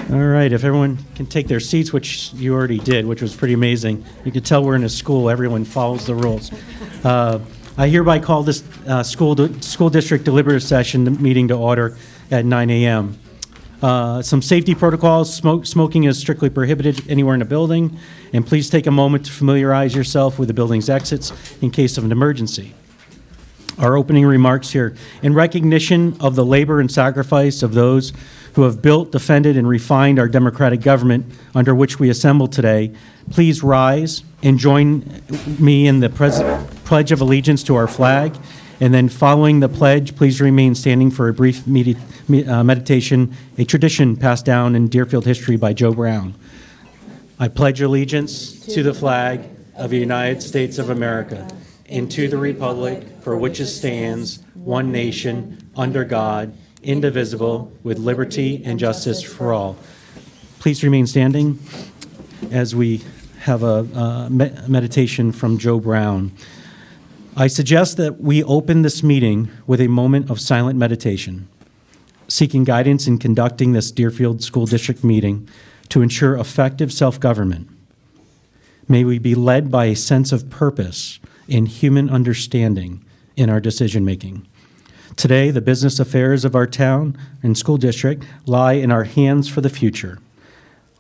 All right, if everyone can take their seats, which you already did, which was pretty amazing. You can tell we're in a school. Everyone follows the rules. I hereby call this school district deliberative session meeting to order at 9 a.m. Some safety protocols. Smoking is strictly prohibited anywhere in the building. And please take a moment to familiarize yourself with the building's exits in case of an emergency. Our opening remarks here. In recognition of the labor and sacrifice of those who have built, defended, and refined our democratic government under which we assemble today, please rise and join me in the Pledge of Allegiance to our flag. And then following the pledge, please remain standing for a brief meditation, a tradition passed down in Deerfield history by Joe Brown. I pledge allegiance to the flag of the United States of America and to the republic for which it stands, one nation, under God, indivisible, with liberty and justice for all. Please remain standing as we have a meditation from Joe Brown. I suggest that we open this meeting with a moment of silent meditation, seeking guidance in conducting this Deerfield School District meeting to ensure effective self-government. May we be led by a sense of purpose and human understanding in our decision-making. Today, the business affairs of our town and school district lie in our hands for the future.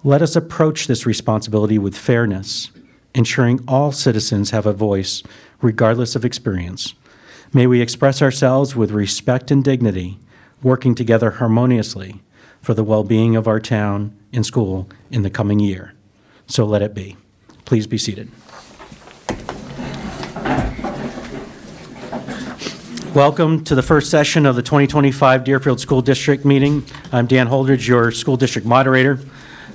Let us approach this responsibility with fairness, ensuring all citizens have a voice, regardless of experience. May we express ourselves with respect and dignity, working together harmoniously for the well-being of our town and school in the coming year. So let it be. Please be seated. Welcome to the first session of the 2025 Deerfield School District meeting. I'm Dan Holdridge, your school district moderator.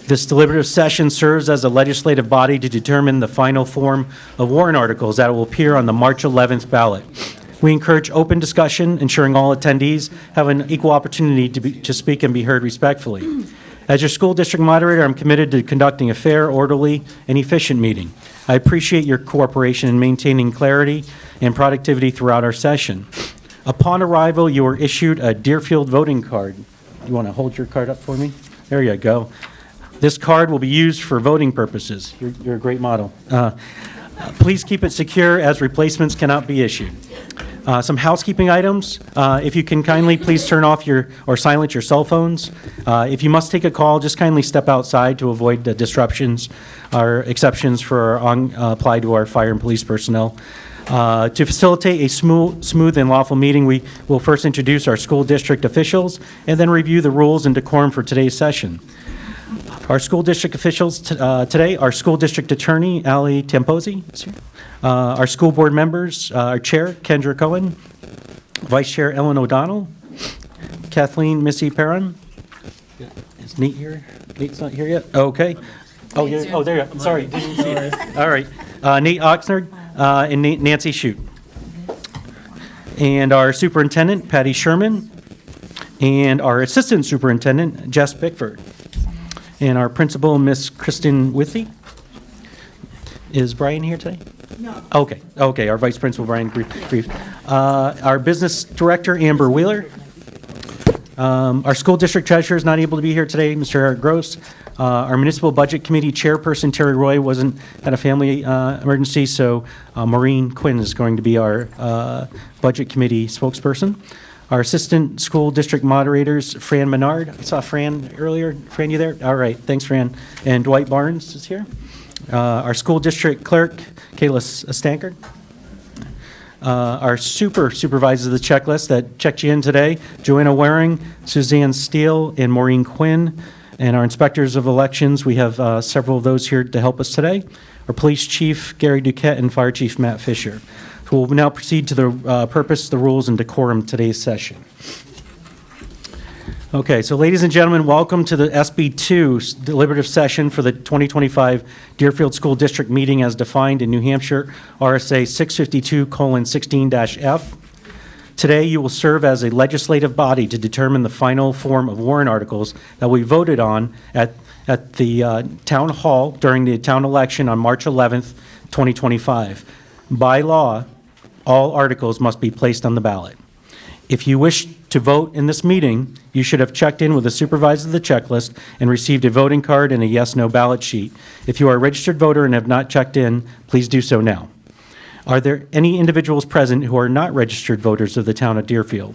This deliberative session serves as a legislative body to determine the final form of warrant articles that will appear on the March 11th ballot. We encourage open discussion, ensuring all attendees have an equal opportunity to speak and be heard respectfully. As your school district moderator, I'm committed to conducting a fair, orderly, and efficient meeting. I appreciate your cooperation in maintaining clarity and productivity throughout our session. Upon arrival, you are issued a Deerfield voting card. You want to hold your card up for me? There you go. This card will be used for voting purposes. You're a great model. Please keep it secure as replacements cannot be issued. Some housekeeping items. If you can kindly please turn off or silence your cell phones. If you must take a call, just kindly step outside to avoid disruptions. Our exceptions apply to our fire and police personnel. To facilitate a smooth and lawful meeting, we will first introduce our school district officials and then review the rules and decorum for today's session. Our school district officials today, our school district attorney, Ali Tamposi, our school board members, our chair, Kendra Cohen, vice chair, Ellen O'Donnell, Kathleen Missy Perrin. Is Nate here? Nate's not here yet? Okay. Oh, there you are. Sorry. Didn't see it. All right. Nate Oxnard and Nancy Shute. And our superintendent, Patty Sherman, and our assistant superintendent, Jess Bickford. And our principal, Miss Kristen Withy. Is Brian here today? No. Okay, our vice principal, Brian Grief. Our business director, Amber Wheeler. Our school district treasurer is not able to be here today, Mr. Eric Gross. Our municipal budget committee chairperson, Terry Roy, had a family emergency, so Maureen Quinn is going to be our budget committee spokesperson. Our assistant school district moderators, Fran Menard. I saw Fran earlier. Fran, you there? All right, thanks, Fran. And Dwight Barnes is here. Our school district clerk, Kayla Stankard. Our supervisors of the checklist that checked you in today, Joanna Waring, Suzanne Steele, and Maureen Quinn. And our inspectors of elections, we have several of those here to help us today. Our police chief, Gary Duquette, and fire chief, Matt Fisher. We'll now proceed to the purpose, the rules, and decorum of today's session. Okay, so ladies and gentlemen, welcome to the SB2 deliberative session for the 2025 Deerfield School District meeting as defined in New Hampshire RSA 652:16-F. Today, you will serve as a legislative body to determine the final form of warrant articles that we voted on at the town hall during the town election on March 11th, 2025. By law, all articles must be placed on the ballot. If you wish To vote in this meeting, you should have checked in with the supervisor of the checklist and received a voting card and a yes/no ballot sheet. If you are a registered voter and have not checked in, please do so now. Are there any individuals present who are not registered voters of the town of Deerfield?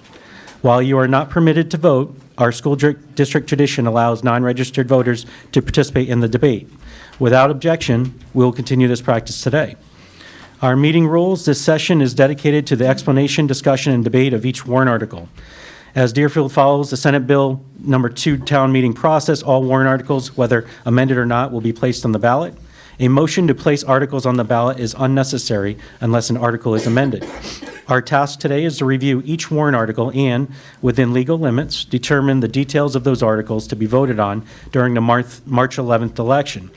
While you are not permitted to vote, our school district tradition allows non-registered voters to participate in the debate. Without objection, we will continue this practice today. Our meeting rules: this session is dedicated to the explanation, discussion, and debate of each warrant article. As Deerfield follows the Senate Bill number 2 town meeting process, all warrant articles, whether amended or not, will be placed on the ballot. A motion to place articles on the ballot is unnecessary unless an article is amended. Our task today is to review each warrant article and, within legal limits, determine the details of those articles to be voted on during the March 11th election.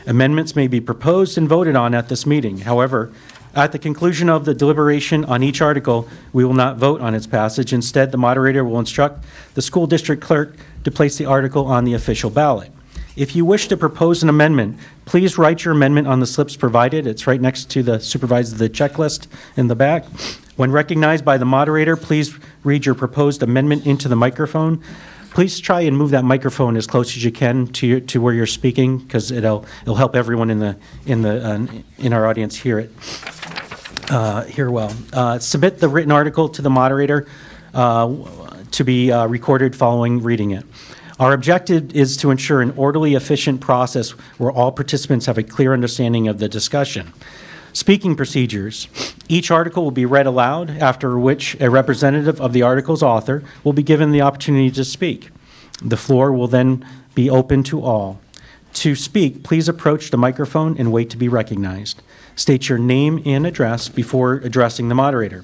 Amendments may be proposed and voted on at this meeting. However, at the conclusion of the deliberation on each article, we will not vote on its passage. Instead, the moderator will instruct the school district clerk to place the article on the official ballot. If you wish to propose an amendment, please write your amendment on the slips provided. It's right next to the supervisor of the checklist in the back. When recognized by the moderator, please read your proposed amendment into the microphone. Please try and move that microphone as close as you can to where you're speaking, because it'll help everyone in our audience hear it well. Submit the written article to the moderator to be recorded following reading it. Our objective is to ensure an orderly, efficient process where all participants have a clear understanding of the discussion. Speaking procedures. Each article will be read aloud, after which a representative of the article's author will be given the opportunity to speak. The floor will then be open to all. To speak, please approach the microphone and wait to be recognized. State your name and address before addressing the moderator.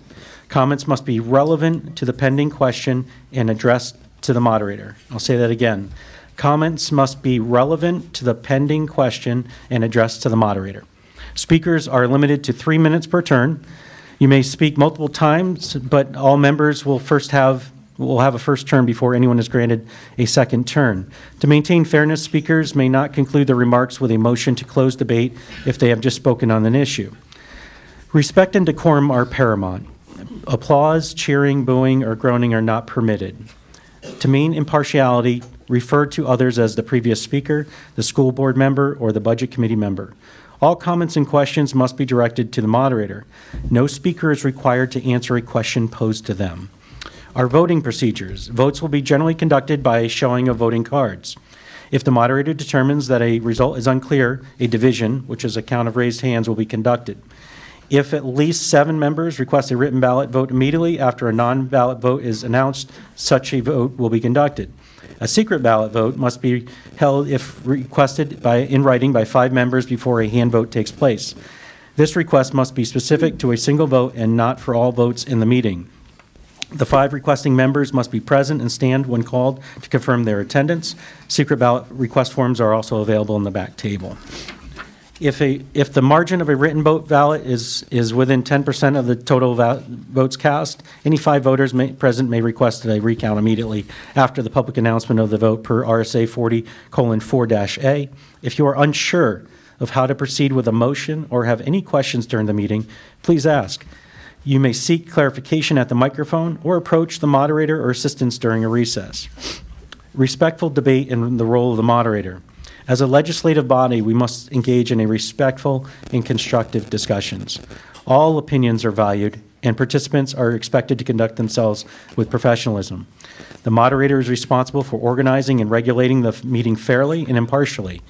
Comments must be relevant to the pending question and addressed to the moderator. I'll say that again. Comments must be relevant to the pending question and addressed to the moderator. Speakers are limited to 3 minutes per turn. You may speak multiple times, but all members will have a first turn before anyone is granted a second turn. To maintain fairness, speakers may not conclude their remarks with a motion to close debate if they have just spoken on an issue. Respect and decorum are paramount. Applause, cheering, booing, or groaning are not permitted. To mean impartiality, refer to others as the previous speaker, the school board member, or the budget committee member. All comments and questions must be directed to the moderator. No speaker is required to answer a question posed to them. Our voting procedures. Votes will be generally conducted by a showing of voting cards. If the moderator determines that a result is unclear, a division, which is a count of raised hands, will be conducted. If at least 7 members request a written ballot vote immediately after a non-ballot vote is announced, such a vote will be conducted. A secret ballot vote must be held if requested in writing by 5 members before a hand vote takes place. This request must be specific to a single vote and not for all votes in the meeting. The 5 requesting members must be present and stand when called to confirm their attendance. Secret ballot request forms are also available in the back table. If the margin of a written vote ballot is within 10% of the total votes cast, any 5 voters present may request a recount immediately after the public announcement of the vote per RSA 40:4-A. If you are unsure of how to proceed with a motion or have any questions during the meeting, please ask. You may seek clarification at the microphone or approach the moderator or assistants during a recess. Respectful debate and the role of the moderator. As a legislative body, we must engage in a respectful and constructive discussions. All opinions are valued, and participants are expected to conduct themselves with professionalism. The moderator is responsible for organizing and regulating the meeting fairly and impartially.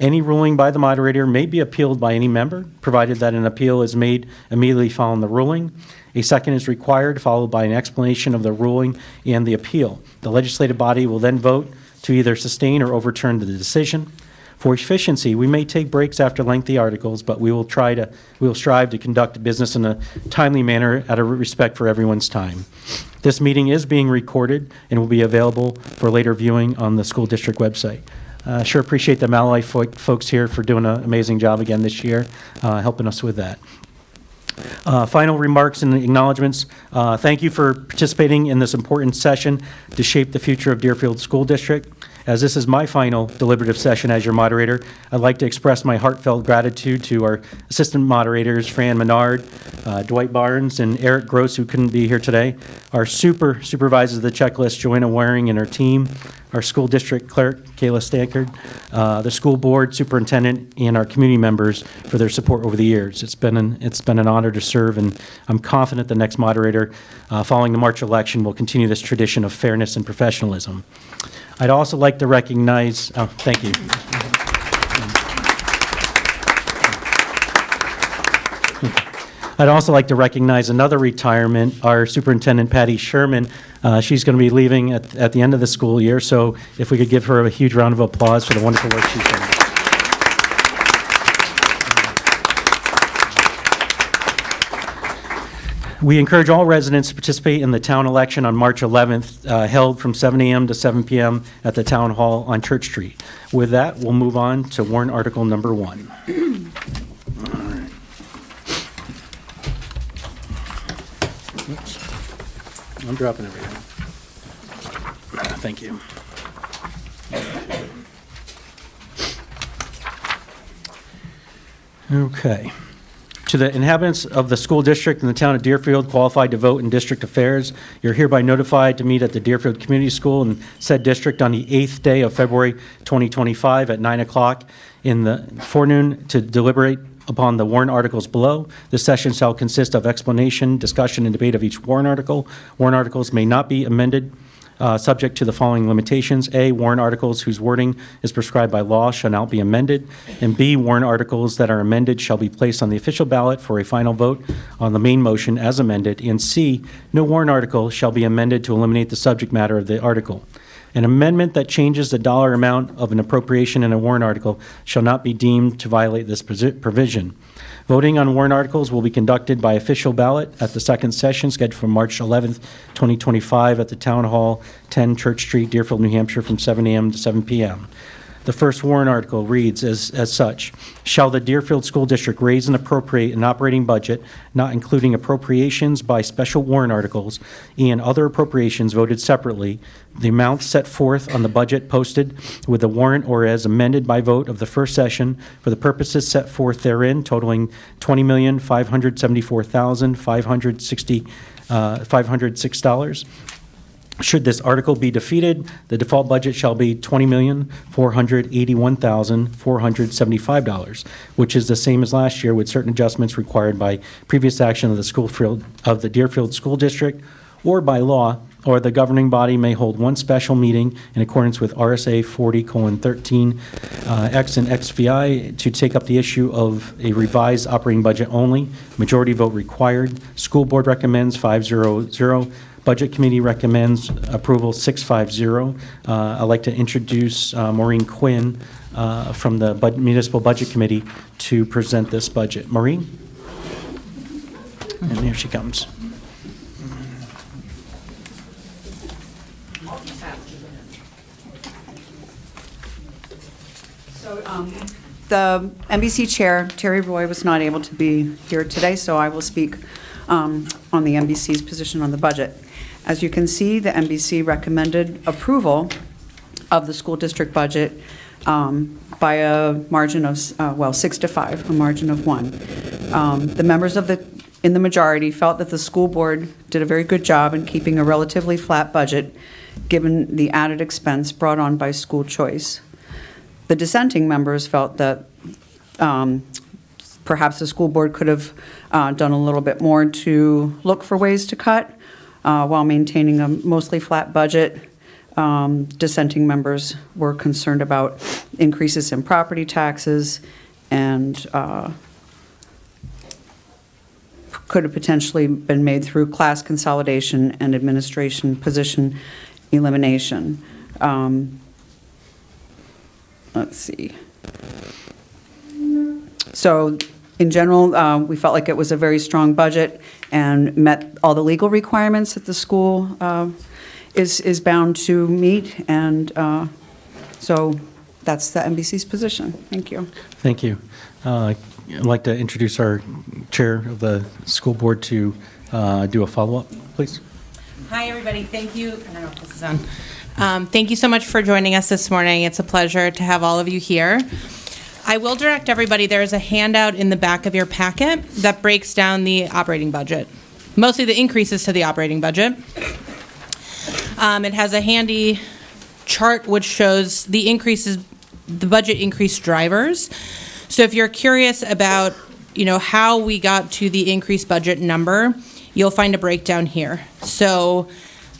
Any ruling by the moderator may be appealed by any member, provided that an appeal is made immediately following the ruling. A second is required, followed by an explanation of the ruling and the appeal. The legislative body will then vote to either sustain or overturn the decision. For efficiency, we may take breaks after lengthy articles, but we will strive to conduct business in a timely manner out of respect for everyone's time. This meeting is being recorded and will be available for later viewing on the school district website. Sure appreciate the Malloy folks here for doing an amazing job again this year, helping us with that. Final remarks and acknowledgments. Thank you for participating in this important session to shape the future of Deerfield School District. As this is my final deliberative session as your moderator, I'd like to express my heartfelt gratitude to our assistant moderators, Fran Menard, Dwight Barnes, and Eric Gross, who couldn't be here today, our supervisors of the checklist, Joanna Waring and her team, our school district clerk, Kayla Stankard, the school board superintendent, and our community members for their support over the years. It's been an honor to serve, and I'm confident the next moderator following the March election will continue this tradition of fairness and professionalism. I'd also like to recognize, thank you. I'd also like to recognize another retirement, our superintendent, Patty Sherman. She's going to be leaving at the end of the school year, so if we could give her a huge round of applause for the wonderful work she's done. We encourage all residents to participate in the town election on March 11th, held from 7 a.m. to 7 p.m. at the Town Hall on Church Street. With that, we'll move on to warrant article number 1. Oops. I'm dropping everything. Thank you. Okay. To the inhabitants of the school district in the town of Deerfield qualified to vote in district affairs, you're hereby notified to meet at the Deerfield Community School in said district on the 8th day of February 2025 at 9 o'clock in the forenoon to deliberate upon the warrant articles below. This session shall consist of explanation, discussion, and debate of each warrant article. Warrant articles may not be amended subject to the following limitations. A, warrant articles whose wording is prescribed by law shall not be amended. And B, warrant articles that are amended shall be placed on the official ballot for a final vote on the main motion as amended. And C, no warrant article shall be amended to eliminate the subject matter of the article. An amendment that changes the dollar amount of an appropriation in a warrant article shall not be deemed to violate this provision. Voting on warrant articles will be conducted by official ballot at the second session scheduled for March 11th, 2025 at the Town Hall, 10 Church Street, Deerfield, New Hampshire, from 7 a.m. to 7 p.m. The first warrant article reads as such: shall the Deerfield School District raise and appropriate an operating budget, not including appropriations by special warrant articles and other appropriations voted separately, the amount set forth on the budget posted with the warrant or as amended by vote of the first session for the purposes set forth therein, totaling $20,574,506. Should this article be defeated, the default budget shall be $20,481,475, which is the same as last year with certain adjustments required by previous action of the Deerfield School District or by law, or the governing body may hold one special meeting in accordance with RSA 40:13 X and XVI to take up the issue of a revised operating budget only. Majority vote required. School board recommends 5-0-0. Budget Committee recommends approval 6-5-0. I'd like to introduce Maureen Quinn from the Municipal Budget Committee to present this budget. Maureen? And here she comes. So the NBC chair, Terry Roy, was not able to be here today, so I will speak on the NBC's position on the budget. As you can see, the NBC recommended approval of the school district budget by a margin of, 6-5, a margin of 1. The members in the majority felt that the school board did a very good job in keeping a relatively flat budget, given the added expense brought on by school choice. The dissenting members felt that perhaps the school board could have done a little bit more to look for ways to cut while maintaining a mostly flat budget. Dissenting members were concerned about increases in property taxes and could have potentially been made through class consolidation and administration position elimination. Let's see. So in general, we felt like it was a very strong budget and met all the legal requirements that the school is bound to meet. And so that's the NBC's position. Thank you. Thank you. I'd like to introduce our chair of the school board to do a follow-up, please. Hi, everybody. Thank you. I don't know if this is on. Thank you so much for joining us this morning. It's a pleasure to have all of you here. I will direct everybody, there is a handout in the back of your packet that breaks down the operating budget, mostly the increases to the operating budget. It has a handy chart which shows the increases, the budget increase drivers. So if you're curious about, how we got to the increased budget number, you'll find a breakdown here. So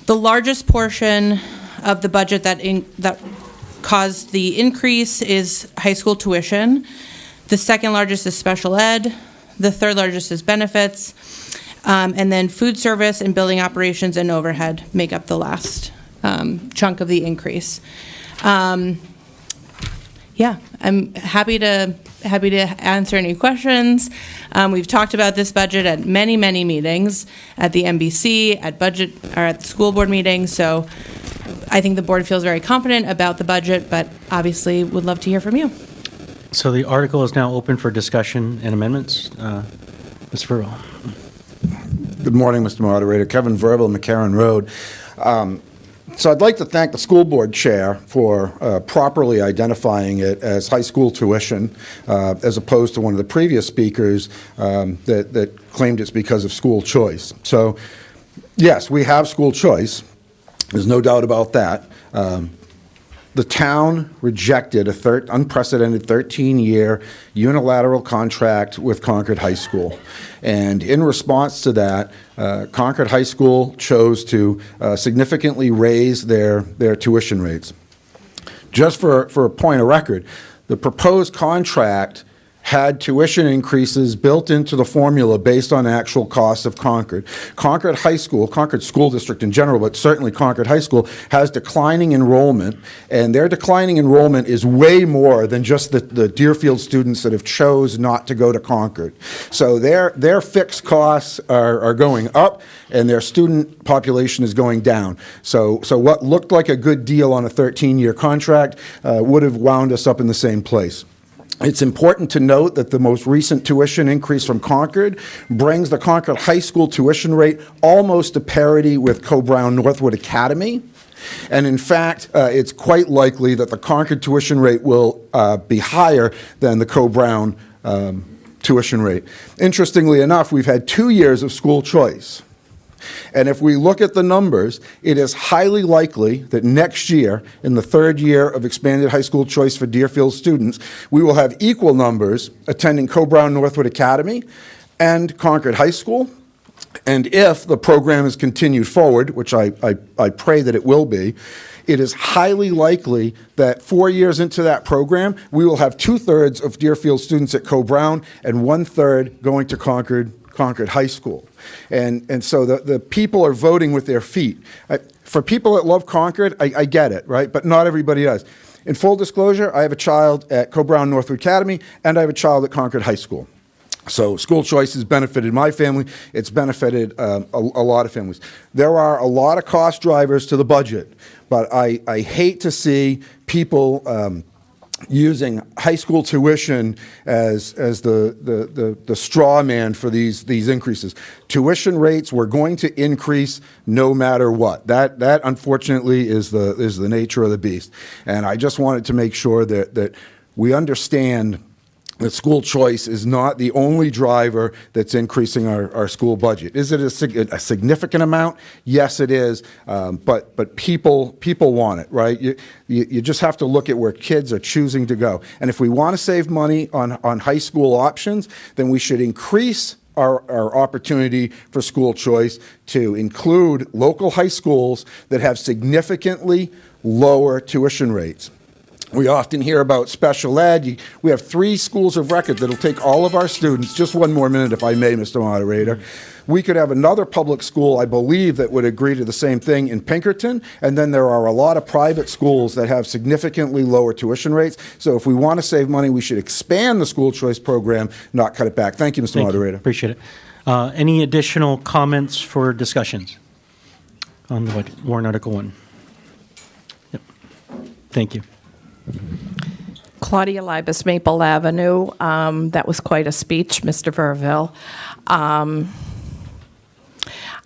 the largest portion of the budget that caused the increase is high school tuition. The second largest is special ed. The third largest is benefits. And then food service and building operations and overhead make up the last chunk of the increase. I'm happy to answer any questions. We've talked about this budget at many meetings at the MBC, at budget, or at the school board meetings. So I think the board feels very confident about the budget, but obviously would love to hear from you. So the article is now open for discussion and amendments. Ms. Verrill. Good morning, Mr. Moderator. Kevin Verrill, McCarran Road. So I'd like to thank the school board chair for properly identifying it as high school tuition, as opposed to one of the previous speakers that claimed it's because of school choice. So, yes, we have school choice. There's no doubt about that. The town rejected an unprecedented 13-year unilateral contract with Concord High School. And in response to that, Concord High School chose to significantly raise their tuition rates. Just for a point of record, the proposed contract had tuition increases built into the formula based on actual costs of Concord. Concord High School, Concord School District in general, but certainly Concord High School, has declining enrollment, and their declining enrollment is way more than just the Deerfield students that have chose not to go to Concord. So their fixed costs are going up, and their student population is going down. So what looked like a good deal on a 13-year contract would have wound us up in the same place. It's important to note that the most recent tuition increase from Concord brings the Concord High School tuition rate almost to parity with Co-Brown Northwood Academy. And in fact, it's quite likely that the Concord tuition rate will be higher than the Co-Brown tuition rate. Interestingly enough, we've had 2 years of school choice. And if we look at the numbers, it is highly likely that next year, in the third year of expanded high school choice for Deerfield students, we will have equal numbers attending Co-Brown Northwood Academy and Concord High School. And if the program is continued forward, which I pray that it will be, it is highly likely that 4 years into that program, we will have 2/3 of Deerfield students at Co-Brown and 1/3 going to Concord High School. And so the people are voting with their feet. For people that love Concord, I get it, right? But not everybody does. In full disclosure, I have a child at Co-Brown Northwood Academy, and I have a child at Concord High School. So school choice has benefited my family. It's benefited a lot of families. There are a lot of cost drivers to the budget, but I hate to see people using high school tuition as the straw man for these increases. Tuition rates were going to increase no matter what. That unfortunately is the nature of the beast. And I just wanted to make sure that we understand that school choice is not the only driver that's increasing our school budget. Is it a significant amount? Yes, it is. But people want it, right? You just have to look at where kids are choosing to go. And if we want to save money on high school options, then we should increase our opportunity for school choice to include local high schools that have significantly lower tuition rates. We often hear about special ed. We have 3 schools of record that'll take all of our students. Just one more minute, if I may, Mr. Moderator. We could have another public school, I believe, that would agree to the same thing in Pinkerton, and then there are a lot of private schools that have significantly lower tuition rates. So if we want to save money, we should expand the school choice program, not cut it back. Thank you, Mr. Moderator. Appreciate it. Any additional comments for discussions on the budget, warrant Article 1? Yep. Thank you. Claudia Libas, Maple Avenue. That was quite a speech, Mr. Verville.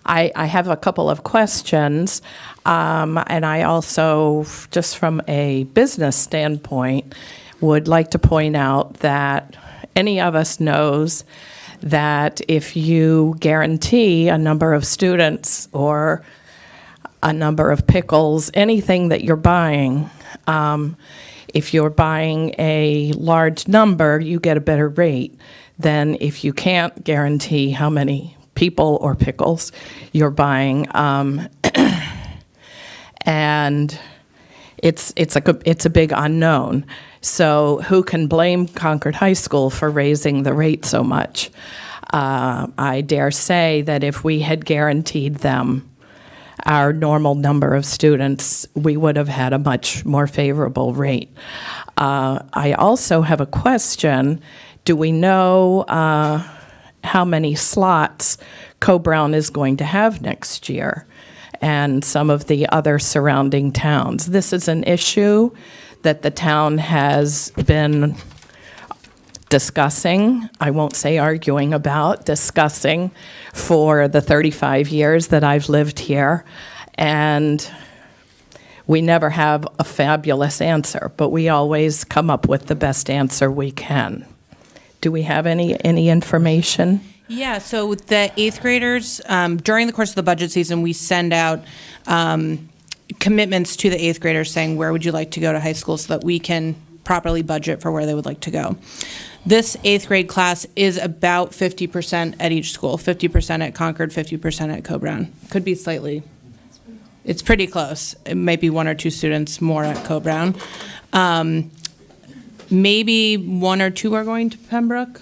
I have a couple of questions, and I also, just from a business standpoint, would like to point out that any of us knows that if you guarantee a number of students or a number of pickles, anything that you're buying, if you're buying a large number, you get a better rate than if you can't guarantee how many people or pickles you're buying. And it's a big unknown. So who can blame Concord High School for raising the rate so much? I dare say that if we had guaranteed them our normal number of students, we would have had a much more favorable rate. I also have a question. Do we know how many slots Co-Brown is going to have next year and some of the other surrounding towns? This is an issue that the town has been discussing, I won't say arguing about, discussing for the 35 years that I've lived here. And we never have a fabulous answer, but we always come up with the best answer we can. Do we have any information? Yeah, so with the eighth graders, during the course of the budget season, we send out commitments to the eighth graders saying, where would you like to go to high school, so that we can properly budget for where they would like to go. This eighth grade class is about 50% at each school, 50% at Concord, 50% at Co-Brown. Could be slightly, it's pretty close. It might be one or two students more at Co-Brown. Maybe one or two are going to Pembroke?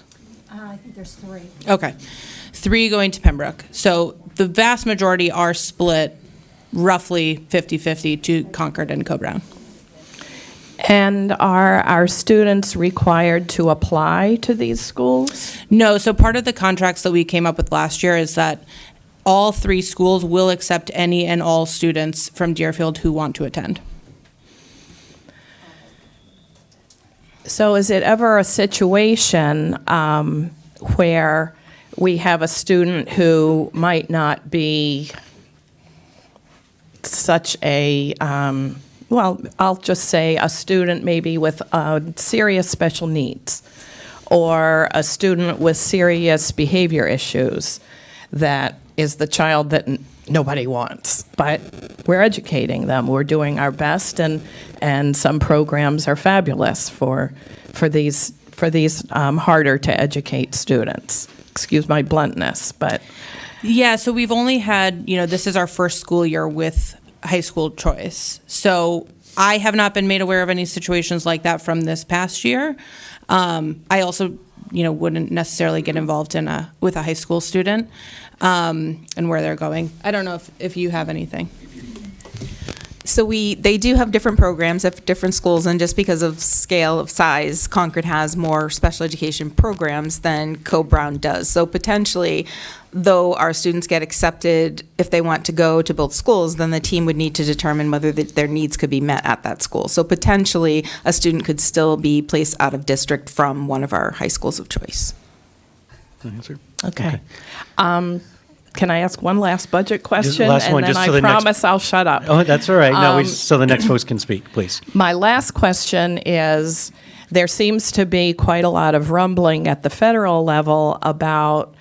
I think there's 3. Okay. 3 going to Pembroke. So the vast majority are split roughly 50-50 to Concord and Co-Brown. And are our students required to apply to these schools? No, so part of the contracts that we came up with last year is that all 3 schools will accept any and all students from Deerfield who want to attend. So is it ever a situation where we have a student who might not be such a, well, I'll just say a student maybe with serious special needs, or a student with serious behavior issues that is the child that nobody wants, but we're educating them. We're doing our best, and some programs are fabulous for these harder to educate students. Excuse my bluntness, but Yeah, so we've only had, this is our first school year with high school choice. So I have not been made aware of any situations like that from this past year. I also, wouldn't necessarily get involved with a high school student and where they're going. I don't know if you have anything. So they do have different programs at different schools, and just because of scale of size, Concord has more special education programs than Co-Brown does. So potentially, though our students get accepted if they want to go to both schools, then the team would need to determine whether their needs could be met at that school. So potentially, a student could still be placed out of district from one of our high schools of choice. Answer? okay. Can I ask one last budget question? last one, and then just so I the next- promise I'll shut up. Oh, that's all right. No, so the next folks can speak, please. My last question is, there seems to be quite a lot of rumbling at the federal level about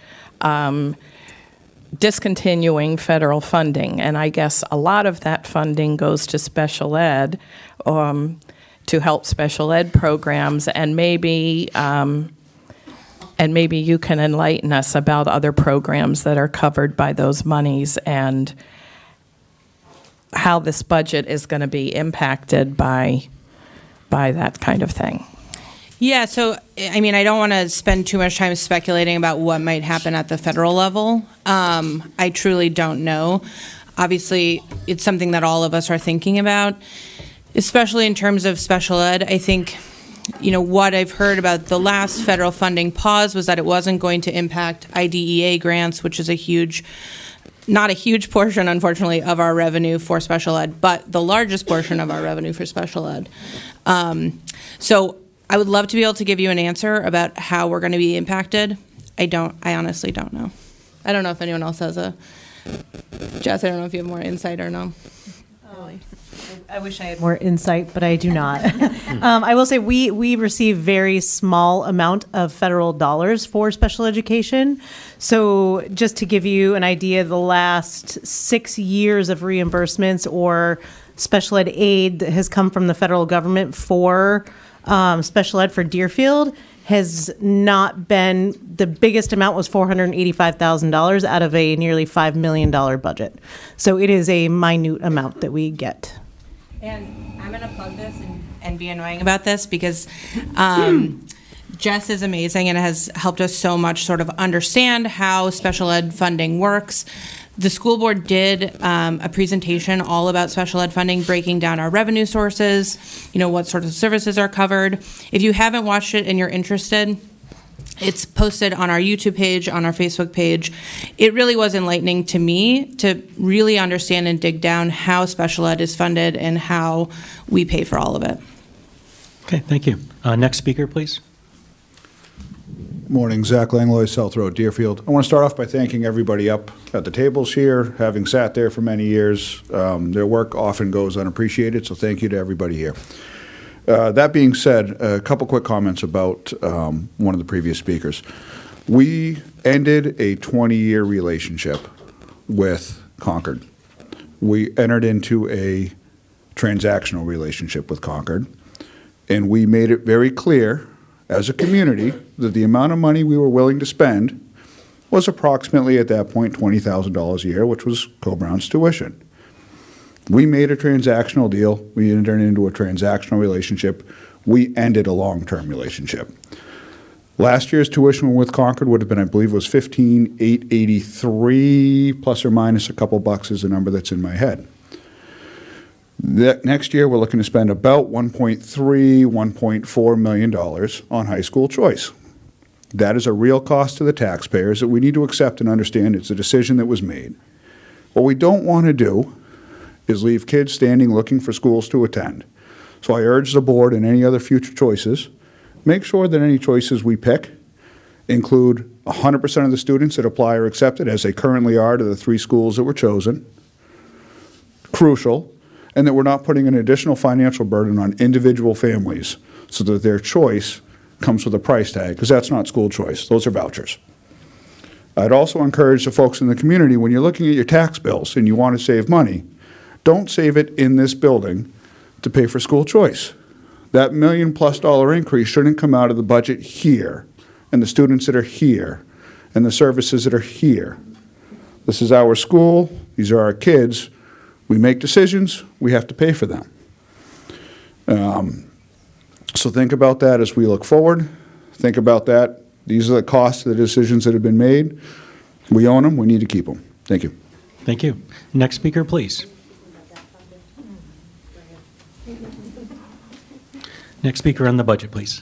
discontinuing federal funding, and I guess a lot of that funding goes to special ed, to help special ed programs, and maybe you can enlighten us about other programs that are covered by those monies and how this budget is going to be impacted by that kind of thing. Yeah, so, I don't want to spend too much time speculating about what might happen at the federal level. I truly don't know. Obviously, it's something that all of us are thinking about, especially in terms of special ed. I think, what I've heard about the last federal funding pause was that it wasn't going to impact IDEA grants, which is not a huge portion, unfortunately, of our revenue for special ed, but the largest portion of our revenue for special ed. So I would love to be able to give you an answer about how we're going to be impacted. I honestly don't know. I don't know if anyone else has Jess, I don't know if you have more insight or no. I wish I had more insight, but I do not. I will say we receive very small amount of federal dollars for special education. So just to give you an idea, the last 6 years of reimbursements or special ed aid that has come from the federal government for special ed for Deerfield has not been, the biggest amount was $485,000 out of a nearly $5 million budget. So it is a minute amount that we get. And I'm going to plug this and be annoying about this because Jess is amazing and has helped us so much sort of understand how special ed funding works. The school board did a presentation all about special ed funding, breaking down our revenue sources, what sorts of services are covered. If you haven't watched it and you're interested, it's posted on our YouTube page, on our Facebook page. It really was enlightening to me to really understand and dig down how special ed is funded and how we pay for all of it. Okay, thank you. Next speaker, please. Morning, Zach Langlois, South Road, Deerfield. I want to start off by thanking everybody up at the tables here, having sat there for many years. Their work often goes unappreciated, so thank you to everybody here. That being said, a couple quick comments about one of the previous speakers. We ended a 20-year relationship with Concord. We entered into a transactional relationship with Concord, and we made it very clear as a community that the amount of money we were willing to spend was approximately at that point $20,000 a year, which was Co-Brown's tuition. We made a transactional deal. We entered into a transactional relationship. We ended a long-term relationship. Last year's tuition with Concord would have been, I believe, was $15,883 plus or minus a couple bucks is a number that's in my head. Next year, we're looking to spend about $1.3, $1.4 million on high school choice. That is a real cost to the taxpayers that we need to accept and understand. It's a decision that was made. What we don't want to do is leave kids standing looking for schools to attend. So I urge the board and any other future choices, make sure that any choices we pick include 100% of the students that apply are accepted, as they currently are to the 3 schools that were chosen. Crucial. And that we're not putting an additional financial burden on individual families so that their choice comes with a price tag, because that's not school choice. Those are vouchers. I'd also encourage the folks in the community, when you're looking at your tax bills and you want to save money, don't save it in this building to pay for school choice. That $1 million+ increase shouldn't come out of the budget here and the students that are here and the services that are here. This is our school. These are our kids. We make decisions, we have to pay for them. So think about that as we look forward. Think about that. These are the costs of the decisions that have been made. We own them, we need to keep them. Thank you. Thank you. Next speaker, please. Next speaker on the budget, please.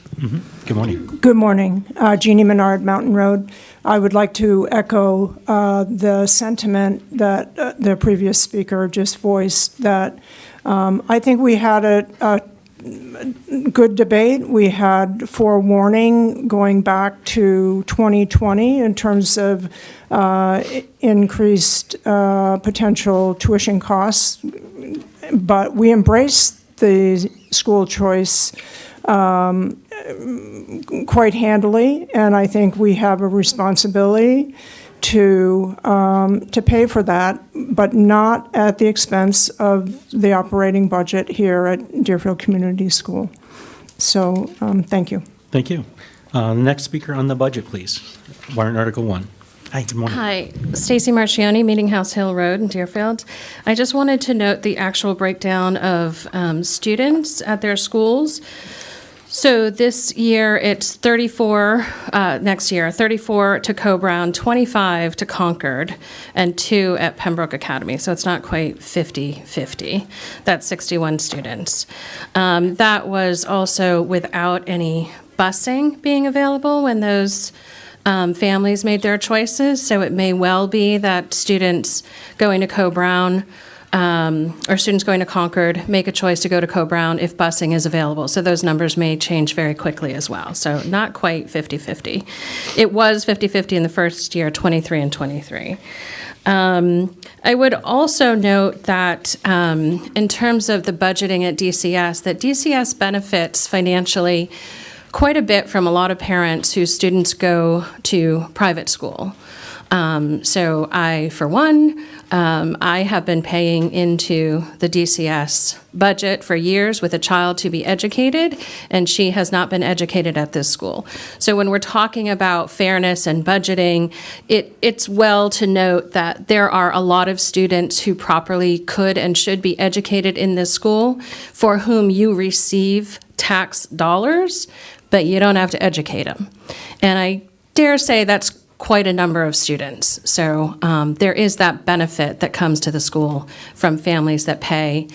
Good morning. Good morning. Jeannie Menard, Mountain Road. I would like to echo the sentiment that the previous speaker just voiced, that I think we had a good debate. We had forewarning going back to 2020 in terms of increased potential tuition costs, but we embraced the school choice quite handily, and I think we have a responsibility to pay for that, but not at the expense of the operating budget here at Deerfield Community School. So, thank you. Thank you. Next speaker on the budget, please. Warrant Article 1. Hi, good morning. Hi, Stacy Marchioni, Meeting House Hill Road in Deerfield. I just wanted to note the actual breakdown of students at their schools. So this year, it's 34, next year, 34 to Co-Brown, 25 to Concord, and 2 at Pembroke Academy. So it's not quite 50-50. That's 61 students. That was also without any busing being available when those families made their choices. So it may well be that students going to Co-Brown or students going to Concord make a choice to go to Co-Brown if busing is available. So those numbers may change very quickly as well. So not quite 50-50. It was 50-50 in the first year, 23 and 23. I would also note that in terms of the budgeting at DCS, that DCS benefits financially quite a bit from a lot of parents whose students go to private school. So I, for one, I have been paying into the DCS budget for years with a child to be educated, and she has not been educated at this school. So when we're talking about fairness and budgeting, it's well to note that there are a lot of students who properly could and should be educated in this school for whom you receive tax dollars, but you don't have to educate them. And I dare say that's quite a number of students. So there is that benefit that comes to the school from families that pay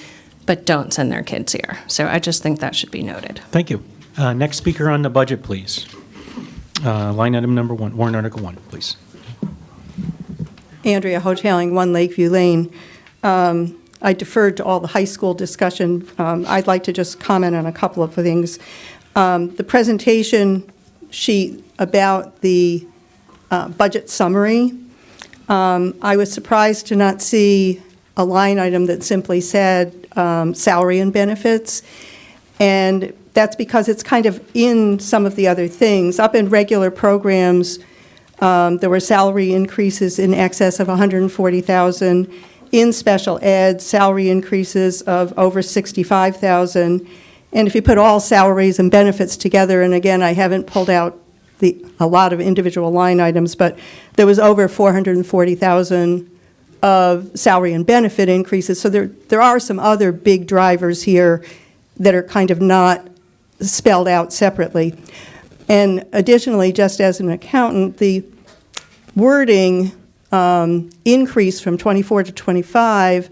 but don't send their kids here. So I just think that should be noted. Thank you. Next speaker on the budget, please. Line item number 1, warrant article 1, please. Andrea Hoteling, 1 Lakeview Lane. I deferred to all the high school discussion. I'd like to just comment on a couple of things. The presentation sheet about the budget summary, I was surprised to not see a line item that simply said salary and benefits. And that's because it's kind of in some of the other things. Up in regular programs, there were salary increases in excess of $140,000. In special ed, salary increases of over $65,000. And if you put all salaries and benefits together, and again, I haven't pulled out a lot of individual line items, but there was over $440,000 of salary and benefit increases. So there are some other big drivers here that are kind of not spelled out separately. And additionally, just as an accountant, the wording increase from 24 to 25,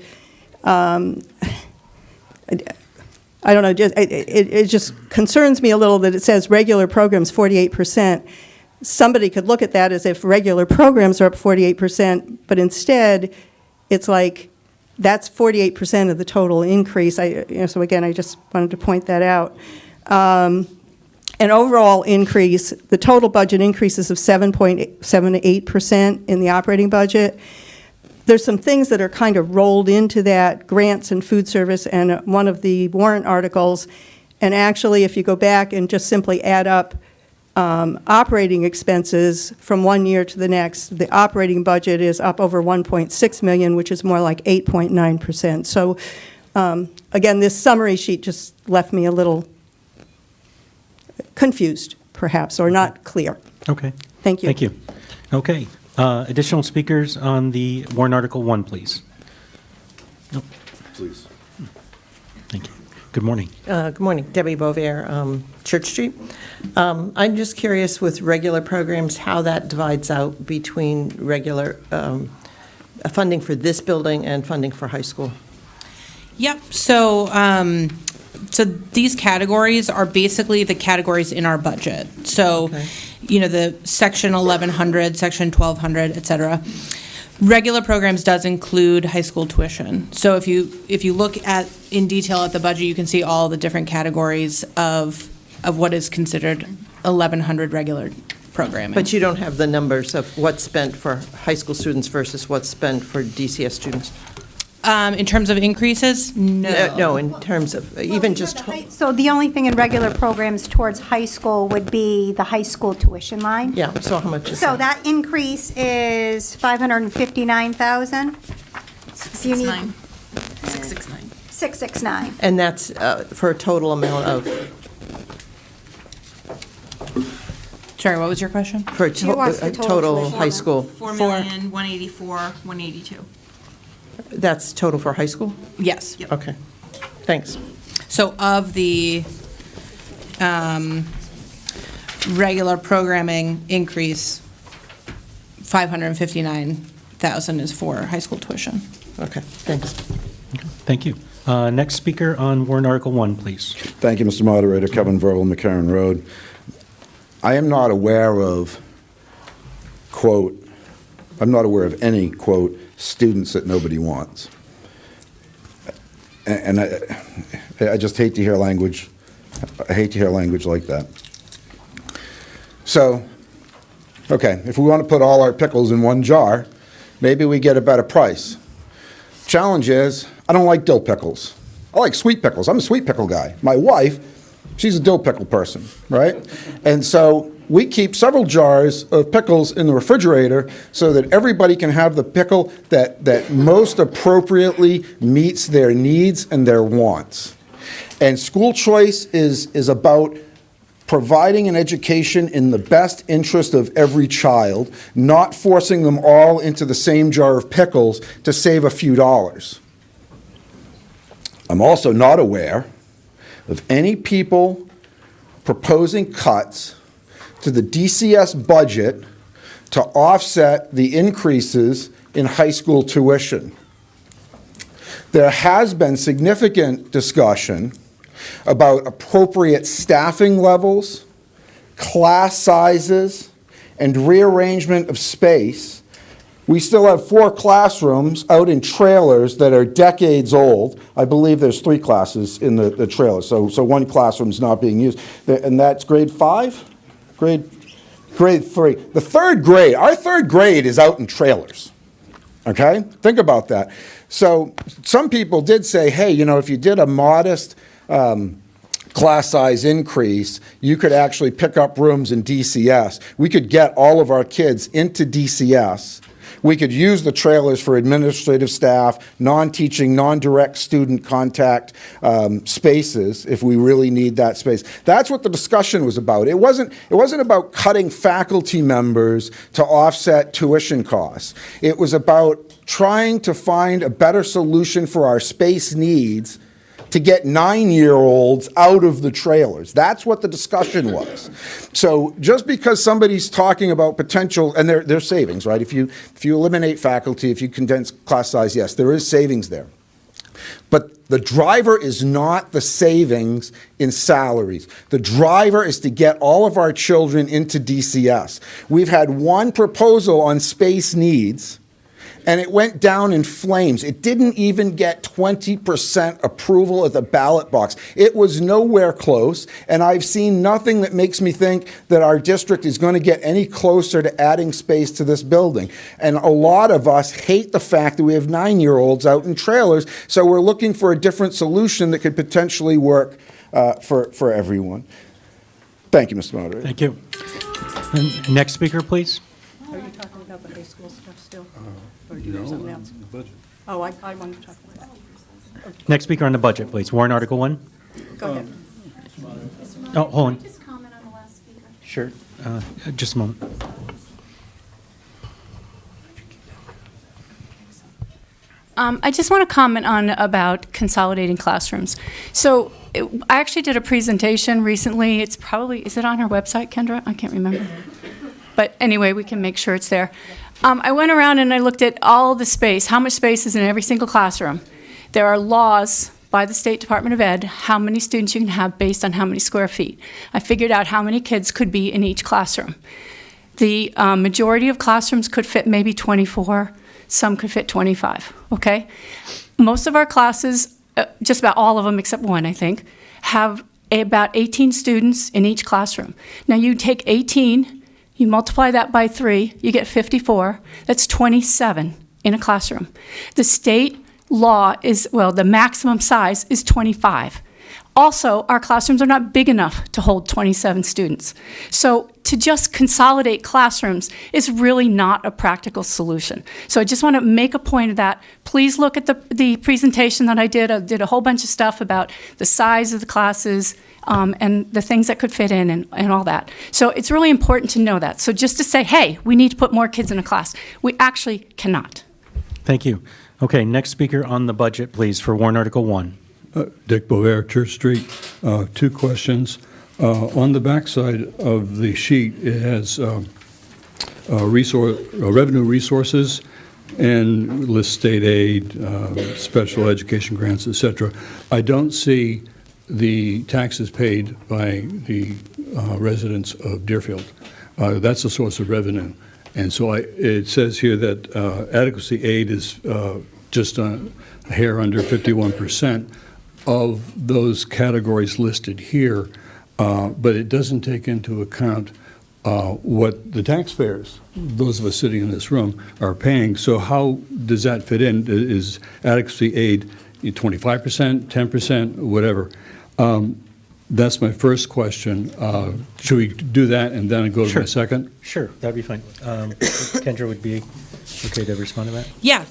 I don't know, it just concerns me a little that it says regular programs 48%. Somebody could look at that as if regular programs are up 48%, but instead it's like that's 48% of the total increase. So again, I just wanted to point that out. An overall increase, the total budget increases of 7.78% in the operating budget. There's some things that are kind of rolled into that, grants and food service, and one of the warrant articles. And actually, if you go back and just simply add up operating expenses from one year to the next, the operating budget is up over $1.6 million, which is more like 8.9%. So again, this summary sheet just left me a little confused, perhaps, or not clear. Okay. Thank you. Thank you. Okay. Additional speakers on the warrant article 1, please. Nope. Please. Thank you. Good morning. Good morning, Debbie Bovier, Church Street. I'm just curious with regular programs how that divides out between regular funding for this building and funding for high school. Yep. So these categories are basically the categories in our budget. So, Okay. you know, the section 1100, section 1200, et cetera. Regular programs does include high school tuition. So if you look at in detail at the budget, you can see all the different categories of what is considered 1100 regular programming. But you don't have the numbers of what's spent for high school students versus what's spent for DCS students? In terms of increases, no. No, in terms of even just. So the only thing in regular programs towards high school would be the high school tuition line? Yeah, so how much is So that? that increase is 559,000? 669. 669. 669. And that's for a total amount of, Sorry, what was your question? for a She wants the total total tuition. high school? 4,184,182. That's total for high school? Yes. Okay, thanks. So of the regular programming increase, 559,000 is for high school tuition. Okay, thanks. Thank you. Next speaker on warrant article 1, please. Thank you, Mr. Moderator. Kevin Verbal, McCarran Road. I am not aware of, quote, I'm not aware of any, quote, students that nobody wants. And I just hate to hear language. I hate to hear language like that. So, okay, if we want to put all our pickles in one jar, Maybe we get a better price. Challenge is, I don't like dill pickles. I like sweet pickles. I'm a sweet pickle guy. My wife, she's a dill pickle person, right? And so we keep several jars of pickles in the refrigerator so that everybody can have the pickle that most appropriately meets their needs and their wants. And school choice is about providing an education in the best interest of every child, not forcing them all into the same jar of pickles to save a few dollars. I'm also not aware of any people proposing cuts to the DCS budget to offset the increases in high school tuition. There has been significant discussion about appropriate staffing levels, class sizes, and rearrangement of space. We still have 4 classrooms out in trailers that are decades old. I believe there's 3 classes in the trailer, so 1 classroom's not being used. And that's grade 5? Grade 3. The 3rd grade, our 3rd grade is out in trailers, okay? Think about that. So some people did say, hey, you know, if you did a modest class size increase, you could actually pick up rooms in DCS. We could get all of our kids into DCS. We could use the trailers for administrative staff, non-teaching, non-direct student contact spaces if we really need that space. That's what the discussion was about. It wasn't about cutting faculty members to offset tuition costs. It was about trying to find a better solution for our space needs to get 9-year-olds out of the trailers. That's what the discussion was. So just because somebody's talking about potential, and there's savings, right? If you eliminate faculty, if you condense class size, yes, there is savings there. But the driver is not the savings in salaries. The driver is to get all of our children into DCS. We've had one proposal on space needs, and it went down in flames. It didn't even get 20% approval at the ballot box. It was nowhere close, and I've seen nothing that makes me think that our district is going to get any closer to adding space to this building. And a lot of us hate the fact that we have 9-year-olds out in trailers, so we're looking for a different solution that could potentially work for everyone. Thank you, Mr. Moderator. Thank you. And next speaker, please. Are you talking about the high school stuff still? Or do you have something else? budget. Oh, I want to talk about that. Next speaker on the budget, please. Warrant Article 1. Go ahead. Oh, hold on. Just comment on the last speaker. Sure. Just a moment. I just want to comment on about consolidating classrooms. So I actually did a presentation recently. It's probably, is it on our website, Kendra? I can't remember. But anyway, we can make sure it's there. I went around and I looked at all the space, how much space is in every single classroom. There are laws by the State Department of Ed, how many students you can have based on how many square feet. I figured out how many kids could be in each classroom. The majority of classrooms could fit maybe 24, some could fit 25, okay? Most of our classes, just about all of them except one, I think, have about 18 students in each classroom. Now you take 18, you multiply that by 3, you get 54. That's 27 in a classroom. The state law is, well, the maximum size is 25. Also, our classrooms are not big enough to hold 27 students. So to just consolidate classrooms is really not a practical solution. So I just want to make a point of that. Please look at the presentation that I did. I did a whole bunch of stuff about the size of the classes, and the things that could fit in and all that. So it's really important to know that. So just to say, hey, we need to put more kids in a class, we actually cannot. Thank you. Okay, next speaker on the budget, please, for Warrant Article 1. Dick Bovair, Church Street. 2 questions. On the backside of the sheet, it has revenue resources and lists state aid, special education grants, et cetera. I don't see the taxes paid by the residents of Deerfield. That's a source of revenue. And so it says here that adequacy aid is just a hair under 51% of those categories listed here, but it doesn't take into account what the taxpayers, those of us sitting in this room, are paying. So how does that fit in? Is adequacy aid 25%, 10%, whatever? That's my first question. Should we do that and then go to my second? Sure, that'd be fine. Kendra would be okay to respond to that? Yeah,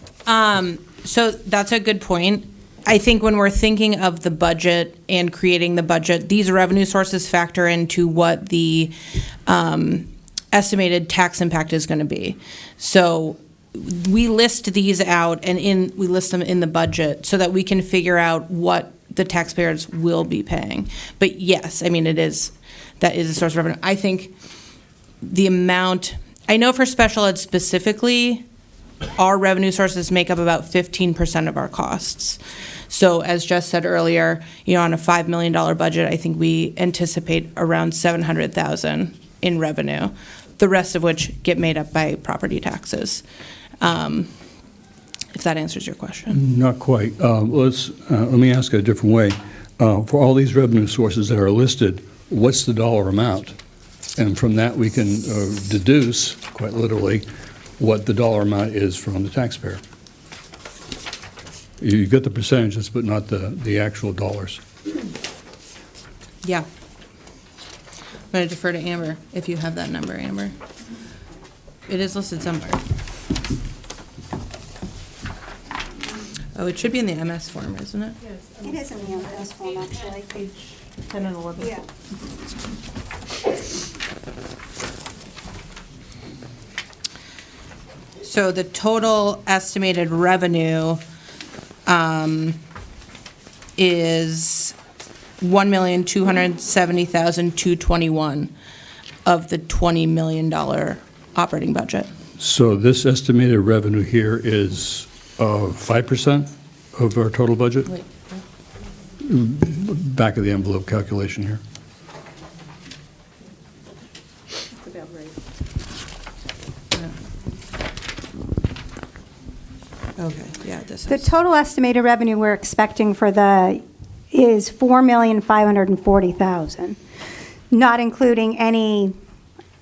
so that's a good point. I think when we're thinking of the budget and creating the budget, these revenue sources factor into what the estimated tax impact is going to be. So we list these out and we list them in the budget so that we can figure out what the taxpayers will be paying. But yes, I mean, that is a source of revenue. I think the amount, I know for special ed specifically, our revenue sources make up about 15% of our costs. So as Jess said earlier, on a $5 million budget, I think we anticipate around $700,000 in revenue, the rest of which get made up by property taxes. If that answers your question. Not quite. Let me ask it a different way. For all these revenue sources that are listed, what's the dollar amount? And from that, we can deduce, quite literally, what the dollar amount is from the taxpayer. You get the percentages, but not the actual dollars. Yeah. I'm going to defer to Amber, if you have that number, Amber. It is listed somewhere. Oh, it should be in the MS form, isn't it? It is in the MS form, actually. Page 10 and 11. Yeah. So the total estimated revenue is $1,270,221 of the $20 million operating budget. So this estimated revenue here is 5% of our total budget? Wait. Back of the envelope calculation here. That's about right. Okay, yeah, this The is. total estimated revenue we're expecting for is $4,540,000, not including any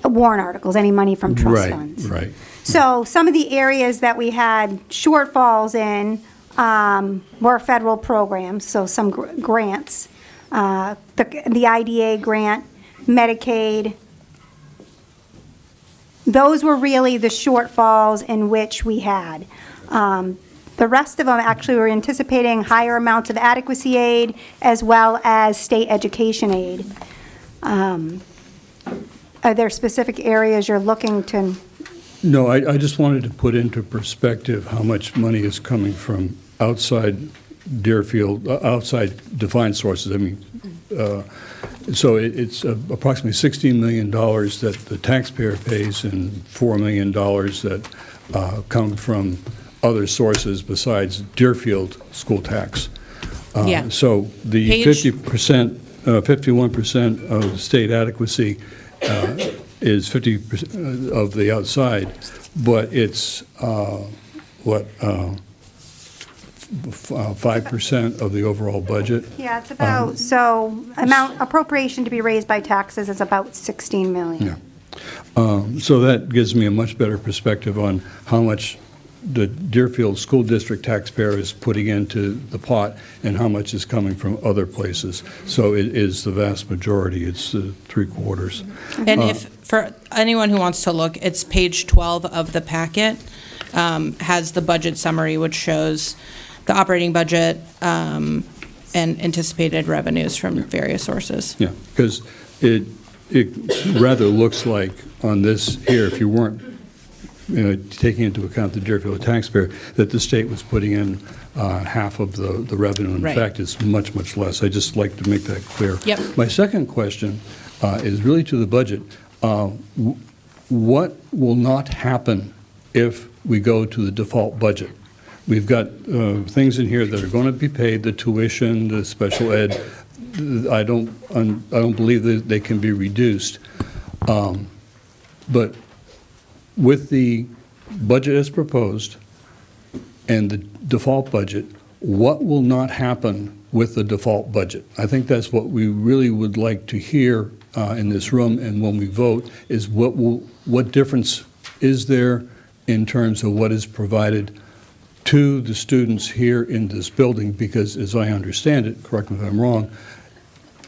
warrant articles, any money from trust funds. Right. So some of the areas that we had shortfalls in were federal programs, so some grants. The IDA grant, Medicaid, those were really the shortfalls in which we had. The rest of them, actually, we're anticipating higher amounts of adequacy aid as well as state education aid. Are there specific areas you're looking to? No, I just wanted to put into perspective how much money is coming from outside Deerfield, outside defined sources. I mean, so it's approximately $16 million that the taxpayer pays and $4 million that come from other sources besides Deerfield school tax. Yeah. So the Page- 51% of state adequacy is 50% of the outside, but it's 5% of the overall budget. Yeah, it's about, appropriation to be raised by taxes is about 16 million. Yeah. So that gives me a much better perspective on how much the Deerfield School District taxpayer is putting into the pot and how much is coming from other places. So it is the vast majority. It's 3/4. And if, for anyone who wants to look, it's page 12 of the packet, has the budget summary, which shows the operating budget and anticipated revenues from various sources. Yeah, because it rather looks like on this here, if you weren't taking into account the Deerfield taxpayer, that the state was putting in half of the revenue. In Right. fact, it's much, much less. I just like to make that clear. Yep. My second question is really to the budget. What will not happen if we go to the default budget? We've got things in here that are going to be paid, the tuition, the special ed. I don't believe that they can be reduced. But with the budget as proposed and the default budget, what will not happen with the default budget? I think that's what we really would like to hear in this room and when we vote is what difference is there in terms of what is provided to the students here in this building? Because as I understand it, correct me if I'm wrong,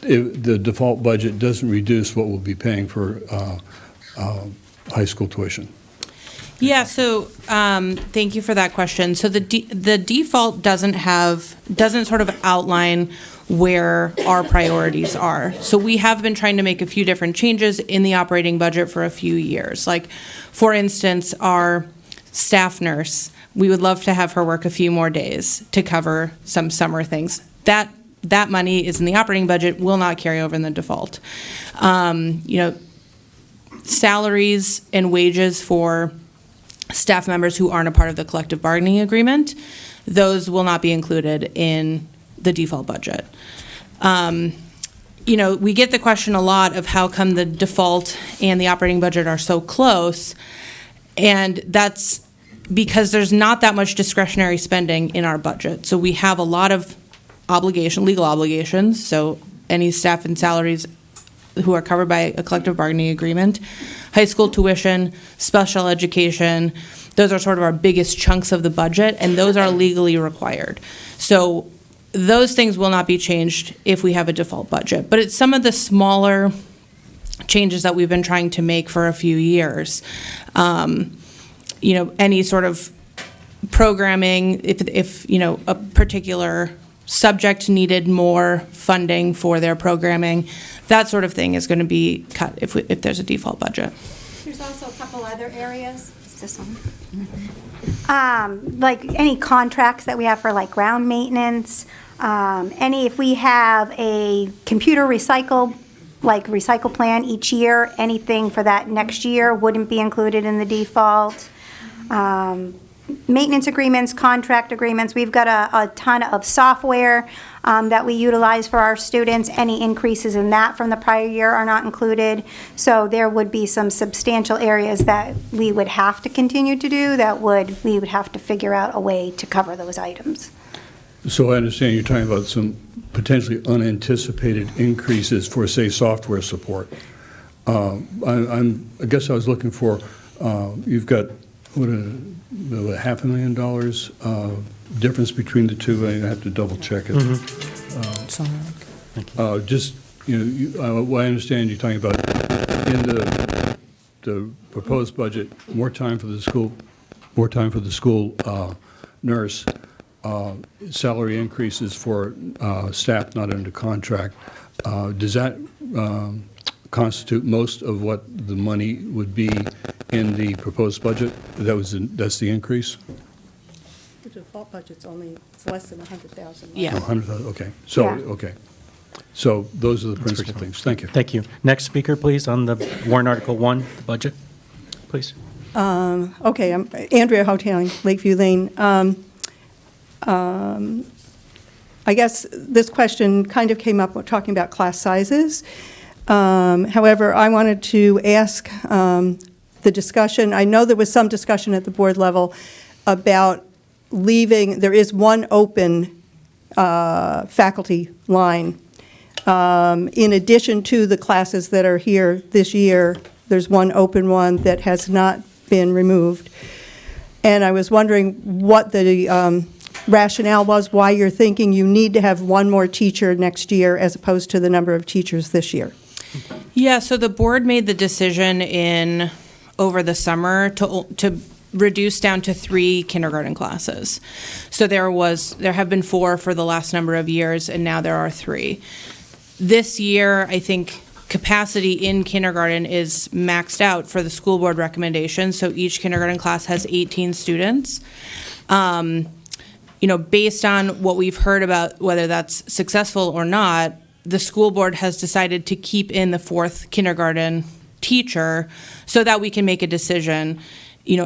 the default budget doesn't reduce what we'll be paying for high school tuition. Yeah, so thank you for that question. So the default doesn't sort of outline where our priorities are. So we have been trying to make a few different changes in the operating budget for a few years. Like, for instance, our staff nurse, we would love to have her work a few more days to cover some summer things. That money is in the operating budget, will not carry over in the default. Salaries and wages for staff members who aren't a part of the collective bargaining agreement, those will not be included in the default budget. We get the question a lot of how come the default and the operating budget are so close, and that's because there's not that much discretionary spending in our budget. So we have a lot of legal obligations, so any staff and salaries who are covered by a collective bargaining agreement, high school tuition, special education, those are sort of our biggest chunks of the budget, and those are legally required. So those things will not be changed if we have a default budget. But it's some of the smaller changes that we've been trying to make for a few years. Any sort of programming, if a particular subject needed more funding for their programming, that sort of thing is going to be cut if there's a default budget. There's also a couple other areas. Is this one? Like any contracts that we have for like ground maintenance, if we have a computer recycle plan each year, anything for that next year wouldn't be included in the default. Maintenance agreements, contract agreements, we've got a ton of software that we utilize for our students. Any increases in that from the prior year are not included. So there would be some substantial areas that we would have to continue to do we would have to figure out a way to cover those items. So I understand you're talking about some potentially unanticipated increases for, say, software support. I guess I was looking for, you've got, $500,000 difference between the two. I have to double check it. What I understand you're talking about in the proposed budget, more time for the school nurse, salary increases for staff not under contract. Does that constitute most of what the money would be in the proposed budget? That's the increase? The default budget's it's less than 100,000. Yeah. 100,000, okay. So, Yeah. okay. So those are the principal things. Thank you. Thank you. Next speaker, please, on the warrant Article 1, the budget, please. Okay, I'm Andrea Hoteling, Lakeview Lane. I guess this question kind of came up when talking about class sizes. However, I wanted to ask the discussion. I know there was some discussion at the board level about there is one open faculty line. In addition to the classes that are here this year, there's one open one that has not been removed. And I was wondering what the rationale was, why you're thinking you need to have one more teacher next year as opposed to the number of teachers this year. Yeah, so the board made the decision over the summer to reduce down to 3 kindergarten classes. So there have been 4 for the last number of years, and now there are 3. This year, I think capacity in kindergarten is maxed out for the school board recommendation, so each kindergarten class has 18 students. Based on what we've heard about whether that's successful or not, the school board has decided to keep in the 4th kindergarten teacher so that we can make a decision,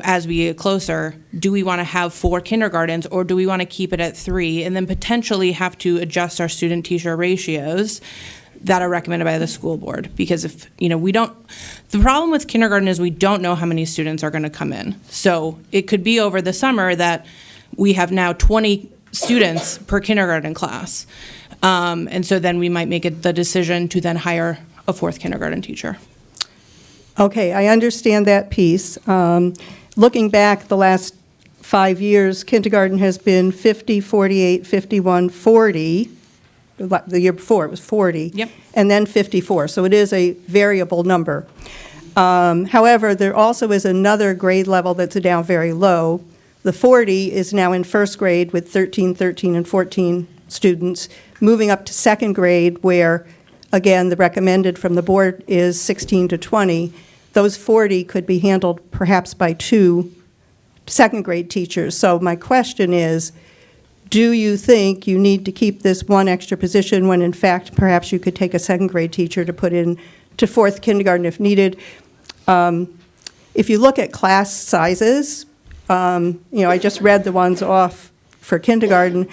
as we get closer. Do we want to have 4 kindergartens, or do we want to keep it at 3 and then potentially have to adjust our student-teacher ratios that are recommended by the school board? Because if, the problem with kindergarten is we don't know how many students are going to come in. So it could be over the summer that we have now 20 students per kindergarten class. And so then we might make the decision to then hire a fourth kindergarten teacher. Okay, I understand that piece. Looking back the last 5 years, kindergarten has been 50, 48, 51, 40. The year before, it was 40. Yep. And then 54, so it is a variable number. However, there also is another grade level that's down very low. The 40 is now in first grade with 13, 13, and 14 students, moving up to second grade where, again, the recommended from the board is 16 to 20. Those 40 could be handled perhaps by 2 second grade teachers. So my question is, do you think you need to keep this one extra position when in fact perhaps you could take a second grade teacher to put in to fourth kindergarten if needed? If you look at class sizes, I just read the ones off for kindergarten.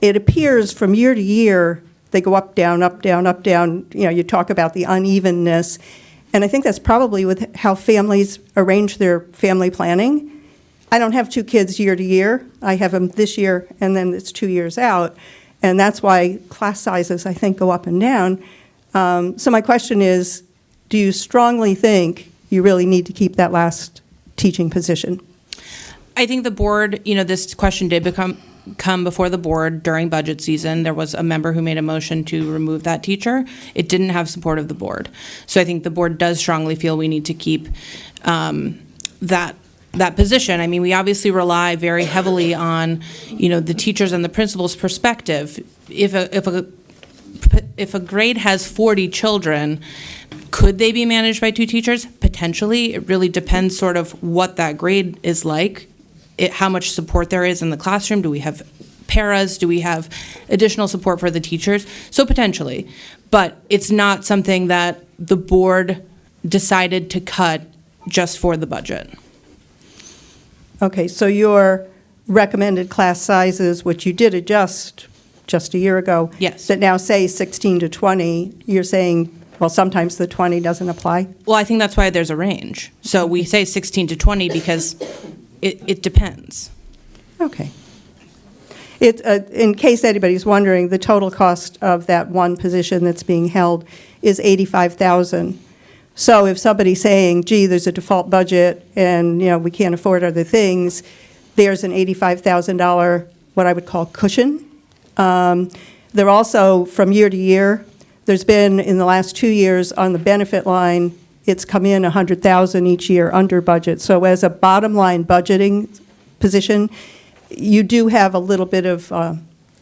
It appears from year to year, they go up, down, up, down, up, down. You talk about the unevenness. And I think that's probably with how families arrange their family planning. I don't have 2 kids year to year. I have them this year, and then it's 2 years out. And that's why class sizes, I think, go up and down. So my question is, do you strongly think you really need to keep that last teaching position? I think the board, this question did come before the board during budget season. There was a member who made a motion to remove that teacher. It didn't have support of the board. So I think the board does strongly feel we need to keep that position. I mean, we obviously rely very heavily on, the teachers and the principal's perspective. If a grade has 40 children, could they be managed by 2 teachers? Potentially. It really depends sort of what that grade is like, how much support there is in the classroom. Do we have paras? Do we have additional support for the teachers? So potentially. But it's not something that the board decided to cut just for the budget. Okay, so your recommended class sizes, which you did adjust just a year ago. Yes. That now say 16 to 20, you're saying, well, sometimes the 20 doesn't apply? Well, I think that's why there's a range. So we say 16 to 20 because it depends. Okay. In case anybody's wondering, the total cost of that one position that's being held is $85,000. So if somebody's saying, gee, there's a default budget and, we can't afford other things, there's an $85,000, what I would call cushion. They're also, from year to year, there's been, in the last 2 years, on the benefit line, it's come in $100,000 each year under budget. So as a bottom line budgeting position, you do have a little bit of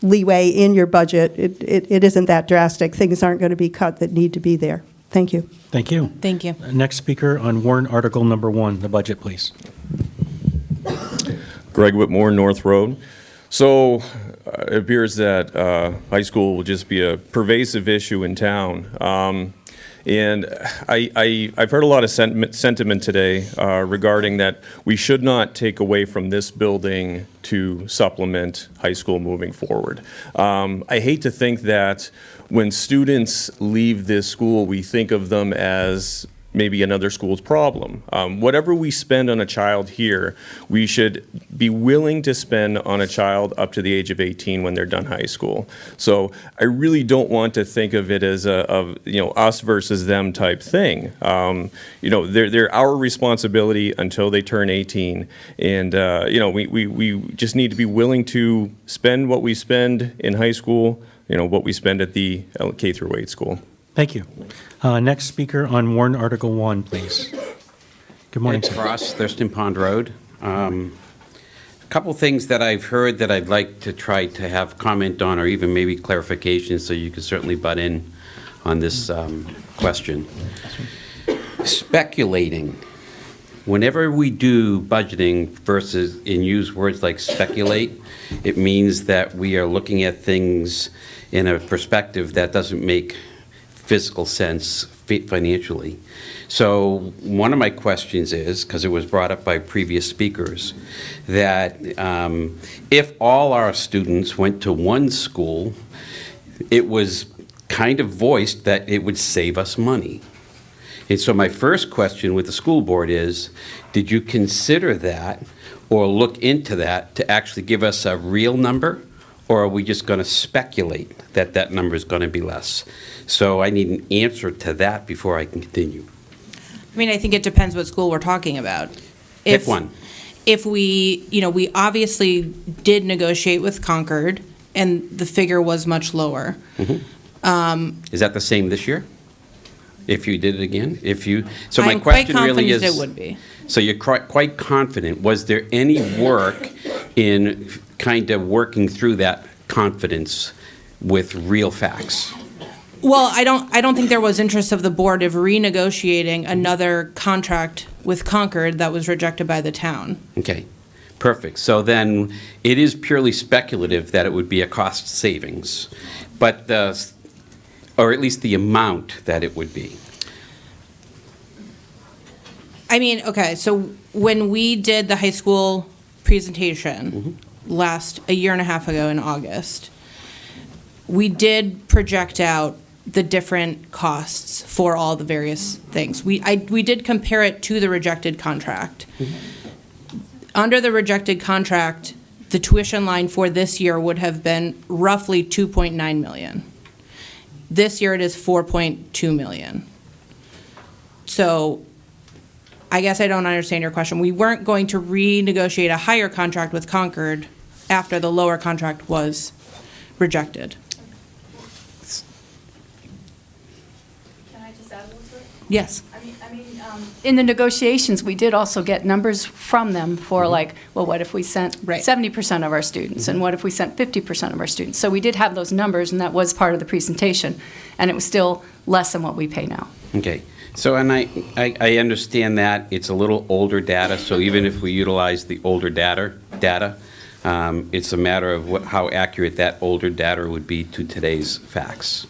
leeway in your budget. It isn't that drastic. Things aren't going to be cut that need to be there. Thank you. Thank you. Thank you. Next speaker on warrant article number 1, the budget, please. Greg Whitmore, North Road. So it appears that high school will just be a pervasive issue in town. And I've heard a lot of sentiment today regarding that we should not take away from this building to supplement high school moving forward. I hate to think that when students leave this school, we think of them as maybe another school's problem. Whatever we spend on a child here, we should be willing to spend on a child up to the age of 18 when they're done high school. So I really don't want to think of it as us versus them type thing. They're our responsibility until they turn 18, and we just need to be willing to spend what we spend in high school, what we spend at the K through 8 school. Thank you. Next speaker on warrant article 1, please. Good morning, Ed sir. Cross, Thurston Pond Road. A couple things that I've heard that I'd like to try to have comment on, or even maybe clarification, so you can certainly butt in on this question. Speculating. Whenever we do budgeting versus and use words like speculate, it means that we are looking at things in a perspective that doesn't make physical sense financially. So one of my questions is, because it was brought up by previous speakers, that if all our students went to one school, it was kind of voiced that it would save us money. And so my first question with the school board is, did you consider that or look into that to actually give us a real number? Or are we just going to speculate that that number is going to be less? So I need an answer to that before I can continue. I mean, I think it depends what school we're talking about. Pick one. If we, we obviously did negotiate with Concord, and the figure was much lower. Is that the same this year? If you did it again? So my I'm quite question really is. confident it would be. So you're quite confident. Was there any work in kind of working through that confidence with real facts? Well, I don't think there was interest of the board of renegotiating another contract with Concord that was rejected by the town. Okay, perfect. So then it is purely speculative that it would be a cost savings, but or at least the amount that it would be. I mean, okay, so when we did the high school presentation a year and a half ago in August, we did project out the different costs for all the various things. We did compare it to the rejected contract. Under the rejected contract, the tuition line for this year would have been roughly 2.9 million. This year it is 4.2 million. So I guess I don't understand your question. We weren't going to renegotiate a higher contract with Concord after the lower contract was rejected. Can I just add a little bit? Yes. In the negotiations, we did also get numbers from them for like, well, what if we sent 70% of our students? And what if we sent 50% of our students? So we did have those numbers, and that was part of the presentation. And it was still less than what we pay now. Okay. So, and I understand that it's a little older data, so even if we utilize the older data, it's a matter of how accurate that older data would be to today's facts.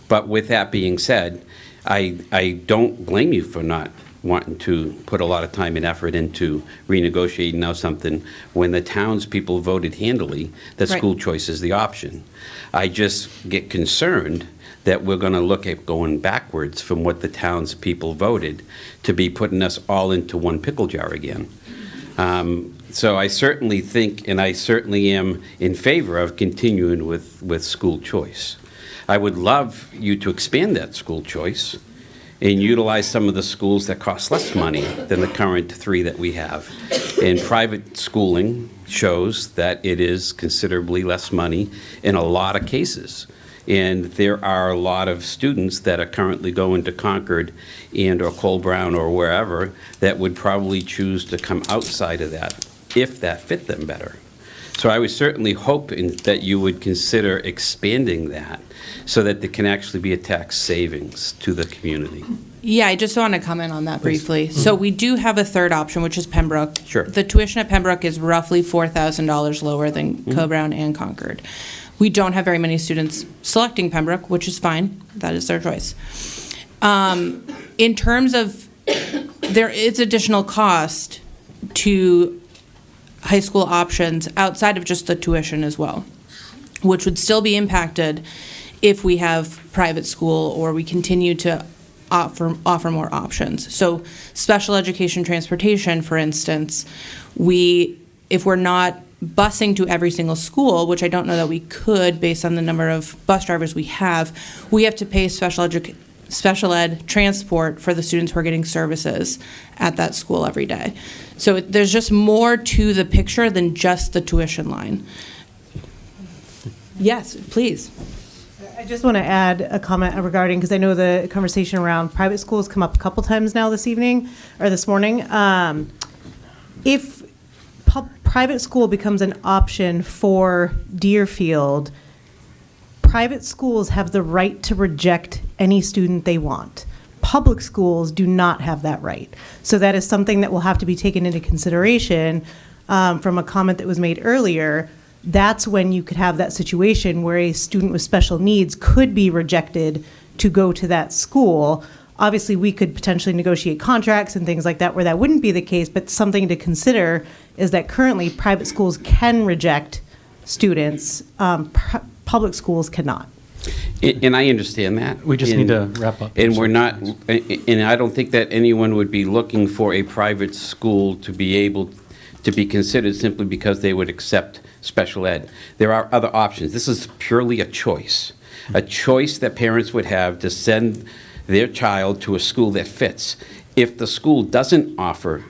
But with that being said, I don't blame you for not wanting to put a lot of time and effort into renegotiating now something when the townspeople voted handily that school choice is the option. I just get concerned that we're going to look at going backwards from what the townspeople voted to be putting us all into one pickle jar again. So I certainly think, and I certainly am in favor of continuing with school choice. I would love you to expand that school choice and utilize some of the schools that cost less money than the current 3 that we have. And private schooling shows that it is considerably less money in a lot of cases. And there are a lot of students that are currently going to Concord and or Cole Brown or wherever that would probably choose to come outside of that if that fit them better. So I would certainly hope that you would consider expanding that so that there can actually be a tax savings to the community. Yeah, I just want to comment on that briefly. So we do have a third option, which is Pembroke. Sure. The tuition at Pembroke is roughly $4,000 lower than Co-Brown and Concord. We don't have very many students selecting Pembroke, which is fine. That is their choice. In terms of, there is additional cost to high school options outside of just the tuition as well, which would still be impacted if we have private school or we continue to offer more options. So special education transportation, for instance, if we're not busing to every single school, which I don't know that we could based on the number of bus drivers we have to pay special ed transport for the students who are getting services at that school every day. So there's just more to the picture than just the tuition line. Yes, please. I just want to add a comment regarding, because I know the conversation around private schools come up a couple times now this evening, or this morning. If private school becomes an option for Deerfield, private schools have the right to reject any student they want. Public schools do not have that right. So that is something that will have to be taken into consideration from a comment that was made earlier. That's when you could have that situation where a student with special needs could be rejected to go to that school. Obviously, we could potentially negotiate contracts and things like that where that wouldn't be the case, but something to consider is that currently private schools can reject students, public schools cannot. And I understand that. We just need to wrap up. And we're not, and I don't think that anyone would be looking for a private school to be able to be considered simply because they would accept special ed. There are other options. This is purely a choice that parents would have to send their child to a school that fits. If the school doesn't offer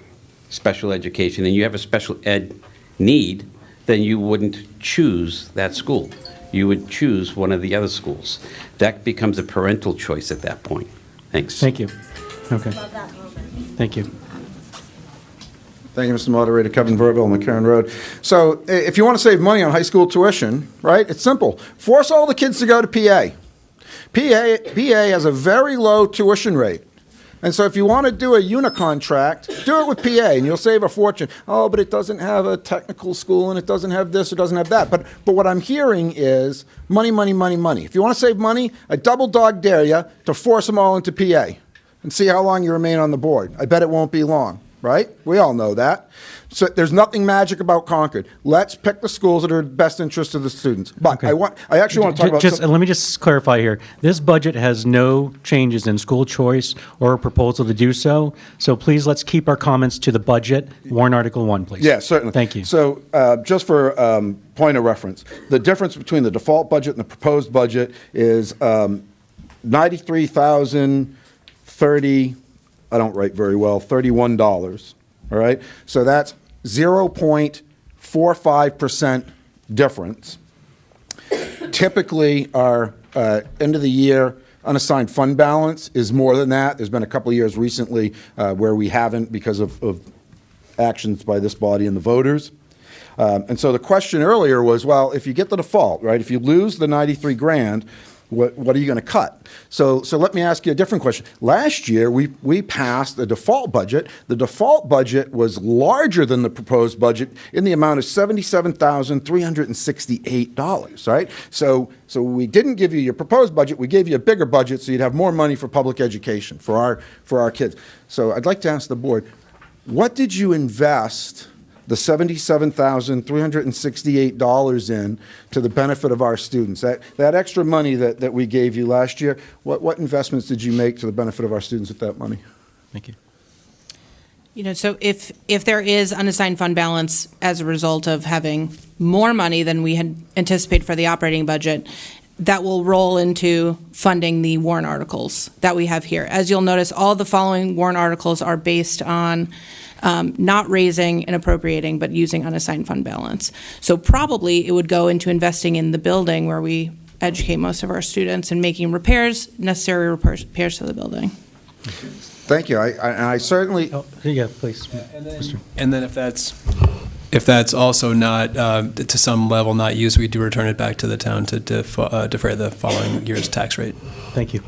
special education and you have a special ed need, then you wouldn't choose that school. You would choose one of the other schools. That becomes a parental choice at that point. Thanks. Thank you. Okay. Thank you. Thank you, Mr. Moderator. Kevin Verville, McCarran Road. So if you want to save money on high school tuition, right, it's simple. Force all the kids to go to PA. PA has a very low tuition rate. And so if you want to do a unicontract, do it with PA, and you'll save a fortune. Oh, but it doesn't have a technical school, and it doesn't have this, or doesn't have that. But what I'm hearing is money, money, money, money. If you want to save money, I double dog dare you to force them all into PA and see how long you remain on the board. I bet it won't be long, right? We all know that. So there's nothing magic about Concord. Let's pick the schools that are in best interest of the students. But Okay. I actually want to talk about... Let me just clarify here. This budget has no changes in school choice or a proposal to do so. So please, let's keep our comments to the budget. Warrant Article 1, please. Yeah, certainly. Thank you. So just for point of reference, the difference between the default budget and the proposed budget is $93,030, I don't write very well, $31, all right? So that's 0.45% difference. Typically, our end of the year unassigned fund balance is more than that. There's been a couple of years recently where we haven't because of actions by this body and the voters. And so the question earlier was, well, if you get the default, right, if you lose the 93 grand, what are you going to cut? So let me ask you a different question. Last year, we passed a default budget. The default budget was larger than the proposed budget in the amount of $77,368, right? So we didn't give you your proposed budget. We gave you a bigger budget so you'd have more money for public education, for our kids. So I'd like to ask the board, what did you invest the $77,368 in to the benefit of our students? That extra money that we gave you last year, what investments did you make to the benefit of our students with that money? Thank you. You know, so if there is unassigned fund balance as a result of having more money than we had anticipated for the operating budget, that will roll into funding the warrant articles that we have here. As you'll notice, all the following warrant articles are based on not raising and appropriating, but using unassigned fund balance. So probably it would go into investing in the building where we educate most of our students and making necessary repairs to the building. Thank you. I certainly... Oh, yeah, please. And then if that's also not, to some level, not used, we do return it back to the town to defray the following year's tax rate. Thank you.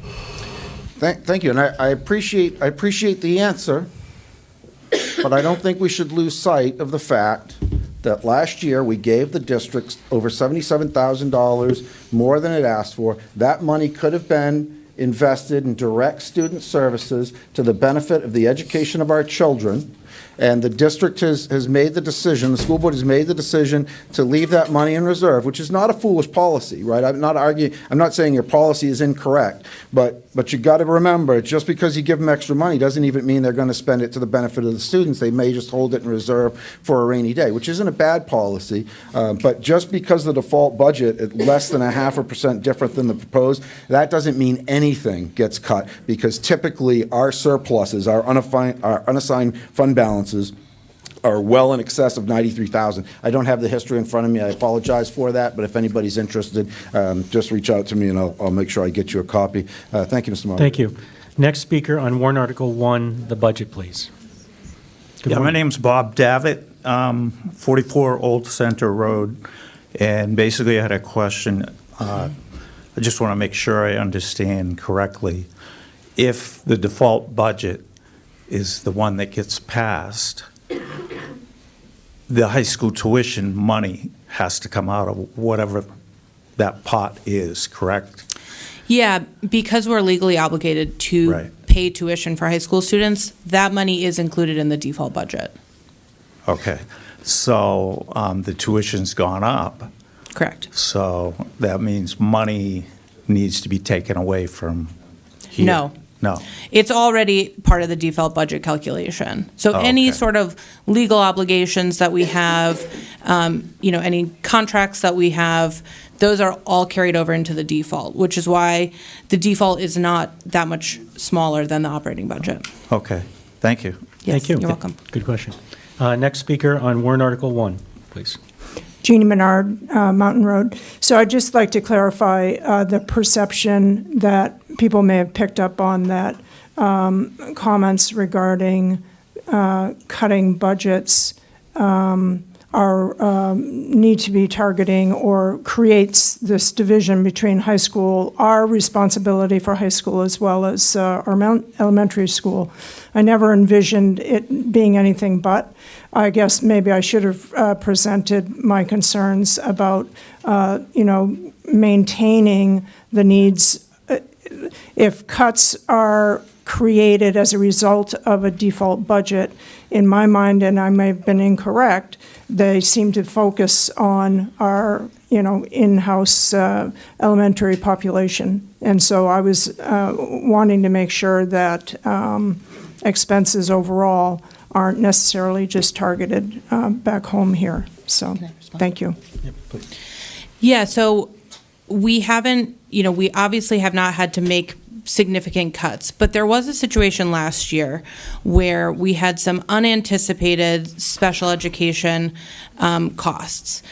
Thank you, and I appreciate the answer, but I don't think we should lose sight of the fact that last year we gave the districts over $77,000 more than it asked for. That money could have been invested in direct student services to the benefit of the education of our children. And the district has made the decision, the school board has made the decision to leave that money in reserve, which is not a foolish policy, right? I'm not arguing, I'm not saying your policy is incorrect, but you got to remember, just because you give them extra money doesn't even mean they're going to spend it to the benefit of the students. They may just hold it in reserve for a rainy day, which isn't a bad policy. But just because the default budget is less than 0.5% different than the proposed, that doesn't mean anything gets cut, because typically our surpluses, our unassigned fund balances are well in excess of 93,000. I don't have the history in front of me. I apologize for that, but if anybody's interested, just reach out to me and I'll make sure I get you a copy. Thank you, Mr. Moderator. Thank you. Next speaker on Warrant Article 1, the budget, please. My name's Bob Davitt, 44 Old Center Road, and basically I had a question. I just want to make sure I understand correctly. If the default budget is the one that gets passed, the high school tuition money has to come out of whatever that pot is, correct? Yeah, because we're legally obligated to pay tuition for high school students, that money is included in the default budget. Okay. So the tuition's gone up. Correct. So that means money needs to be taken away from here. No. No. It's already part of the default budget calculation. So Oh, any okay. sort of legal obligations that we have, any contracts that we have, those are all carried over into the default, which is why the default is not that much smaller than the operating budget. Okay, thank you. Thank you. You're welcome. Good question. Next speaker on warrant Article 1, please. Jeannie Menard, Mountain Road. So I'd just like to clarify the perception that people may have picked up on, that comments regarding cutting budgets need to be targeting or creates this division between high school, our responsibility for high school as well as our elementary school. I never envisioned it being anything but. I guess maybe I should have presented my concerns about, maintaining the needs. If cuts are created as a result of a default budget, in my mind, and I may have been incorrect, they seem to focus on our, in-house elementary population. And so I was wanting to make sure that expenses overall aren't necessarily just targeted back home here. So, thank you. Yeah, so we haven't, we obviously have not had to make significant cuts, but there was a situation last year where we had some unanticipated special education costs.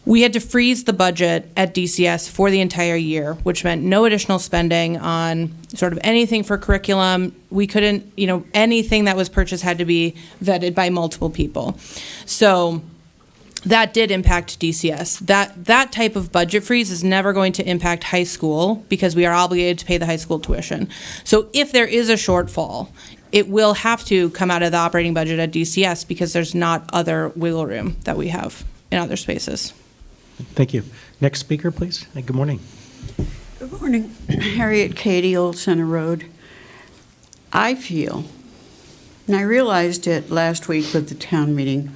We had to freeze the budget at DCS for the entire year, which meant no additional spending on sort of anything for curriculum. We couldn't, anything that was purchased had to be vetted by multiple people. So that did impact DCS. That type of budget freeze is never going to impact high school because we are obligated to pay the high school tuition. So if there is a shortfall, it will have to come out of the operating budget at DCS because there's not other wiggle room that we have in other spaces. Thank you. Next speaker, please. Good morning. Good morning. Harriet Cady, Old Center Road. I feel, and I realized it last week with the town meeting,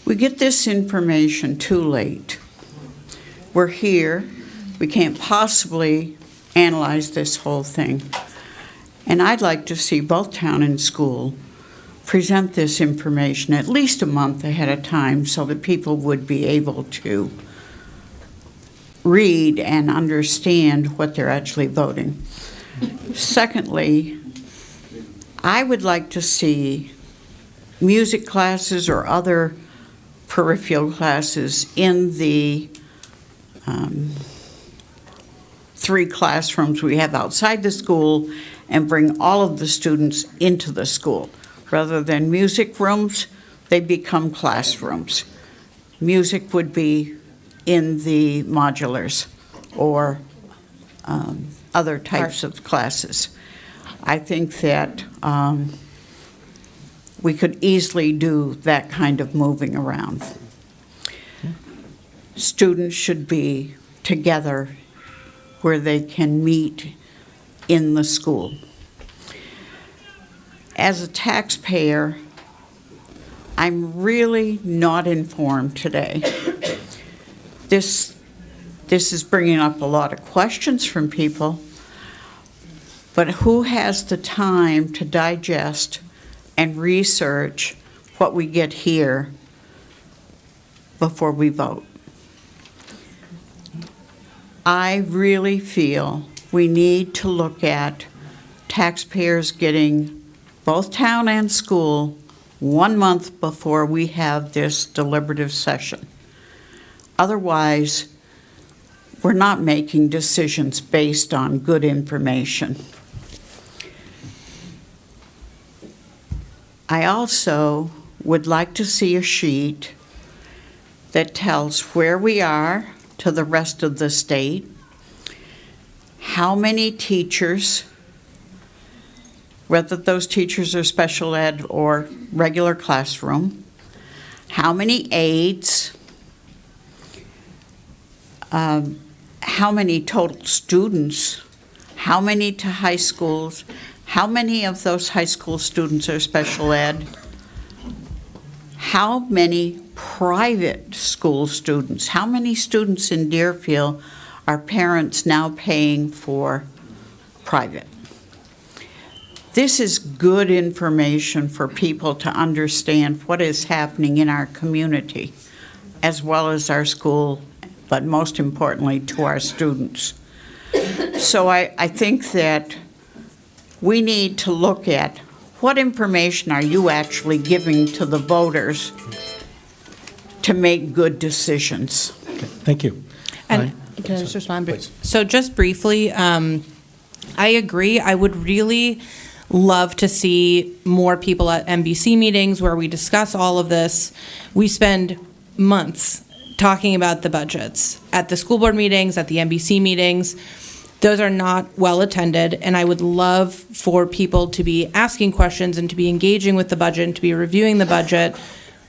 we get this information too late. We're here. We can't possibly analyze this whole thing. And I'd like to see both town and school present this information at least a month ahead of time so that people would be able to read and understand what they're actually voting. Secondly, I would like to see music classes or other peripheral classes in the 3 classrooms we have outside the school and bring all of the students into the school. Rather than music rooms, they become classrooms. Music would be in the modulars or other types of classes. I think that we could easily do that kind of moving around. Students should be together where they can meet in the school. As a taxpayer, I'm really not informed today. This is bringing up a lot of questions from people, but who has the time to digest and research what we get here before we vote? I really feel we need to look at taxpayers getting both town and school 1 month before we have this deliberative session. Otherwise, we're not making decisions based on good information. I also would like to see a sheet that tells where we are to the rest of the state, how many teachers, whether those teachers are special ed or regular classroom, how many aides, how many total students, how many to high schools, how many of those high school students are special ed, how many private school students, how many students in Deerfield are parents now paying for private. this is good information for people to understand what is happening in our community, as well as our school, but most importantly, to our students. So I think that we need to look at what information are you actually giving to the voters to make good decisions. Thank you. And can I just respond? So just briefly, I agree. I would really love to see more people at NBC meetings where we discuss all of this. We spend months talking about the budgets at the school board meetings, at the NBC meetings. Those are not well attended, and I would love for people to be asking questions and to be engaging with the budget and to be reviewing the budget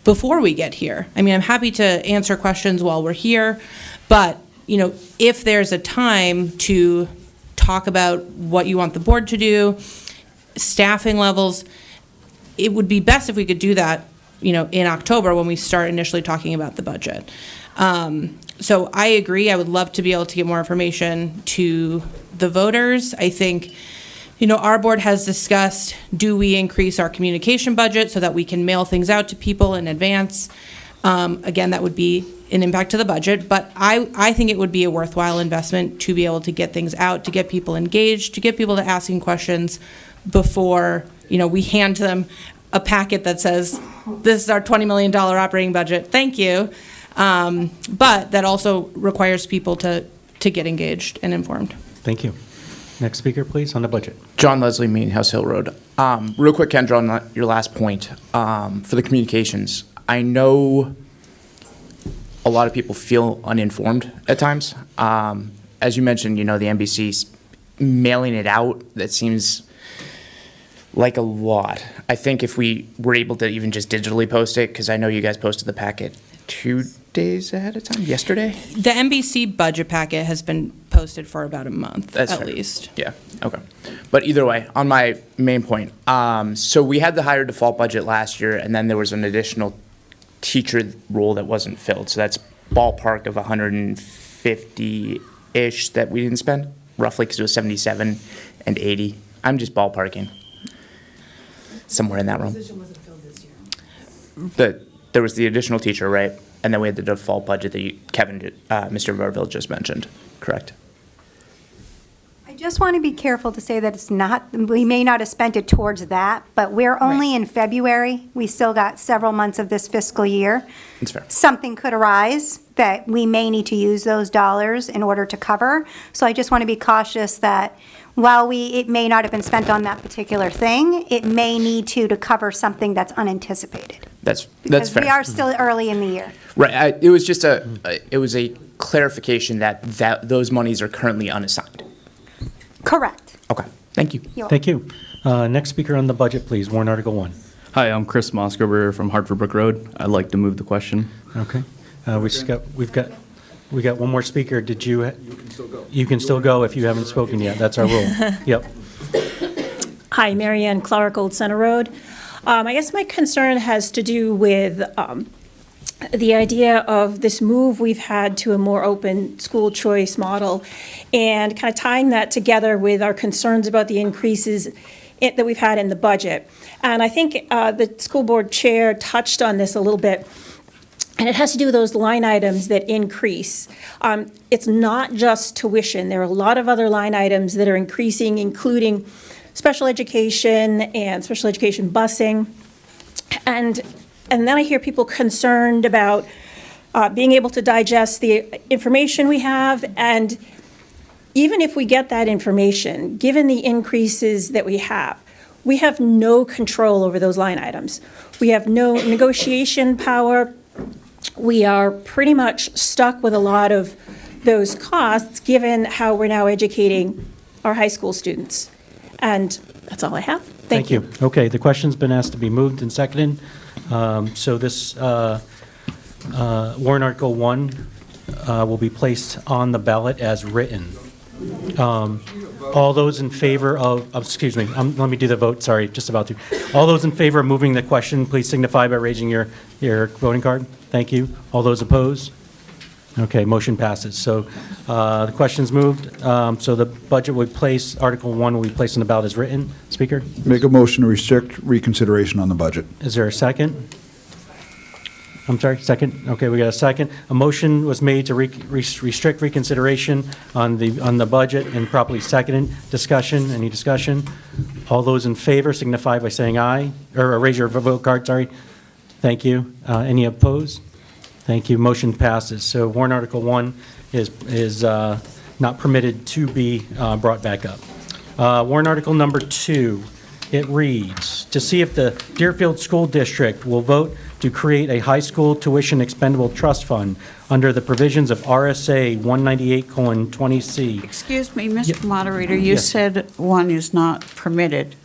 before we get here. I mean, I'm happy to answer questions while we're here, but if there's a time to talk about what you want the board to do, staffing levels, it would be best if we could do that, in October when we start initially talking about the budget. So I agree. I would love to be able to get more information to the voters. I think, our board has discussed, do we increase our communication budget so that we can mail things out to people in advance? Again, that would be an impact to the budget, but I think it would be a worthwhile investment to be able to get things out, to get people engaged, to get people to asking questions before, we hand them a packet that says, this is our $20 million operating budget, thank you. But that also requires people to get engaged and informed. Thank you. Next speaker, please, on the budget. John Leslie, Meeting House Hill Road. Real quick, Kendra, on your last point, for the communications, I know a lot of people feel uninformed at times. As you mentioned, the NBC's mailing it out, that seems like a lot. I think if we were able to even just digitally post it, because I know you guys posted the packet 2 days ahead of time, yesterday? The NBC budget packet has been posted for about a month, That's at fair. least. Yeah, okay. But either way, on my main point, so we had the higher default budget last year, and then there was an additional teacher role that wasn't filled. So that's ballpark of 150-ish that we didn't spend, roughly, because it was 77 and 80. I'm just ballparking. Somewhere in that realm. Position wasn't filled this year. There was the additional teacher, right? And then we had the default budget that Mr. Verville just mentioned, correct? I just want to be careful to say that we may not have spent it towards that, but we're only in February. We still got several months of this fiscal year. That's fair. Something could arise that we may need to use those dollars in order to cover. So I just want to be cautious that while it may not have been spent on that particular thing, it may need to cover something that's unanticipated. That's fair. Because we are still early in the year. Right. It was just a clarification that those monies are currently unassigned. Correct. Okay. Thank you. Thank you. Next speaker on the budget, please. Warrant Article 1. Hi, I'm Chris Moscover from Hartford Brook Road. I'd like to move the question. Okay. We've got one more speaker. Did you? You can still go. You can still go if you haven't spoken yet. That's our rule. Yep. Hi, Marianne Clark, Old Center Road. I guess my concern has to do with the idea of this move we've had to a more open school choice model and kind of tying that together with our concerns about the increases that we've had in the budget. And I think the school board chair touched on this a little bit. And it has to do with those line items that increase. It's not just tuition. There are a lot of other line items that are increasing, including special education and special education busing. And then I hear people concerned about being able to digest the information we have. And even if we get that information, given the increases that we have no control over those line items. We have no negotiation power. We are pretty much stuck with a lot of those costs, given how we're now educating our high school students. And that's all I have. Thank you. Okay, the question's been asked to be moved and seconded. So this warrant Article 1 will be placed on the ballot as written. All those in favor of, excuse me, let me do the vote, sorry, just about to. All those in favor of moving the question, please signify by raising your voting card. Thank you. All those opposed? Okay, motion passes. So the question's moved. So the budget would place, Article 1 will be placed on the ballot as written. Speaker, Make a motion to restrict reconsideration on the budget. is there a second? I'm sorry, second? Okay, we got a second. A motion was made to restrict reconsideration on the budget and properly seconded. Discussion, any discussion? All those in favor signify by saying aye, or raise your vote card, sorry. Thank you. Any opposed? Thank you. Motion passes. So warrant Article 1 is not permitted to be brought back up. Warrant Article number 2, it reads, to see if the Deerfield School District will vote to create a high school tuition expendable trust fund under the provisions of RSA 198:20C. Excuse me, Mr. Moderator, you said 1 is not permitted.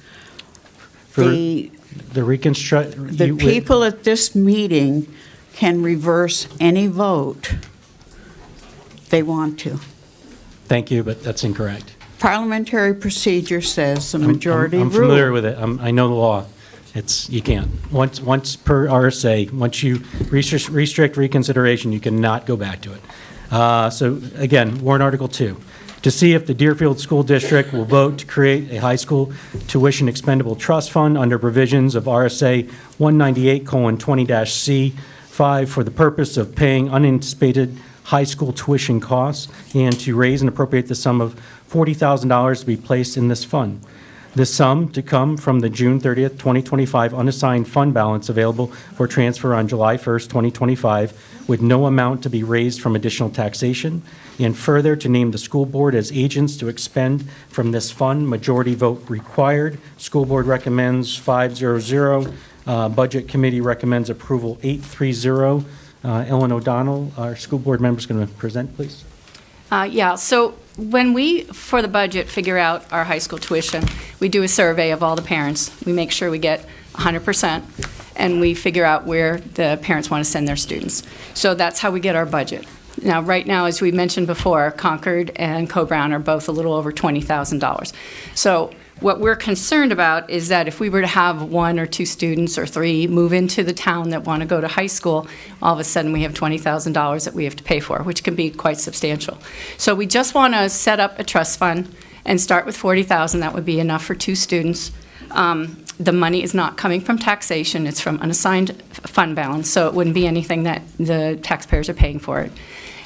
The reconstruct. The people at this meeting can reverse any vote they want to. Thank you, but that's incorrect. Parliamentary procedure says the majority rule. I'm familiar with it. I know the law. You can't. Once per RSA, once you restrict reconsideration, you cannot go back to it. So again, warrant Article 2. To see if the Deerfield School District will vote to create a high school tuition expendable trust fund under provisions of RSA 198:20-C5 for the purpose of paying unanticipated high school tuition costs and to raise and appropriate the sum of $40,000 to be placed in this fund. This sum to come from the June 30th, 2025 unassigned fund balance available for transfer on July 1st, 2025, with no amount to be raised from additional taxation, and further to name the school board as agents to expend from this fund. Majority vote required. School board recommends 5-0-0. Budget committee recommends approval 8-3-0. Ellen O'Donnell, our school board member, is going to present, please. Yeah, so when we, for the budget, figure out our high school tuition, we do a survey of all the parents. We make sure we get 100%, and we figure out where the parents want to send their students. So that's how we get our budget. Now, right now, as we mentioned before, Concord and Co-Brown are both a little over $20,000. So what we're concerned about is that if we were to have 1 or 2 students or 3 move into the town that want to go to high school, all of a sudden we have $20,000 that we have to pay for, which can be quite substantial. So we just want to set up a trust fund and start with $40,000. That would be enough for 2 students. The money is not coming from taxation. It's from unassigned fund balance, so it wouldn't be anything that the taxpayers are paying for it.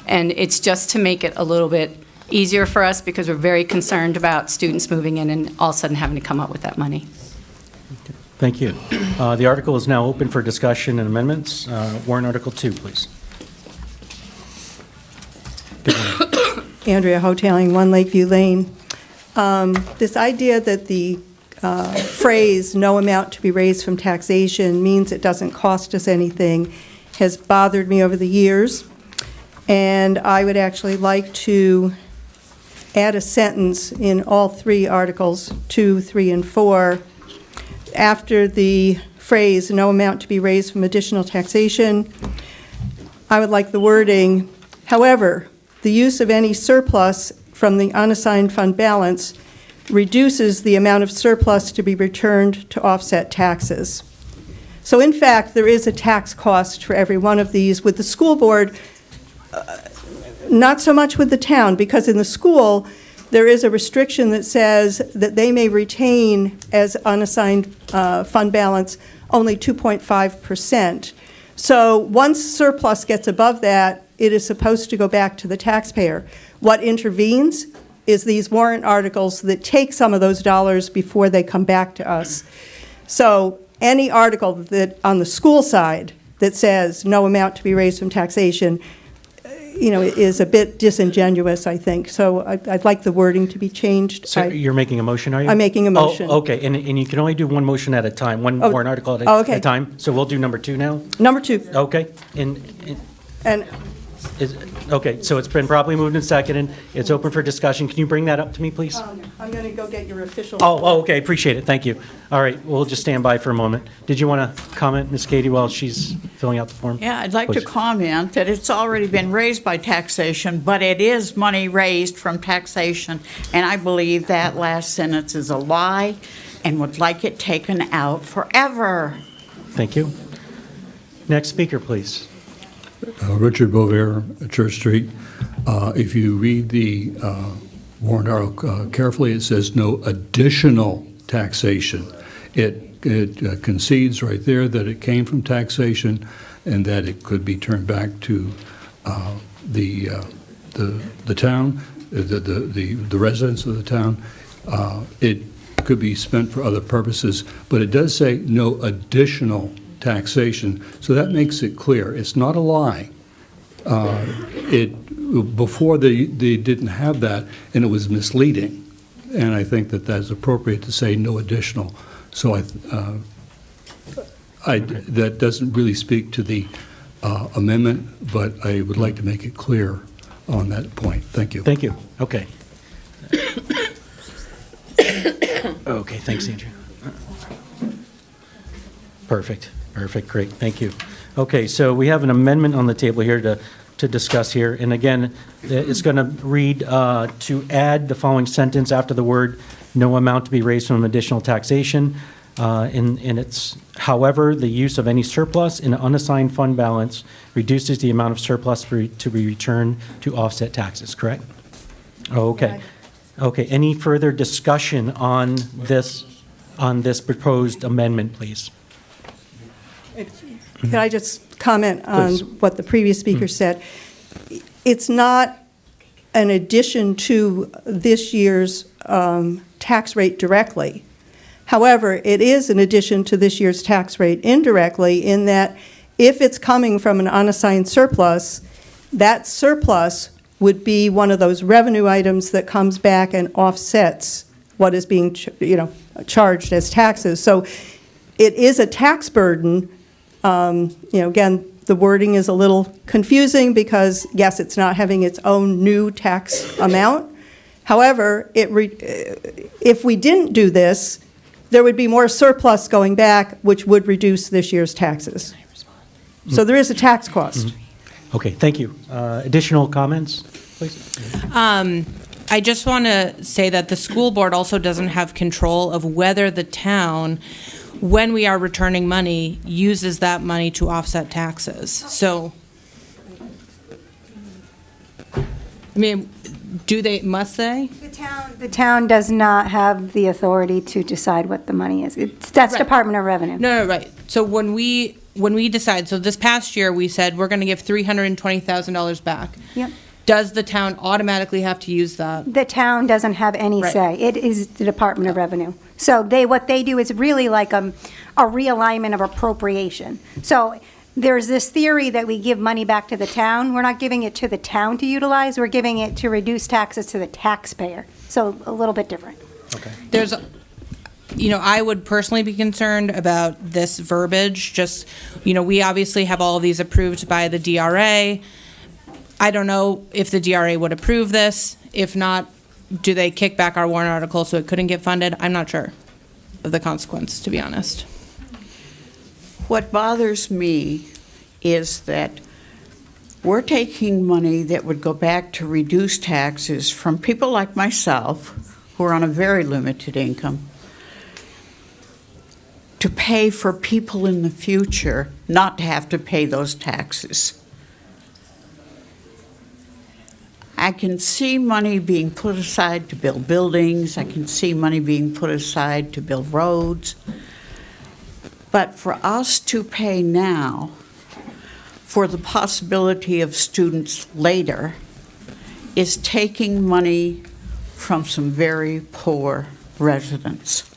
And it's just to make it a little bit easier for us because we're very concerned about students moving in and all of a sudden having to come up with that money. Thank you. The article is now open for discussion and amendments. Warrant Article 2, please. Andrea Hoteling, 1 Lakeview Lane. This idea that the phrase, no amount to be raised from taxation, means it doesn't cost us anything has bothered me over the years. And I would actually like to add a sentence in all 3 articles, 2, 3, and 4, after the phrase, no amount to be raised from additional taxation. I would like the wording, however, the use of any surplus from the unassigned fund balance reduces the amount of surplus to be returned to offset taxes. So in fact, there is a tax cost for every one of these. With the school board, not so much with the town, because in the school, there is a restriction that says that they may retain as unassigned fund balance only 2.5%. So once surplus gets above that, it is supposed to go back to the taxpayer. What intervenes is these warrant articles that take some of those dollars before they come back to us. So any article that on the school side that says no amount to be raised from taxation, is a bit disingenuous, I think. So I'd like the wording to be changed. So you're making a motion, are you? I'm making a motion. Oh, okay, and you can only do one motion at a time, one warrant article at a time. So we'll do number 2 now? Number 2. Okay, okay, so it's been properly moved and seconded. It's open for discussion. Can you bring that up to me, please? I'm going to go get your official. Oh, okay, appreciate it, thank you. All right, we'll just stand by for a moment. Did you want to comment, Ms. Katie, while she's filling out the form? Yeah, I'd like to Please. comment that it's already been raised by taxation, but it is money raised from taxation, and I believe that last sentence is a lie and would like it taken out forever. Thank you. Next speaker, please. Richard Bovair, Church Street. If you read the warrant article carefully, it says no additional taxation. It concedes right there that it came from taxation and that it could be turned back to the town, the residents of the town. It could be spent for other purposes, but it does say no additional taxation, so that makes it clear. It's not a lie. Before they didn't have that, and it was misleading, and I think that that's appropriate to say no additional. So that doesn't really speak to the amendment, but I would like to make it clear on that point. Thank you. Thank you. Okay. Okay, thanks, Andrew. Perfect, great, thank you. Okay, so we have an amendment on the table here to discuss here, and again, it's going to read to add the following sentence after the word "no amount to be raised from additional taxation," and it's, however, the use of any surplus in an unassigned fund balance reduces the amount of surplus to be returned to offset taxes, correct? Okay. Okay, any further discussion on this proposed amendment, please? Could I just comment on Please. what the previous speaker said? It's not an addition to this year's tax rate directly. However, it is an addition to this year's tax rate indirectly in that if it's coming from an unassigned surplus, that surplus would be one of those revenue items that comes back and offsets what is being charged as taxes. So it is a tax burden. Again, the wording is a little confusing because, yes, it's not having its own new tax amount. However, if we didn't do this, there would be more surplus going back, which would reduce this year's taxes. So there is a tax cost. Okay, thank you. Additional comments, please? I just want to say that the school board also doesn't have control of whether the town, when we are returning money, uses that money to offset taxes. So, I mean, must they? The town does not have the authority to decide what the money is. That's Right. Department of Revenue. No, right. So when we decide, so this past year, we said we're going to give $320,000 back. Yep. Does the town automatically have to use that? The town doesn't have any Right. say. It is the Department of Revenue. So what they do is really like a realignment of appropriation. So there's this theory that we give money back to the town. We're not giving it to the town to utilize. We're giving it to reduce taxes to the taxpayer. So a little bit different. There's, I would personally be concerned about this verbiage. Just, we obviously have all of these approved by the DRA. I don't know if the DRA would approve this. If not, do they kick back our warrant article so it couldn't get funded? I'm not sure of the consequence, to be honest. What bothers me is that we're taking money that would go back to reduce taxes from people like myself, who are on a very limited income, to pay for people in the future not to have to pay those taxes. I can see money being put aside to build buildings. I can see money being put aside to build roads. But for us to pay now for the possibility of students later is taking money from some very poor residents.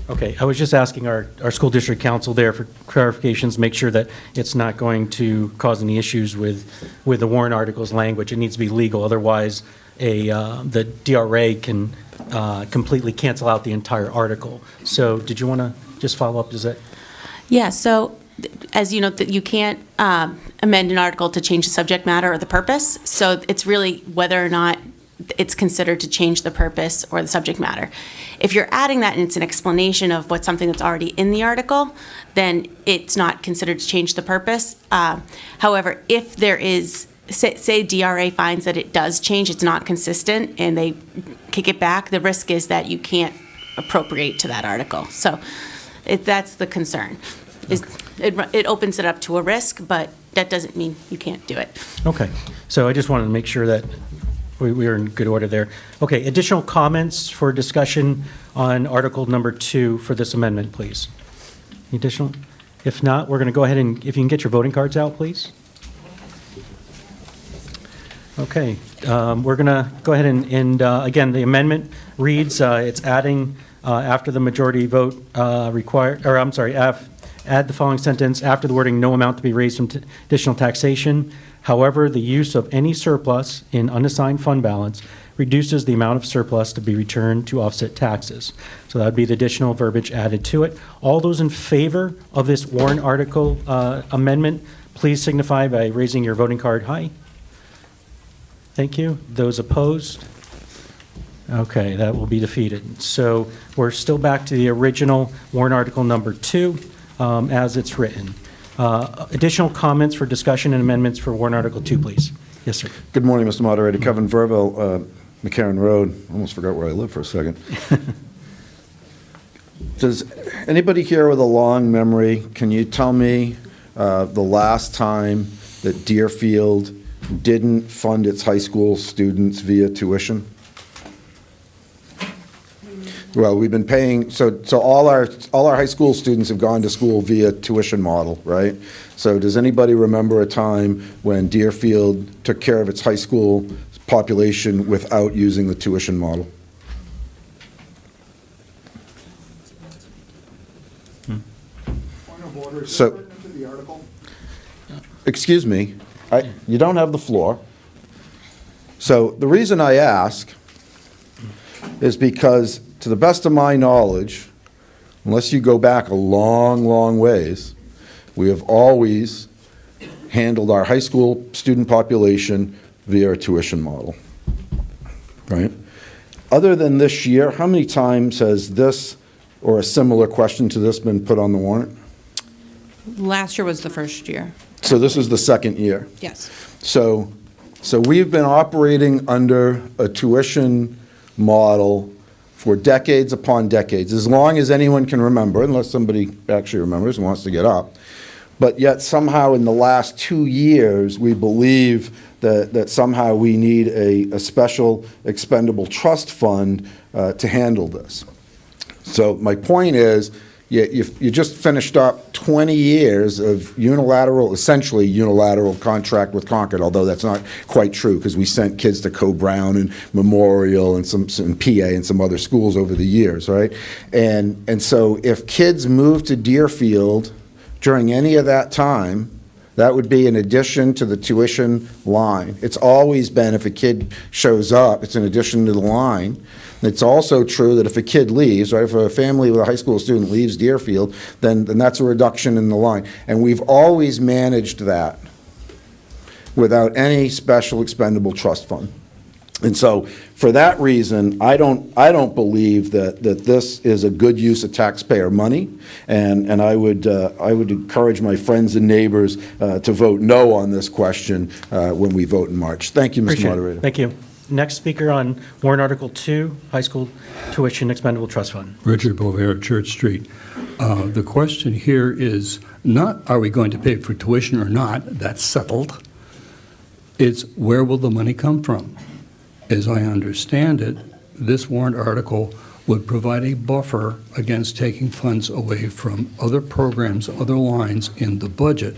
Okay, I was just asking our school district council there for clarifications, make sure that it's not going to cause any issues with the warrant article's language. It needs to be legal, otherwise the DRA can completely cancel out the entire article. So did you want to just follow up? Is that? Yeah, so as you know, you can't amend an article to change the subject matter or the purpose. So it's really whether or not it's considered to change the purpose or the subject matter. If you're adding that and it's an explanation of what's something that's already in the article, then it's not considered to change the purpose. However, if there is, say DRA finds that it does change, it's not consistent, and they kick it back, the risk is that you can't appropriate to that article. So That's the concern. It opens it up to a risk, but that doesn't mean you can't do it. Okay, so I just wanted to make sure that we are in good order there. Okay, additional comments for discussion on Article number 2 for this amendment, please? Additional? If not, we're going to go ahead and, if you can get your voting cards out, please. Okay, we're going to go ahead and again, the amendment reads, it's adding after the majority vote required, or I'm sorry, add the following sentence, after the wording, no amount to be raised from additional taxation. However, the use of any surplus in unassigned fund balance reduces the amount of surplus to be returned to offset taxes. So that would be the additional verbiage added to it. All those in favor of this warrant article amendment, please signify by raising your voting card high. Thank you. Those opposed? Okay, that will be defeated. So we're still back to the original warrant article number 2 as it's written. Additional comments for discussion and amendments for warrant article 2, please. Yes, sir. Good morning, Mr. Moderator. Kevin Verville, McCarran Road. Almost forgot where I live for a second. Does anybody here with a long memory, can you tell me the last time that Deerfield didn't fund its high school students via tuition? Well, we've been paying, so all our high school students have gone to school via tuition model, right? So does anybody remember a time when Deerfield took care of its high school population without using the tuition model? So, excuse me, you don't have the floor. So the reason I ask is because, to the best of my knowledge, unless you go back a long, long ways, we have always handled our high school student population via a tuition model, right? Other than this year, how many times has this or a similar question to this been put on the warrant? Last year was the first year. So this is the second year. Yes. So we've been operating under a tuition model for decades upon decades, as long as anyone can remember, unless somebody actually remembers and wants to get up. But yet somehow in the last 2 years, we believe that somehow we need a special expendable trust fund to handle this. So my point is, you just finished up 20 years of essentially unilateral contract with Concord, although that's not quite true because we sent kids to Co-Brown and Memorial and some PA and some other schools over the years, right? And so if kids move to Deerfield during any of that time, that would be in addition to the tuition line. It's always been, if a kid shows up, it's in addition to the line. It's also true that if a kid leaves, right, if a family with a high school student leaves Deerfield, then that's a reduction in the line. And we've always managed that without any special expendable trust fund. And so for that reason, I don't believe that this is a good use of taxpayer money, and I would encourage my friends and neighbors to vote no on this question when we vote in March. Thank you, Mr. Moderator. Thank you. Next speaker on warrant article 2, high school tuition expendable trust fund. Richard Bovair, Church Street. The question here is not are we going to pay for tuition or not, that's settled. It's where will the money come from? As I understand it, this warrant article would provide a buffer against taking funds away from other programs, other lines in the budget.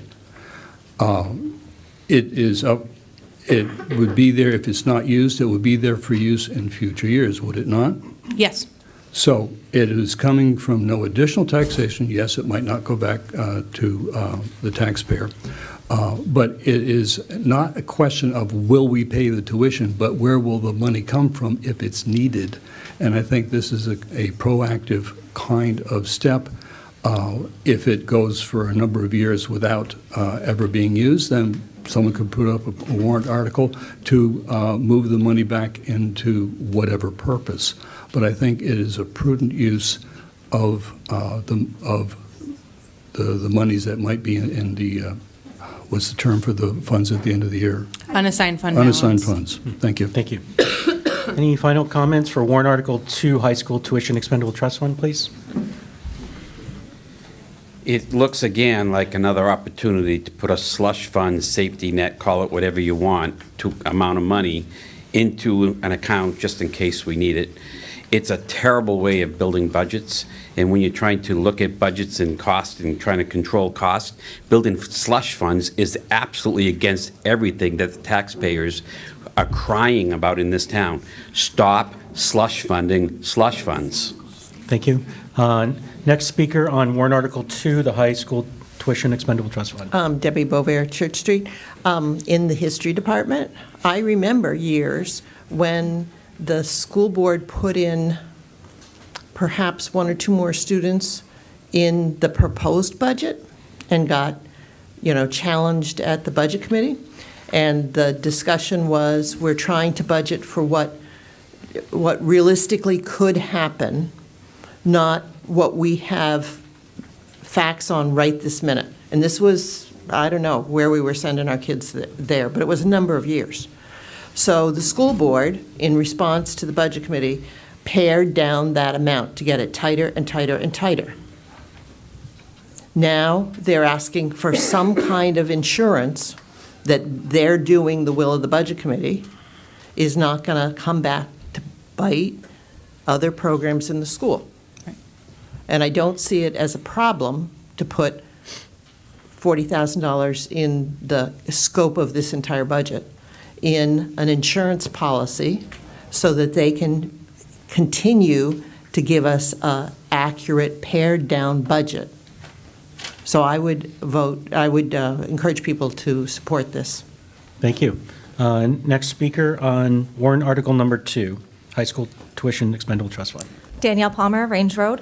It would be there, if it's not used, it would be there for use in future years, would it not? Yes. So it is coming from no additional taxation. Yes, it might not go back to the taxpayer. But it is not a question of will we pay the tuition, but where will the money come from if it's needed. And I think this is a proactive kind of step. If it goes for a number of years without ever being used, then someone could put up a warrant article to move the money back into whatever purpose. But I think it is a prudent use of the monies that might be in the what's the term for the funds at the end of the year? Unassigned fund Unassigned balance. funds. Thank you. Thank you. Any final comments for warrant article 2, high school tuition expendable trust fund, please? It looks again like another opportunity to put a slush fund, safety net, call it whatever you want, to amount of money into an account just in case we need it. It's a terrible way of building budgets, and when you're trying to look at budgets and cost and trying to control cost, building slush funds is absolutely against everything that the taxpayers are crying about in this town. Stop slush funding slush funds. Thank you. Next speaker on warrant Article 2, the High School Tuition Expendable Trust Fund. Debbie Bovair, Church Street. In the history department, I remember years when the school board put in perhaps one or two more students in the proposed budget and got, challenged at the budget committee. And the discussion was, we're trying to budget for what realistically could happen, not what we have facts on right this minute. And this was, I don't know where we were sending our kids there, but it was a number of years. So the school board, in response to the budget committee, pared down that amount to get it tighter and tighter and tighter. Now they're asking for some kind of insurance that they're doing the will of the budget committee is not going to come back to bite other programs in the school. And I don't see it as a problem to put $40,000 in the scope of this entire budget in an insurance policy so that they can continue to give us an accurate, pared-down budget. So I would encourage people to support this. Thank you. Next speaker on warrant Article number 2, High School Tuition Expendable Trust Fund. Danielle Palmer, Range Road.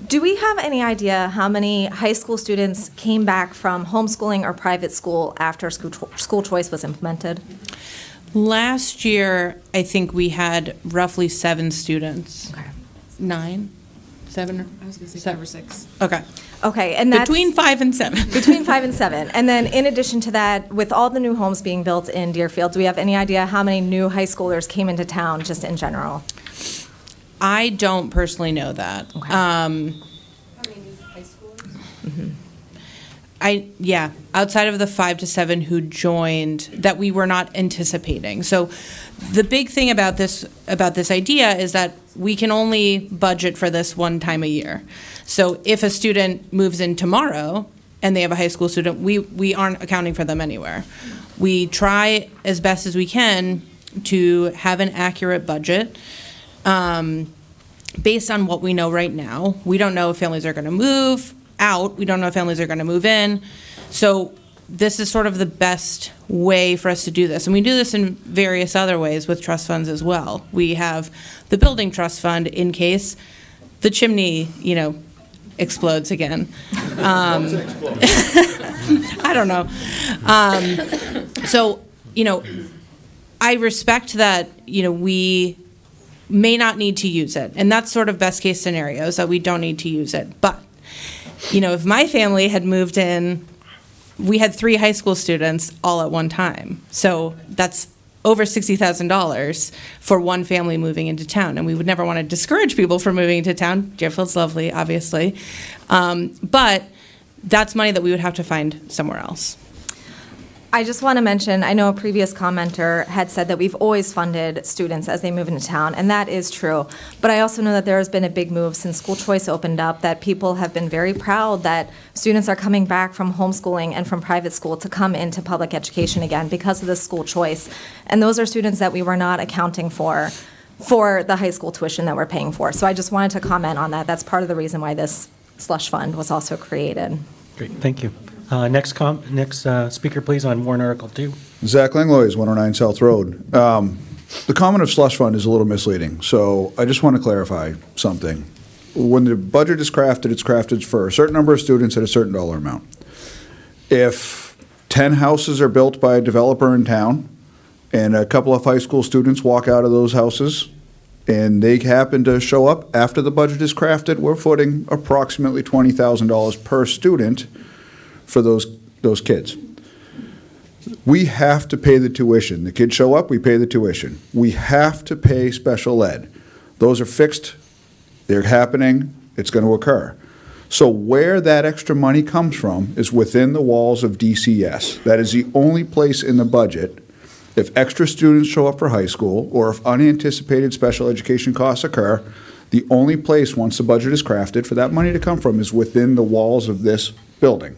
Do we have any idea how many high school students came back from homeschooling or private school after school choice was implemented? Last year, I think we had roughly 7 students. Okay. 9? 7? I was going to say 5 or 6. Okay. Okay, and that's between 5 and 7. Between 5 and 7. And then in addition to that, with all the new homes being built in Deerfield, do we have any idea how many new high schoolers came into town just in general? I don't personally know that. Okay. How many new high schoolers? Outside of the 5 to 7 who joined that we were not anticipating. So the big thing about this idea is that we can only budget for this one time a year. So if a student moves in tomorrow and they have a high school student, we aren't accounting for them anywhere. We try as best as we can to have an accurate budget based on what we know right now. We don't know if families are going to move out. We don't know if families are going to move in. So this is sort of the best way for us to do this. And we do this in various other ways with trust funds as well. We have the building trust fund in case the chimney, explodes again. I don't know. I respect that, we may not need to use it. And that's sort of best case scenarios, that we don't need to use it. But, if my family had moved in, we had 3 high school students all at one time. So that's over $60,000 for one family moving into town. And we would never want to discourage people from moving into town. Deerfield's lovely, obviously. But that's money that we would have to find somewhere else. I just want to mention, I know a previous commenter had said that we've always funded students as they move into town, and that is true. But I also know that there has been a big move since school choice opened up, that people have been very proud that students are coming back from homeschooling and from private school to come into public education again because of the school choice. And those are students that we were not accounting for the high school tuition that we're paying for. So I just wanted to comment on that. That's part of the reason why this slush fund was also created. Great, thank you. Next speaker, please, on warrant Article 2. Zach Langlois, 109 South Road. The comment of slush fund is a little misleading, so I just want to clarify something. When the budget is crafted, it's crafted for a certain number of students at a certain dollar amount. If 10 houses are built by a developer in town, and a couple of high school students walk out of those houses, and they happen to show up after the budget is crafted, we're footing approximately $20,000 per student for those kids. We have to pay the tuition. The kids show up, we pay the tuition. We have to pay special ed. Those are fixed, they're happening, it's going to occur. So where that extra money comes from is within the walls of DCS. That is the only place in the budget, if extra students show up for high school, or if unanticipated special education costs occur, the only place, once the budget is crafted, for that money to come from is within the walls of this building.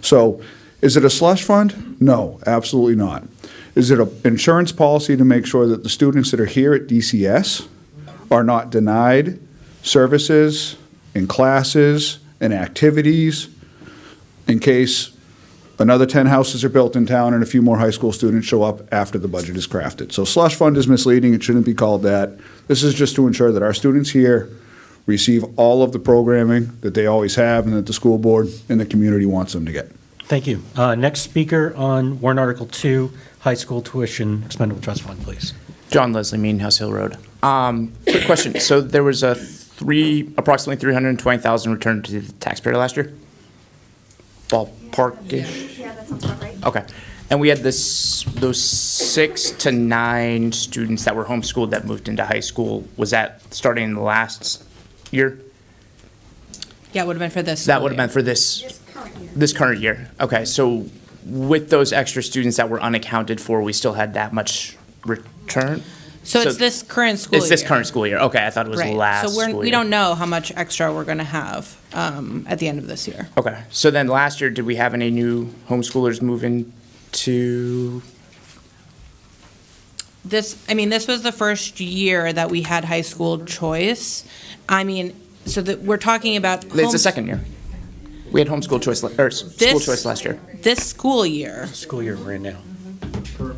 So is it a slush fund? No, absolutely not. Is it an insurance policy to make sure that the students that are here at DCS are not denied services and classes and activities in case another 10 houses are built in town and a few more high school students show up after the budget is crafted? So slush fund is misleading. It shouldn't be called that. This is just to ensure that our students here receive all of the programming that they always have and that the school board and the community wants them to get. Thank you. Next speaker on warrant Article 2, high school tuition expendable trust fund, please. John Leslie, Meeting House Hill Road. Quick question. So there was approximately 320,000 returned to the taxpayer last year? Ballpark-ish? Yeah, that sounds about right. Okay. And we had those 6 to 9 students that were homeschooled that moved into high school. Was that starting in the last year? Yeah, it would have been for this. That would have been for this current year. Okay, so with those extra students that were unaccounted for, we still had that much return? So it's this current school year. It's this current school year. Okay, I thought it was Right. last So school year. we don't know how much extra we're going to have at the end of this year. Okay, so then last year, did we have any new homeschoolers move into? This was the first year that we had high school choice. So that we're talking about. It's the second year. We had homeschool choice, school choice last year. This school year. School year we're in now.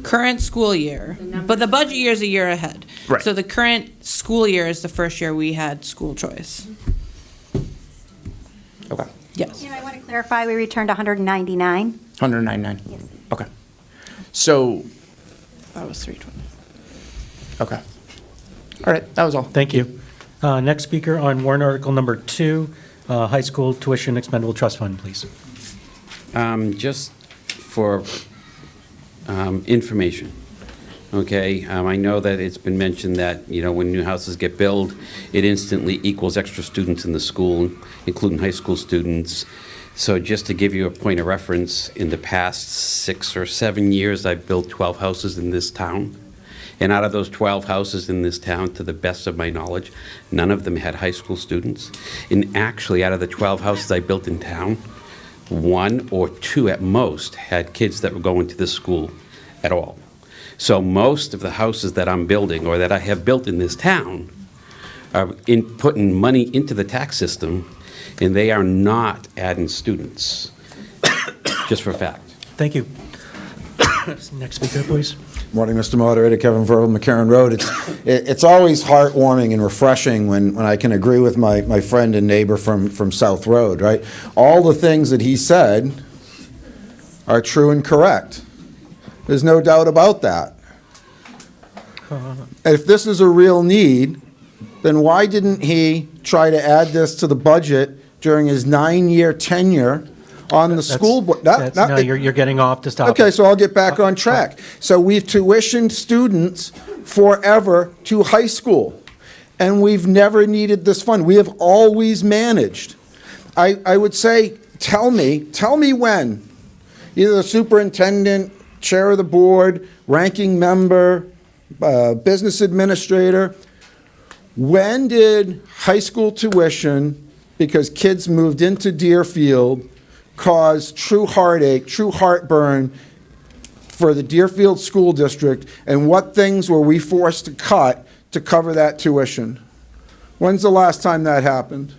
Current school year, but the budget year is a year ahead. Right. So the current school year is the first year we had school choice. Okay. Yes. I want to clarify, we returned 199. 199? Yes. Okay. So. That was 320. Okay. All right, that was all. Thank you. Next speaker on warrant Article number 2, high school tuition expendable trust fund, please. Just for information, okay? I know that it's been mentioned that, when new houses get built, it instantly equals extra students in the school, including high school students. So just to give you a point of reference, in the past 6 or 7 years, I've built 12 houses in this town. And out of those 12 houses in this town, to the best of my knowledge, none of them had high school students. And actually, out of the 12 houses I built in town, 1 or 2 at most had kids that were going to this school at all. So most of the houses that I'm building or that I have built in this town are putting money into the tax system, and they are not adding students, just for a fact. Thank you. Next speaker, please. Morning, Mr. Moderator. Kevin Verrill, McCarran Road. It's always heartwarming and refreshing when I can agree with my friend and neighbor from South Road, right? All the things that he said are true and correct. There's no doubt about that. If this is a real need, then why didn't he try to add this to the budget during his 9-year tenure on the school board? No, you're getting off this topic. Okay, so I'll get back on track. So we've tuitioned students forever to high school, and we've never needed this fund. We have always managed. I would say, tell me when, either the superintendent, chair of the board, ranking member, business administrator, when did high school tuition, because kids moved into Deerfield, cause true heartache, true heartburn for the Deerfield School District, and what things were we forced to cut to cover that tuition? When's the last time that happened?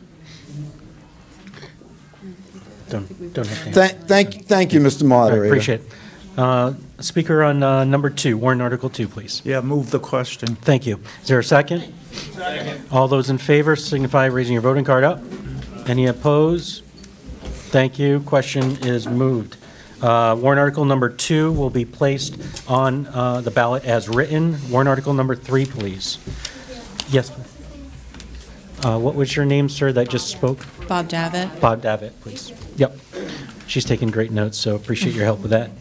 Don't have to. Thank you, Mr. Moderator. I appreciate it. Speaker on number 2, warrant Article 2, please. Yeah, move the question. Thank you. Is there a second? Second. All those in favor signify by raising your voting card up. Any opposed? Thank you. Question is moved. Warrant Article number 2 will be placed on the ballot as written. Warrant Article number 3, please. Yes. What was your name, sir, that just spoke? Bob Davitt. Bob Davitt, please. Yep. She's taking great notes, so appreciate your help with that.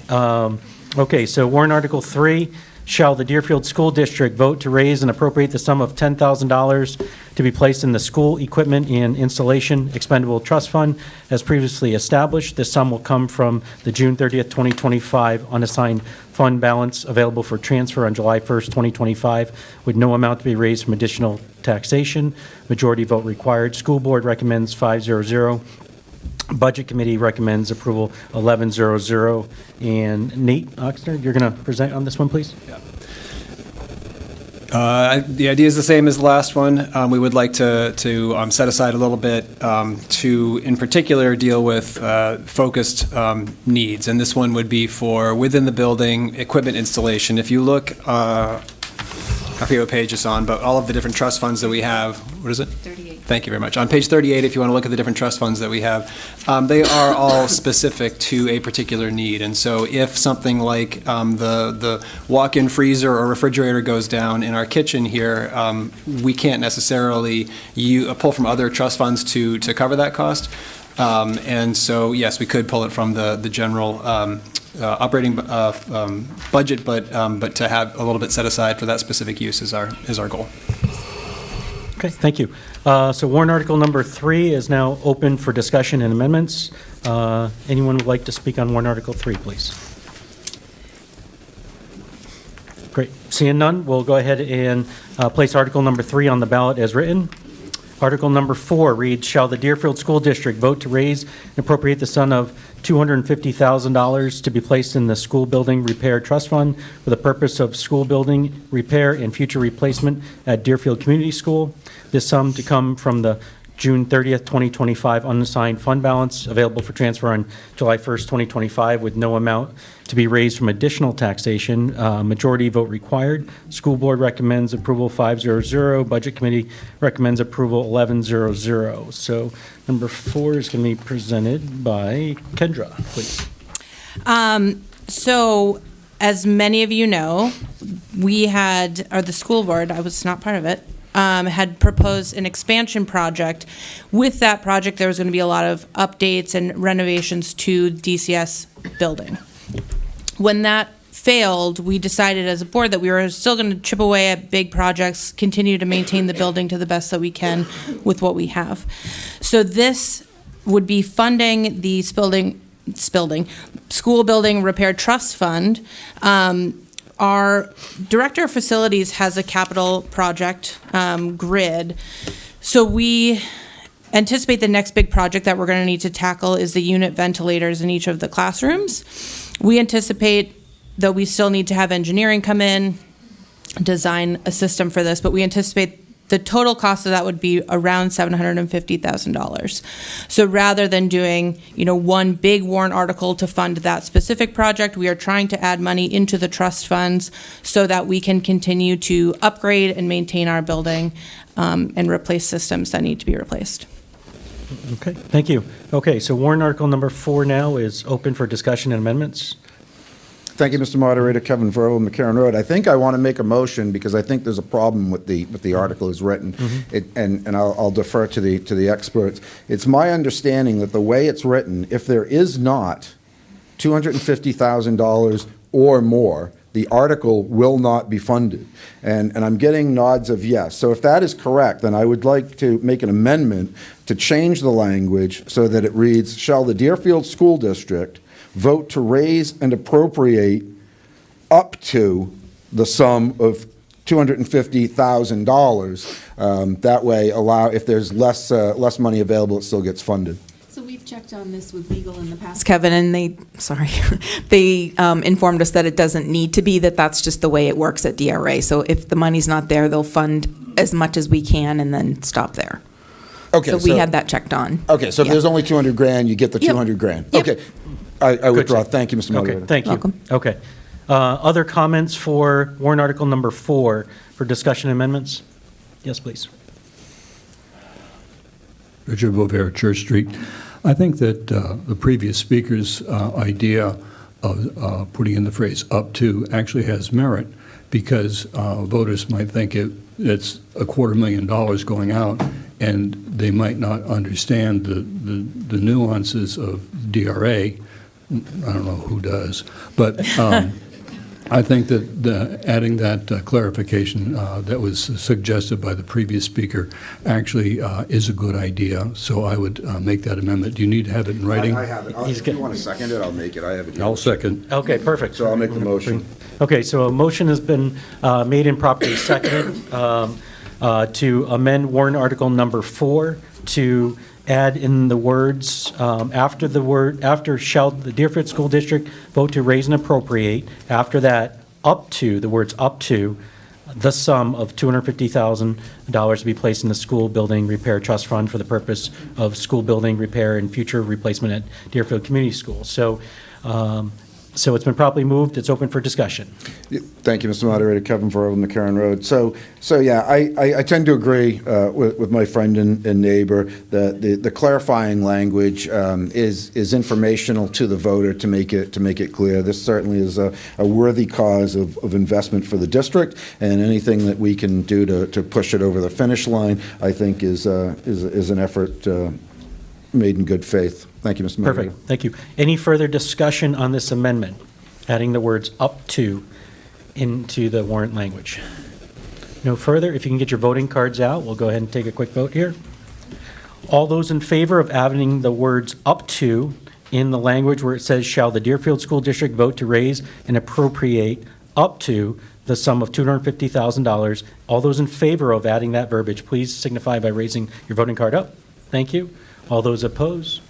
Okay, so warrant Article 3, shall the Deerfield School District vote to raise and appropriate the sum of $10,000 to be placed in the School Equipment and Installation Expendable Trust Fund as previously established. This sum will come from the June 30th, 2025 unassigned fund balance available for transfer on July 1st, 2025, with no amount to be raised from additional taxation. Majority vote required. School Board recommends 500. Budget Committee recommends approval 1100. And Nate Oxner, you're going to present on this one, please? The idea is the same as the last one. We would like to set aside a little bit to, in particular, deal with focused needs. And this one would be for within the building equipment installation. If you look, I forget what page it's on, but all of the different trust funds that we have, what is it? 38. Thank you very much. On page 38, if you want to look at the different trust funds that we have, they are all specific to a particular need. And so if something like the walk-in freezer or refrigerator goes down in our kitchen here, we can't necessarily pull from other trust funds to cover that cost. And so, yes, we could pull it from the general operating budget, but to have a little bit set aside for that specific use is our goal. Okay, thank you. So warrant article number 3 is now open for discussion and amendments. Anyone would like to speak on warrant article 3, please? Great. Seeing none, we'll go ahead and place article number 3 on the ballot as written. Article number 4 reads, shall the Deerfield School District vote to raise and appropriate the sum of $250,000 to be placed in the School Building Repair Trust Fund for the purpose of school building repair and future replacement at Deerfield Community School. This sum to come from the June 30th, 2025 unassigned fund balance available for transfer on July 1st, 2025 with no amount to be raised from additional taxation. Majority vote required. School Board recommends approval 500. Budget Committee recommends approval 1100. So number 4 is going to be presented by Kendra, please. So as many of you know, the school board, I was not part of it, had proposed an expansion project. With that project, there was going to be a lot of updates and renovations to DCS building. When that failed, we decided as a board that we were still going to chip away at big projects, continue to maintain the building to the best that we can with what we have. So this would be funding the School Building Repair Trust Fund. Our Director of Facilities has a capital project grid. So we anticipate the next big project that we're going to need to tackle is the unit ventilators in each of the classrooms. We anticipate, though we still need to have engineering come in, design a system for this, but we anticipate the total cost of that would be around $750,000. So rather than doing, one big warrant article to fund that specific project, we are trying to add money into the trust funds so that we can continue to upgrade and maintain our building and replace systems that need to be replaced. Okay, thank you. Okay, so warrant article number 4 now is open for discussion and amendments. Thank you, Mr. Moderator. Kevin Verrill, McCarran Road. I think I want to make a motion because I think there's a problem with the article as written, and I'll defer to the experts. It's my understanding that the way it's written, if there is not $250,000 or more, the article will not be funded. And I'm getting nods of yes. So if that is correct, then I would like to make an amendment to change the language so that it reads, shall the Deerfield School District vote to raise and appropriate up to the sum of $250,000. That way, if there's less money available, it still gets funded. So we've checked on this with legal in the past, Kevin, and they informed us that it doesn't need to be, that's just the way it works at DRA. So if the money's not there, they'll fund as much as we can and then stop there. Okay. So we had that checked on. Okay, so if there's only $200,000, you get the $200,000. Yep. Okay. I withdraw. Thank you, Mr. Moderator. Okay, thank you. Welcome. Okay. Other comments for warrant article number 4 for discussion amendments? Yes, please. Richard Bovair, Church Street. I think that the previous speaker's idea of putting in the phrase up to actually has merit because voters might think it's $250,000 going out and they might not understand the nuances of DRA. I don't know who does, but I think that adding that clarification that was suggested by the previous speaker actually is a good idea, so I would make that amendment. Do you need to have it in writing? I have it. If you want to second it, I'll make it. I have it here. I'll second. Okay, perfect. So I'll make the motion. Okay, so a motion has been made and properly seconded to amend warrant article number 4 to add in the words, after shall the Deerfield School District vote to raise and appropriate, after that, up to, the words up to, the sum of $250,000 to be placed in the school building repair trust fund for the purpose of school building repair and future replacement at Deerfield Community Schools. So it's been properly moved. It's open for discussion. Thank you, Mr. Moderator. Kevin Verrill, McCarran Road. So yeah, I tend to agree with my friend and neighbor that the clarifying language is informational to the voter to make it clear. This certainly is a worthy cause of investment for the district, and anything that we can do to push it over the finish line, I think is an effort made in good faith. Thank you, Mr. Moderator. Perfect. Thank you. Any further discussion on this amendment, adding the words up to into the warrant language? No further. If you can get your voting cards out, we'll go ahead and take a quick vote here. All those in favor of adding the words up to in the language where it says, shall the Deerfield School District vote to raise and appropriate up to the sum of $250,000, all those in favor of adding that verbiage, please signify by raising your voting card up. Thank you. All those opposed?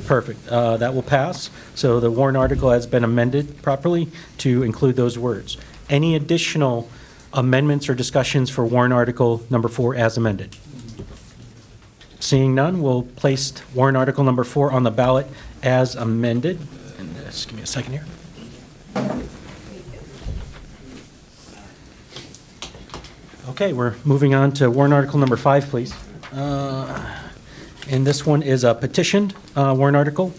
Perfect. That will pass. So the warrant article has been amended properly to include those words. Any additional amendments or discussions for warrant article number 4 as amended? Seeing none, we'll place warrant article number 4 on the ballot as amended. And just give me a second here. Okay, we're moving on to warrant article number 5, please. And this one is a petitioned warrant article.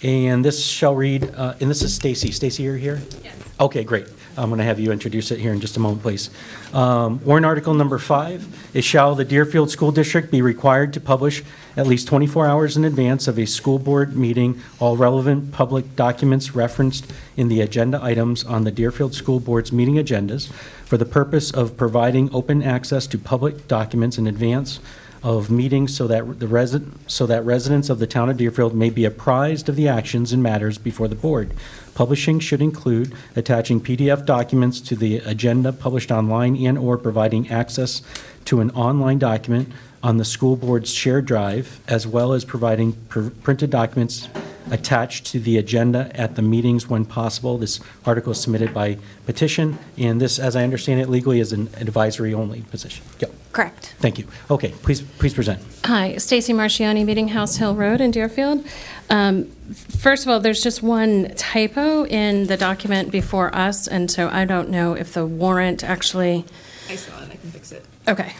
And this shall read, and this is Stacy. Stacy, you're here? Yes. Okay, great. I'm going to have you introduce it here in just a moment, please. Warrant article number 5 is, shall the Deerfield School District be required to publish at least 24 hours in advance of a school board meeting all relevant public documents referenced in the agenda items on the Deerfield School Board's meeting agendas for the purpose of providing open access to public documents in advance of meetings so that residents of the town of Deerfield may be apprised of the actions and matters before the board. Publishing should include attaching PDF documents to the agenda published online and/or providing access to an online document on the school board's shared drive, as well as providing printed documents attached to the agenda at the meetings when possible. This article is submitted by petition, and this, as I understand it legally, is an advisory-only position. Yep. Correct. Thank you. Okay, please present. Hi, Stacy Marciani, Meeting House Hill Road in Deerfield. First of all, there's just one typo in the document before us, and so I don't know if the warrant actually... I saw it. I can fix it. Okay.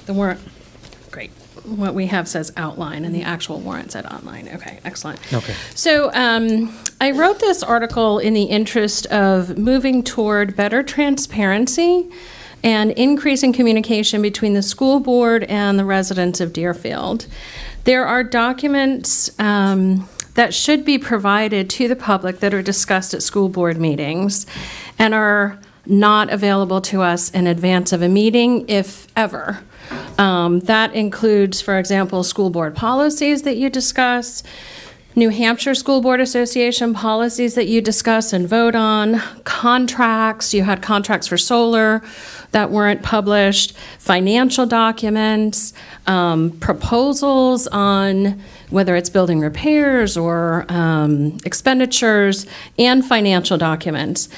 The warrant, great. What we have says outline, and the actual warrant said online. Okay, excellent. Okay. So I wrote this article in the interest of moving toward better transparency and increasing communication between the school board and the residents of Deerfield. There are documents that should be provided to the public that are discussed at school board meetings and are not available to us in advance of a meeting, if ever. That includes, for example, school board policies that you discuss, New Hampshire School Board Association policies that you discuss and vote on, contracts, you had contracts for solar that weren't published, financial documents, proposals on whether it's building repairs or expenditures, and financial documents.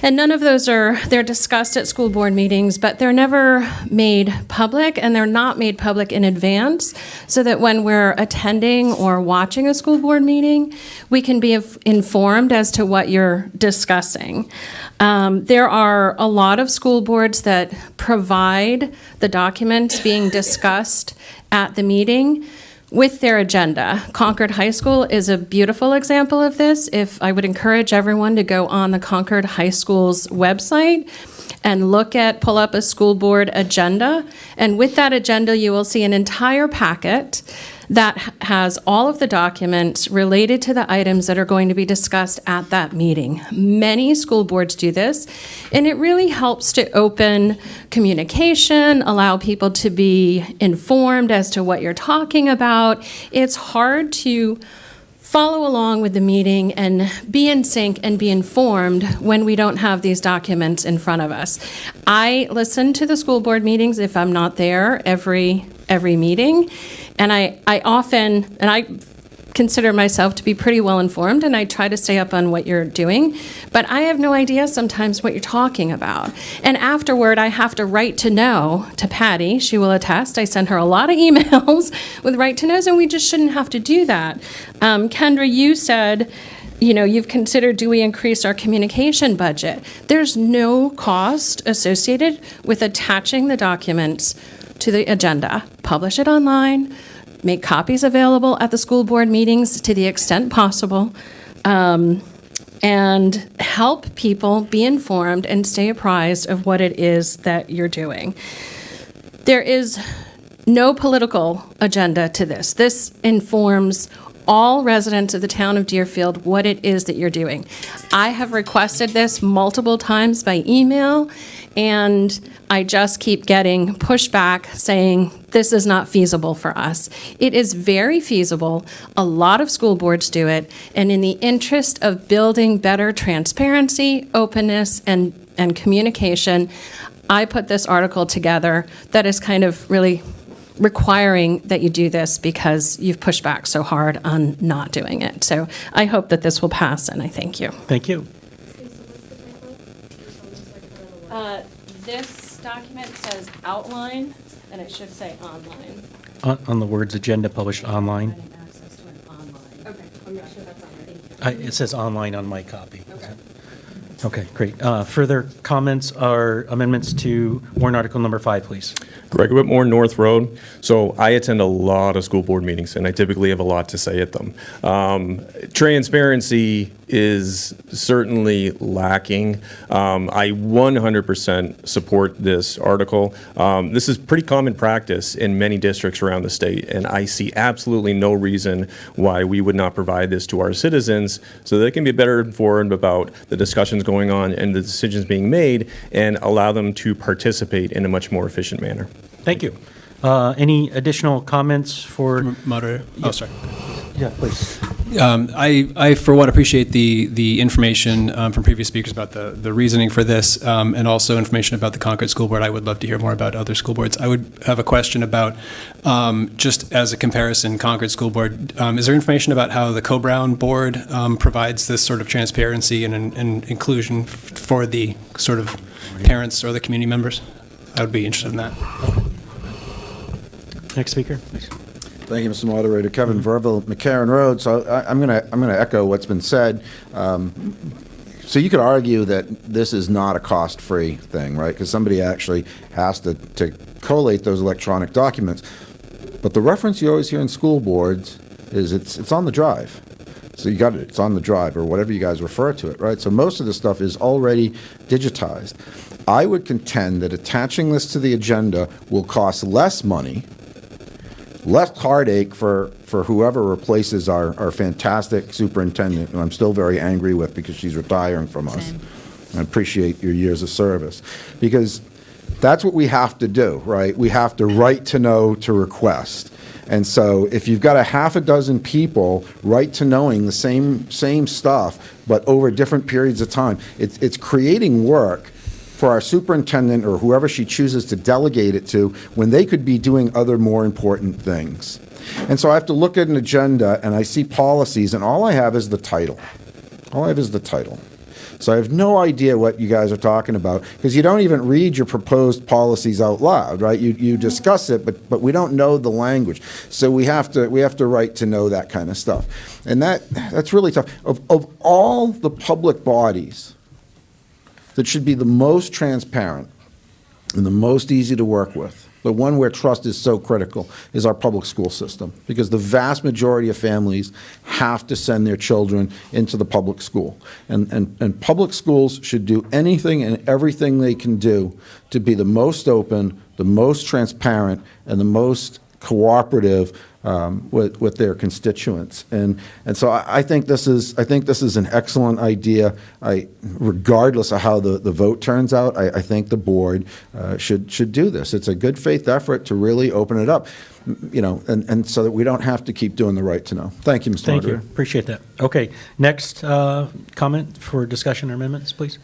And none of those they're discussed at school board meetings, but they're never made public, and they're not made public in advance, so that when we're attending or watching a school board meeting, we can be informed as to what you're discussing. There are a lot of school boards that provide the documents being discussed at the meeting with their agenda. Concord High School is a beautiful example of this. I would encourage everyone to go on the Concord High School's website and pull up a school board agenda. And with that agenda, you will see an entire packet that has all of the documents related to the items that are going to be discussed at that meeting. Many school boards do this, and it really helps to open communication, allow people to be informed as to what you're talking about. It's hard to follow along with the meeting and be in sync and be informed when we don't have these documents in front of us. I listen to the school board meetings if I'm not there every meeting, and I consider myself to be pretty well informed, and I try to stay up on what you're doing, but I have no idea sometimes what you're talking about. And afterward, I have to write to know to Patty. She will attest. I send her a lot of emails with write to knows, and we just shouldn't have to do that. Kendra, you said, you've considered, do we increase our communication budget? There's no cost associated with attaching the documents to the agenda. Publish it online, make copies available at the school board meetings to the extent possible, and help people be informed and stay apprised of what it is that you're doing. There is no political agenda to this. This informs all residents of the town of Deerfield what it is that you're doing. I have requested this multiple times by email, and I just keep getting pushback saying this is not feasible for us. It is very feasible. A lot of school boards do it, and in the interest of building better transparency, openness, and communication, I put this article together that is kind of really requiring that you do this because you've pushed back so hard on not doing it. So I hope that this will pass, and I thank you. Thank you. This document says outline, and it should say online. On the words agenda published online. Okay, I'm not sure that's on there. It says online on my copy. Okay, great. Further comments or amendments to warrant article number 5, please? Greg Whitmore, North Road. So I attend a lot of school board meetings, and I typically have a lot to say at them. Transparency is certainly lacking. I 100% support this article. This is pretty common practice in many districts around the state, and I see absolutely no reason why we would not provide this to our citizens so they can be better informed about the discussions going on and the decisions being made, and allow them to participate in a much more efficient manner. Thank you. Any additional comments for Moderator? Oh, sorry. Yeah, please. I for one, appreciate the information from previous speakers about the reasoning for this, and also information about the Concord School Board. I would love to hear more about other school boards. I would have a question about, just as a comparison, Concord School Board, is there information about how the Co-Brown Board provides this sort of transparency and inclusion for the sort of parents or the community members? I would be interested in that. Next speaker. Thank you, Mr. Moderator. Kevin Verville, McCarran Road. So I'm going to echo what's been said. So you could argue that this is not a cost-free thing, right? Because somebody actually has to collate those electronic documents. But the reference you always hear in school boards is it's on the drive. So you got it. It's on the drive, or whatever you guys refer to it, right? So most of this stuff is already digitized. I would contend that attaching this to the agenda will cost less money, less heartache for whoever replaces our fantastic superintendent, who I'm still very angry with because she's retiring from us. I appreciate your years of service. Because that's what we have to do, right? We have to write to know to request. And so if you've got a half a dozen people write to knowing the same stuff, but over different periods of time, it's creating work for our superintendent or whoever she chooses to delegate it to when they could be doing other more important things. And so I have to look at an agenda and I see policies, and all I have is the title. All I have is the title. So I have no idea what you guys are talking about, because you don't even read your proposed policies out loud, right? You discuss it, but we don't know the language. So we have to write to know that kind of stuff. And that's really tough. Of all the public bodies that should be the most transparent and the most easy to work with, the one where trust is so critical, is our public school system, because the vast majority of families have to send their children into the public school. And public schools should do anything and everything they can do to be the most open, the most transparent, and the most cooperative with their constituents. And so I think this is an excellent idea. Regardless of how the vote turns out, I think the board should do this. It's a good faith effort to really open it up, and so that we don't have to keep doing the right to know. Thank you, Mr. Thank you. Moderator. Appreciate that. Okay, next comment for discussion or amendments, please.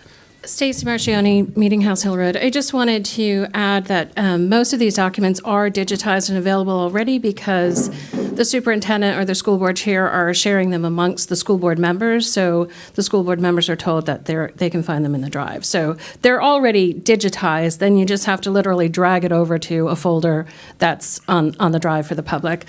Stacy Marchioni, Meeting House Hill Road. I just wanted to add that most of these documents are digitized and available already because the superintendent or the school board chair are sharing them amongst the school board members. So the school board members are told that they can find them in the drive. So they're already digitized. Then you just have to literally drag it over to a folder that's on the drive for the public.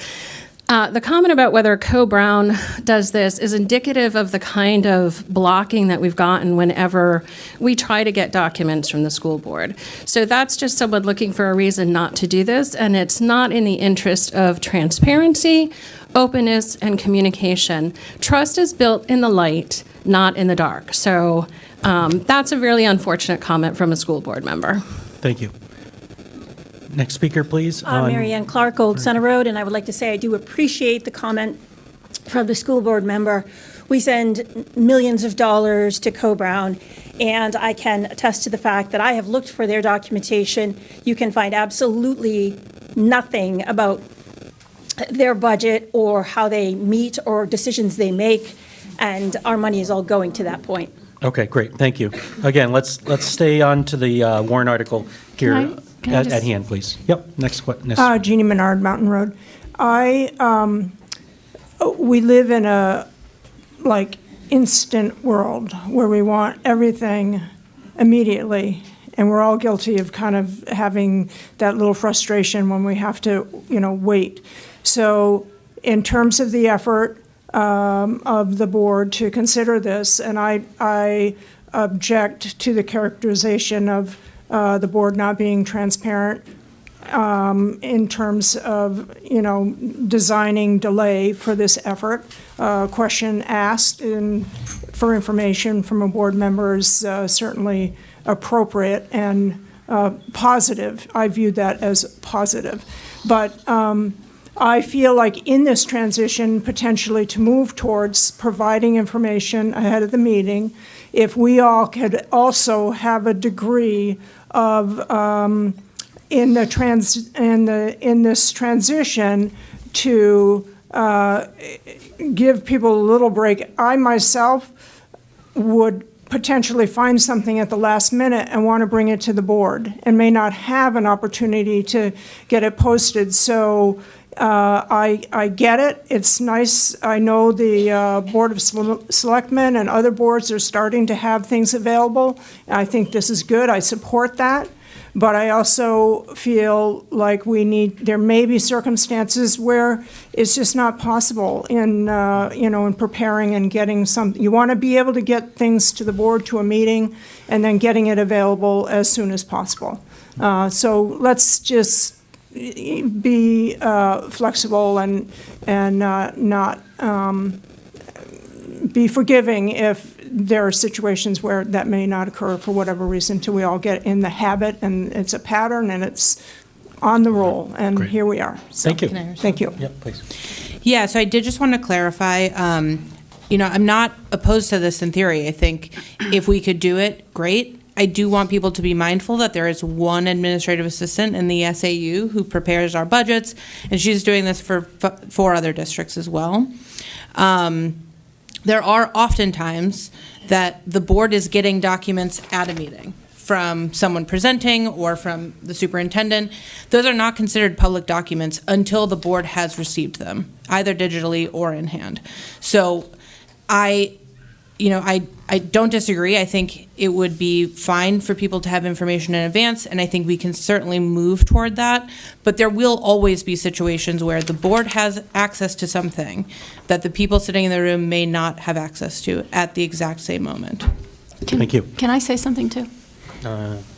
The comment about whether Co-Brown does this is indicative of the kind of blocking that we've gotten whenever we try to get documents from the school board. So that's just someone looking for a reason not to do this, and it's not in the interest of transparency, openness, and communication. Trust is built in the light, not in the dark. So that's a really unfortunate comment from a school board member. Thank you. Next speaker, please. Mary Ann Clark, Old Center Road, and I would like to say I do appreciate the comment from the school board member. We send millions of dollars to Co-Brown, and I can attest to the fact that I have looked for their documentation. You can find absolutely nothing about their budget or how they meet or decisions they make, and our money is all going to that point. Okay, great. Thank you. Again, let's stay on to the warrant article here at hand, please. Yep. Next. Jeannie Menard, Mountain Road. We live in a instant world where we want everything immediately, and we're all guilty of kind of having that little frustration when we have to, wait. So, in terms of the effort of the board to consider this, and I object to the characterization of the board not being transparent in terms of, designing delay for this effort. Question asked for information from a board member is certainly appropriate and positive. I view that as positive. But I feel like in this transition, potentially to move towards providing information ahead of the meeting, if we all could also have a degree of in this transition to give people a little break. I myself would potentially find something at the last minute and want to bring it to the board and may not have an opportunity to get it posted. So I get it. It's nice. I know the Board of Selectmen and other boards are starting to have things available. I think this is good. I support that. But I also feel like there may be circumstances where it's just not possible in preparing and getting some. You want to be able to get things to the board, to a meeting, and then getting it available as soon as possible. So let's just be flexible and not be forgiving if there are situations where that may not occur for whatever reason, till we all get in the habit and it's a pattern and it's on the roll. And here we are. So, thank you. Thank you. Yep, please. Yeah, so I did just want to clarify, I'm not opposed to this in theory. I think if we could do it, great. I do want people to be mindful that there is one administrative assistant in the SAU who prepares our budgets, and she's doing this for 4 other districts as well. There are often times that the board is getting documents at a meeting from someone presenting or from the superintendent. Those are not considered public documents until the board has received them, either digitally or in hand. So I don't disagree. I think it would be fine for people to have information in advance, and I think we can certainly move toward that. But there will always be situations where the board has access to something that the people sitting in the room may not have access to at the exact same moment. Thank you. Can I say something too?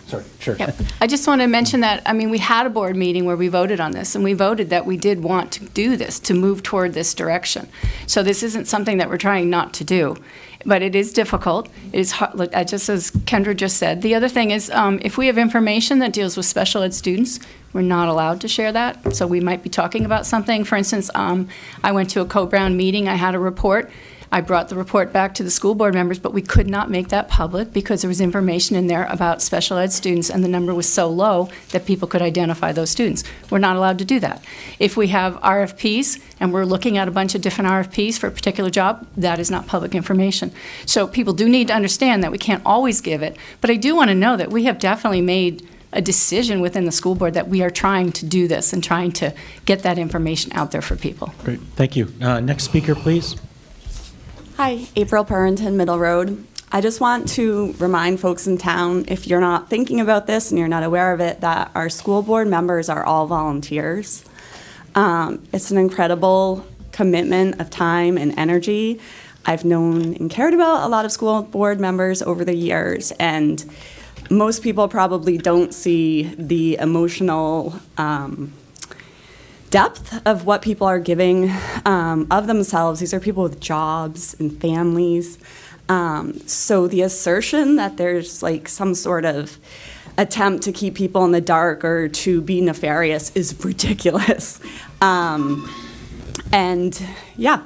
Sorry, sure. Yep. I just want to mention that, I mean, we had a board meeting where we voted on this, and we voted that we did want to do this, to move toward this direction. So this isn't something that we're trying not to do. But it is difficult. It is hard, just as Kendra just said. The other thing is, if we have information that deals with special ed students, we're not allowed to share that. So we might be talking about something. For instance, I went to a Co-Brown meeting. I had a report. I brought the report back to the school board members, but we could not make that public because there was information in there about special ed students, and the number was so low that people could identify those students. We're not allowed to do that. If we have RFPs and we're looking at a bunch of different RFPs for a particular job, that is not public information. So people do need to understand that we can't always give it, but I do want to know that we have definitely made a decision within the school board that we are trying to do this and trying to get that information out there for people. Great, thank you. Next speaker, please. Hi, April Purrington, Middle Road. I just want to remind folks in town, if you're not thinking about this and you're not aware of it, that our school board members are all volunteers. It's an incredible commitment of time and energy. I've known and cared about a lot of school board members over the years, and most people probably don't see the emotional depth of what people are giving of themselves. These are people with jobs and families. So the assertion that there's like some sort of attempt to keep people in the dark or to be nefarious is ridiculous. And yeah,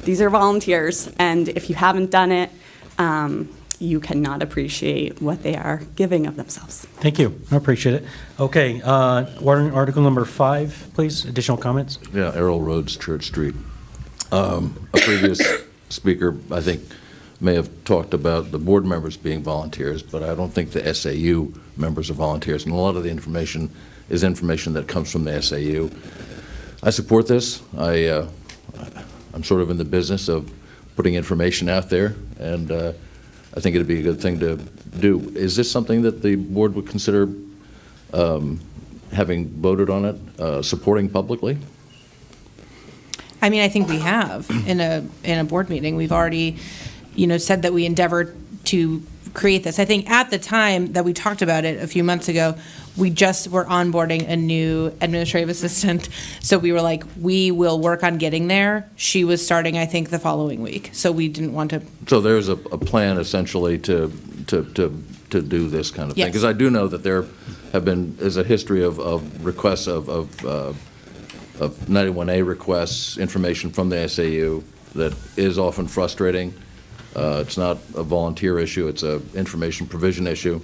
these are volunteers, and if you haven't done it, you cannot appreciate what they are giving of themselves. Thank you. I appreciate it. Okay, warrant article number 5, please. Additional comments? Yeah, Errol Roads, Church Street. A previous speaker, I think, may have talked about the board members being volunteers, but I don't think the SAU members are volunteers. And a lot of the information is information that comes from the SAU. I support this. I'm sort of in the business of putting information out there, and I think it'd be a good thing to do. Is this something that the board would consider, having voted on it, supporting publicly? I mean, I think we have in a board meeting. We've already, said that we endeavored to create this. I think at the time that we talked about it a few months ago, we just were onboarding a new administrative assistant. So we were like, we will work on getting there. She was starting, I think, the following week. So we didn't want to. So there's a plan essentially to do this kind of thing? Yes. Because I do know that there is a history of requests of 91A requests, information from the SAU that is often frustrating. It's not a volunteer issue, it's a information provision issue.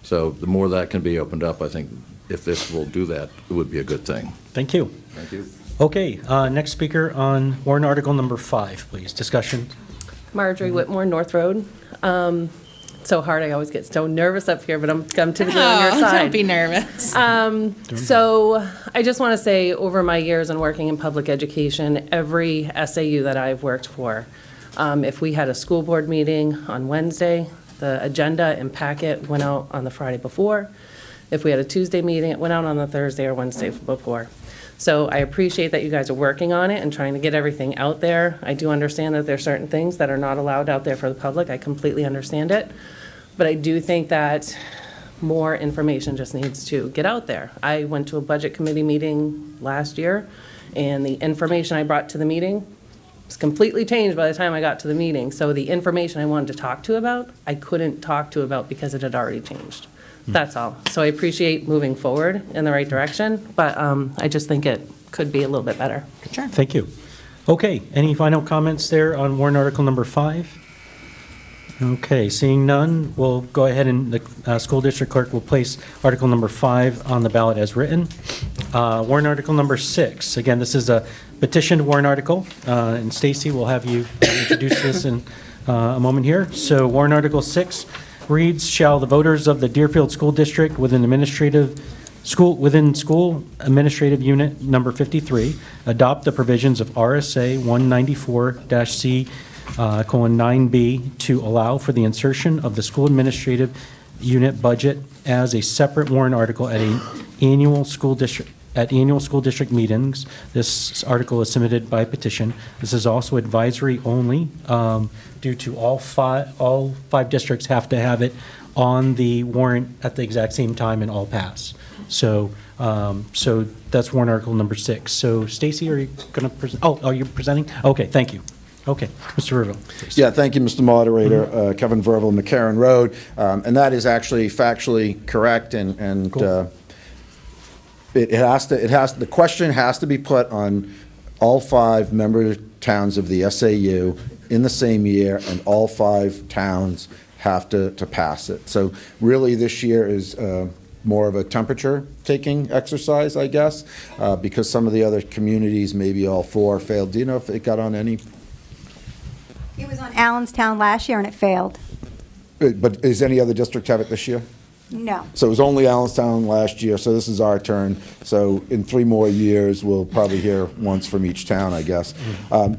So the more that can be opened up, I think if this will do that, it would be a good thing. Thank you. Thank you. Okay, next speaker on warrant article number 5, please. Discussion. Marjorie Whitmore, North Road. So hard, I always get so nervous up here, but I'm typically on your side. Don't be nervous. So I just want to say, over my years in working in public education, every SAU that I've worked for, if we had a school board meeting on Wednesday, the agenda and packet went out on the Friday before. If we had a Tuesday meeting, it went out on the Thursday or Wednesday before. So I appreciate that you guys are working on it and trying to get everything out there. I do understand that there are certain things that are not allowed out there for the public. I completely understand it. But I do think that more information just needs to get out there. I went to a budget committee meeting last year, and the information I brought to the meeting was completely changed by the time I got to the meeting. So the information I wanted to talk to about, I couldn't talk to about because it had already changed. That's all. So I appreciate moving forward in the right direction, but I just think it could be a little bit better. Sure. Thank you. Okay, any final comments there on warrant article number 5? Okay, seeing none, we'll go ahead and the school district clerk will place article number 5 on the ballot as written. Warrant article number 6, again, this is a petitioned warrant article, and Stacy will have you introduce this in a moment here. So warrant article 6 reads, shall the voters of the Deerfield School District within school administrative unit number 53 adopt the provisions of RSA 194-C colon 9B to allow for the insertion of the school administrative unit budget as a separate warrant article at annual school district meetings. This article is submitted by petition. This is also advisory only, due to all five districts have to have it on the warrant at the exact same time and all pass. So, so that's warrant article number 6. So Stacy, are you going to present? Oh, are you presenting? Okay, thank you. Okay, Mr. Verville, please. Yeah, thank you, Mr. Moderator. Kevin Verville, McCarran Road. And that is actually factually correct, and Cool. the question has to be put on all 5 member towns of the SAU in the same year, and all 5 towns have to pass it. So really, this year is more of a temperature-taking exercise, I guess, because some of the other communities, maybe all 4 failed. Do you know if it got on any? It was on Allenstown last year and it failed. But does any other district have it this year? No. So it was only Allenstown last year, so this is our turn. So in 3 more years, we'll probably hear once from each town, I guess.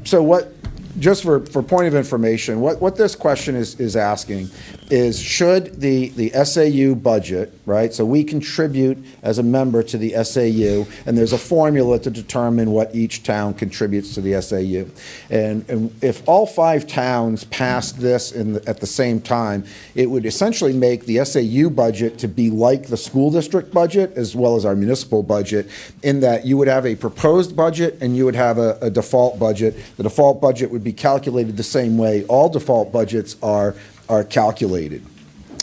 So what, just for point of information, what this question is asking is, should the SAU budget, right, so we contribute as a member to the SAU, and there's a formula to determine what each town contributes to the SAU. And if all 5 towns passed this at the same time, it would essentially make the SAU budget to be like the school district budget as well as our municipal budget, in that you would have a proposed budget and you would have a default budget. The default budget would be calculated the same way all default budgets are calculated.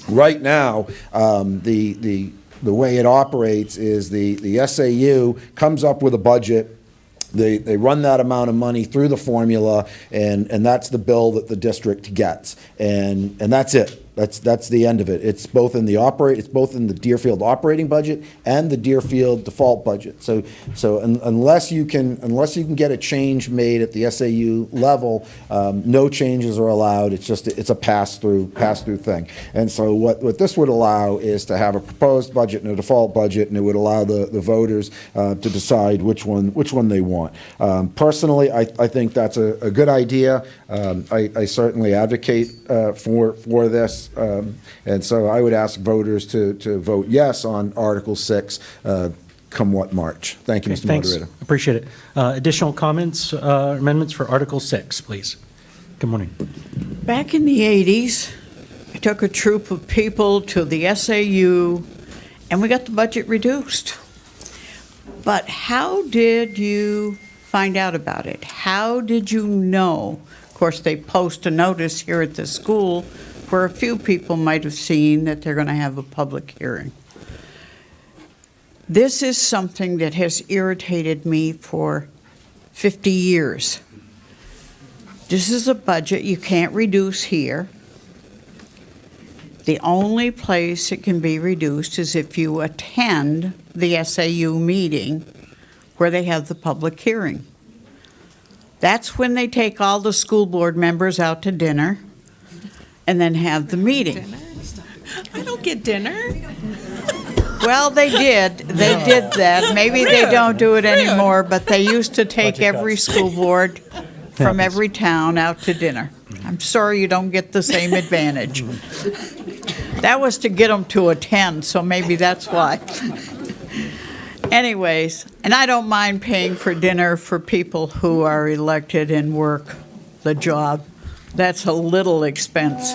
Right now, the way it operates is the SAU comes up with a budget. They run that amount of money through the formula, and that's the bill that the district gets, and that's it. That's the end of it. It's both in the Deerfield operating budget and the Deerfield default budget. So unless you can get a change made at the SAU level, no changes are allowed. It's a pass through thing. And so what this would allow is to have a proposed budget and a default budget, and it would allow the voters to decide which one they want. Personally, I think that's a good idea. I certainly advocate for this. And so I would ask voters to vote yes on Article 6 come what March. Thank you, Okay, Mr. thanks. Moderator. Appreciate it. Additional comments, amendments for Article 6, please. Good morning. Back in the 80s, I took a troop of people to the SAU, and we got the budget reduced. But how did you find out about it? How did you know? Of course, they post a notice here at the school where a few people might have seen that they're going to have a public hearing. This is something that has irritated me for 50 years. This is a budget you can't reduce here. The only place it can be reduced is if you attend the SAU meeting where they have the public hearing. That's when they take all the school board members out to dinner and then have the meeting. I don't get dinner. Well, they did. They did that. Maybe they don't do it anymore, but they used to take every school board from every town out to dinner. I'm sorry you don't get the same advantage. That was to get them to attend, so maybe that's why. Anyways, and I don't mind paying for dinner for people who are elected and work the job. That's a little expense.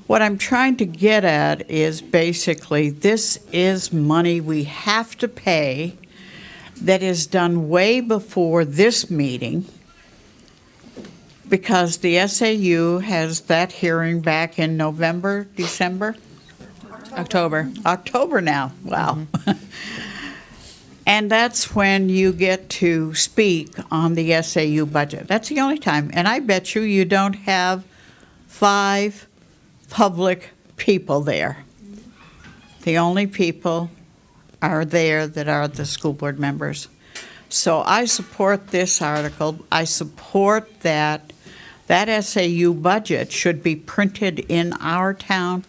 What I'm trying to get at is basically this is money we have to pay that is done way before this meeting, because the SAU has that hearing back in November, December? October now, wow. And that's when you get to speak on the SAU budget. That's the only time. And I bet you don't have 5 public people there. The only people are there that are the school board members. So I support this article. I support that SAU budget should be printed in our town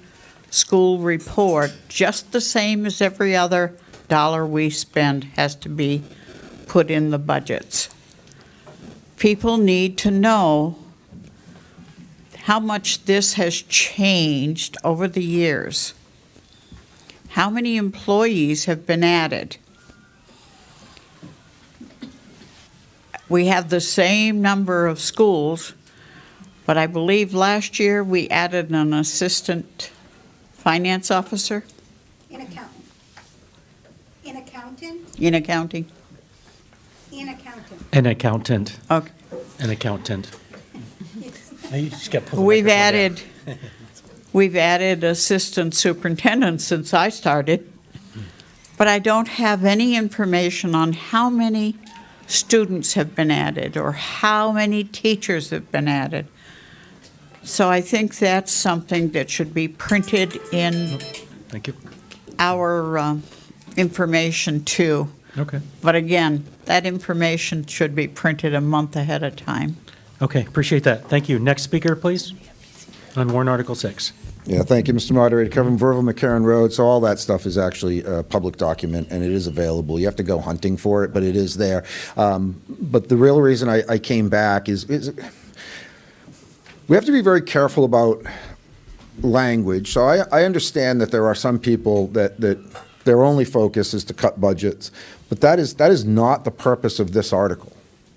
school report, just the same as every other dollar we spend has to be put in the budgets. People need to know how much this has changed over the years. How many employees have been added? We have the same number of schools, But I believe last year we added an assistant finance officer In accountant. In accountant? in accounting. In accountant. An accountant. Okay. An accountant. You just got to pull the We've microphone down. we've added assistant superintendent since I started, but I don't have any information on how many students have been added or how many teachers have been added. So I think that's something that should be printed in Thank you. our information too. Okay. But again, that information should be printed a month ahead of time. Okay, appreciate that. Thank you. Next speaker, please, on warrant Article 6. Yeah, thank you, Mr. Moderator. Kevin Verval, McCarran Road. So all that stuff is actually a public document, and it is available. You have to go hunting for it, but it is there. But the real reason I came back is we have to be very careful about language. So I understand that there are some people that their only focus is to cut budgets, but that is not the purpose of this article.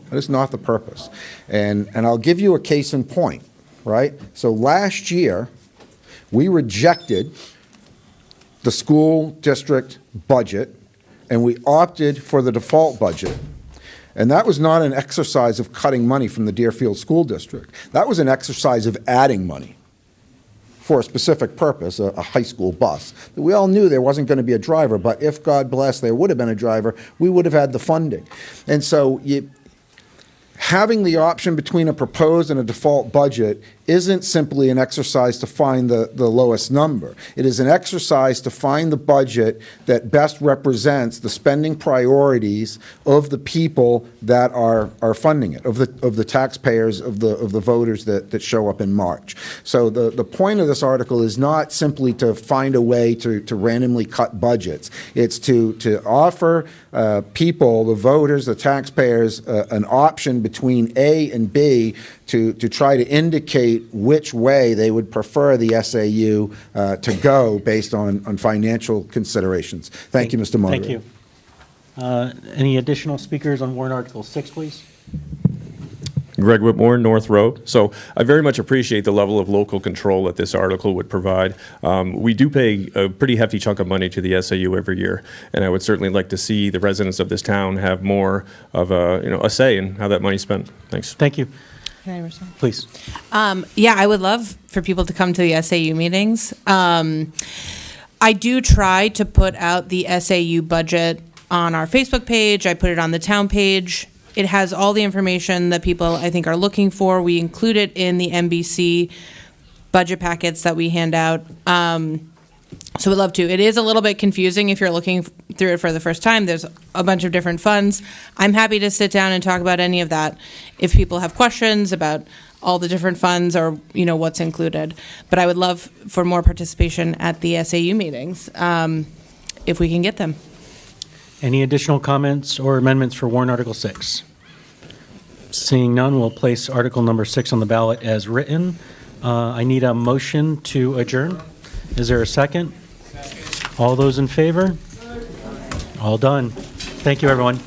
That is not the purpose. And I'll give you a case in point, right? So last year, we rejected the school district budget, and we opted for the default budget. And that was not an exercise of cutting money from the Deerfield School District. That was an exercise of adding money for a specific purpose, a high school bus. We all knew there wasn't going to be a driver, but if, God bless, there would have been a driver, we would have had the funding. And so having the option between a proposed and a default budget isn't simply an exercise to find the lowest number. It is an exercise to find the budget that best represents the spending priorities of the people that are funding it, of the taxpayers, of the voters that show up in March. So the point of this article is not simply to find a way to randomly cut budgets. It's to offer people, the voters, the taxpayers, an option between A and B to try to indicate which way they would prefer the SAU to go based on financial considerations. Thank you, Mr. Moderator. Thank you. Any additional speakers on warrant Article 6, please? Greg Whitmore, North Road. So I very much appreciate the level of local control that this article would provide. We do pay a pretty hefty chunk of money to the SAU every year, and I would certainly like to see the residents of this town have more of a say in how that money's spent. Thanks. Thank you. Can I respond? Please. Yeah, I would love for people to come to the SAU meetings. I do try to put out the SAU budget on our Facebook page. I put it on the town page. It has all the information that people, I think, are looking for. We include it in the NBC budget packets that we hand out. So we'd love to. It is a little bit confusing if you're looking through it for the first time. There's a bunch of different funds. I'm happy to sit down and talk about any of that if people have questions about all the different funds or what's included. But I would love for more participation at the SAU meetings if we can get them. Any additional comments or amendments for warrant Article 6? Seeing none, we'll place Article number 6 on the ballot as written. I need a motion to adjourn. Is there a second? All those in favor? All done. Thank you, everyone.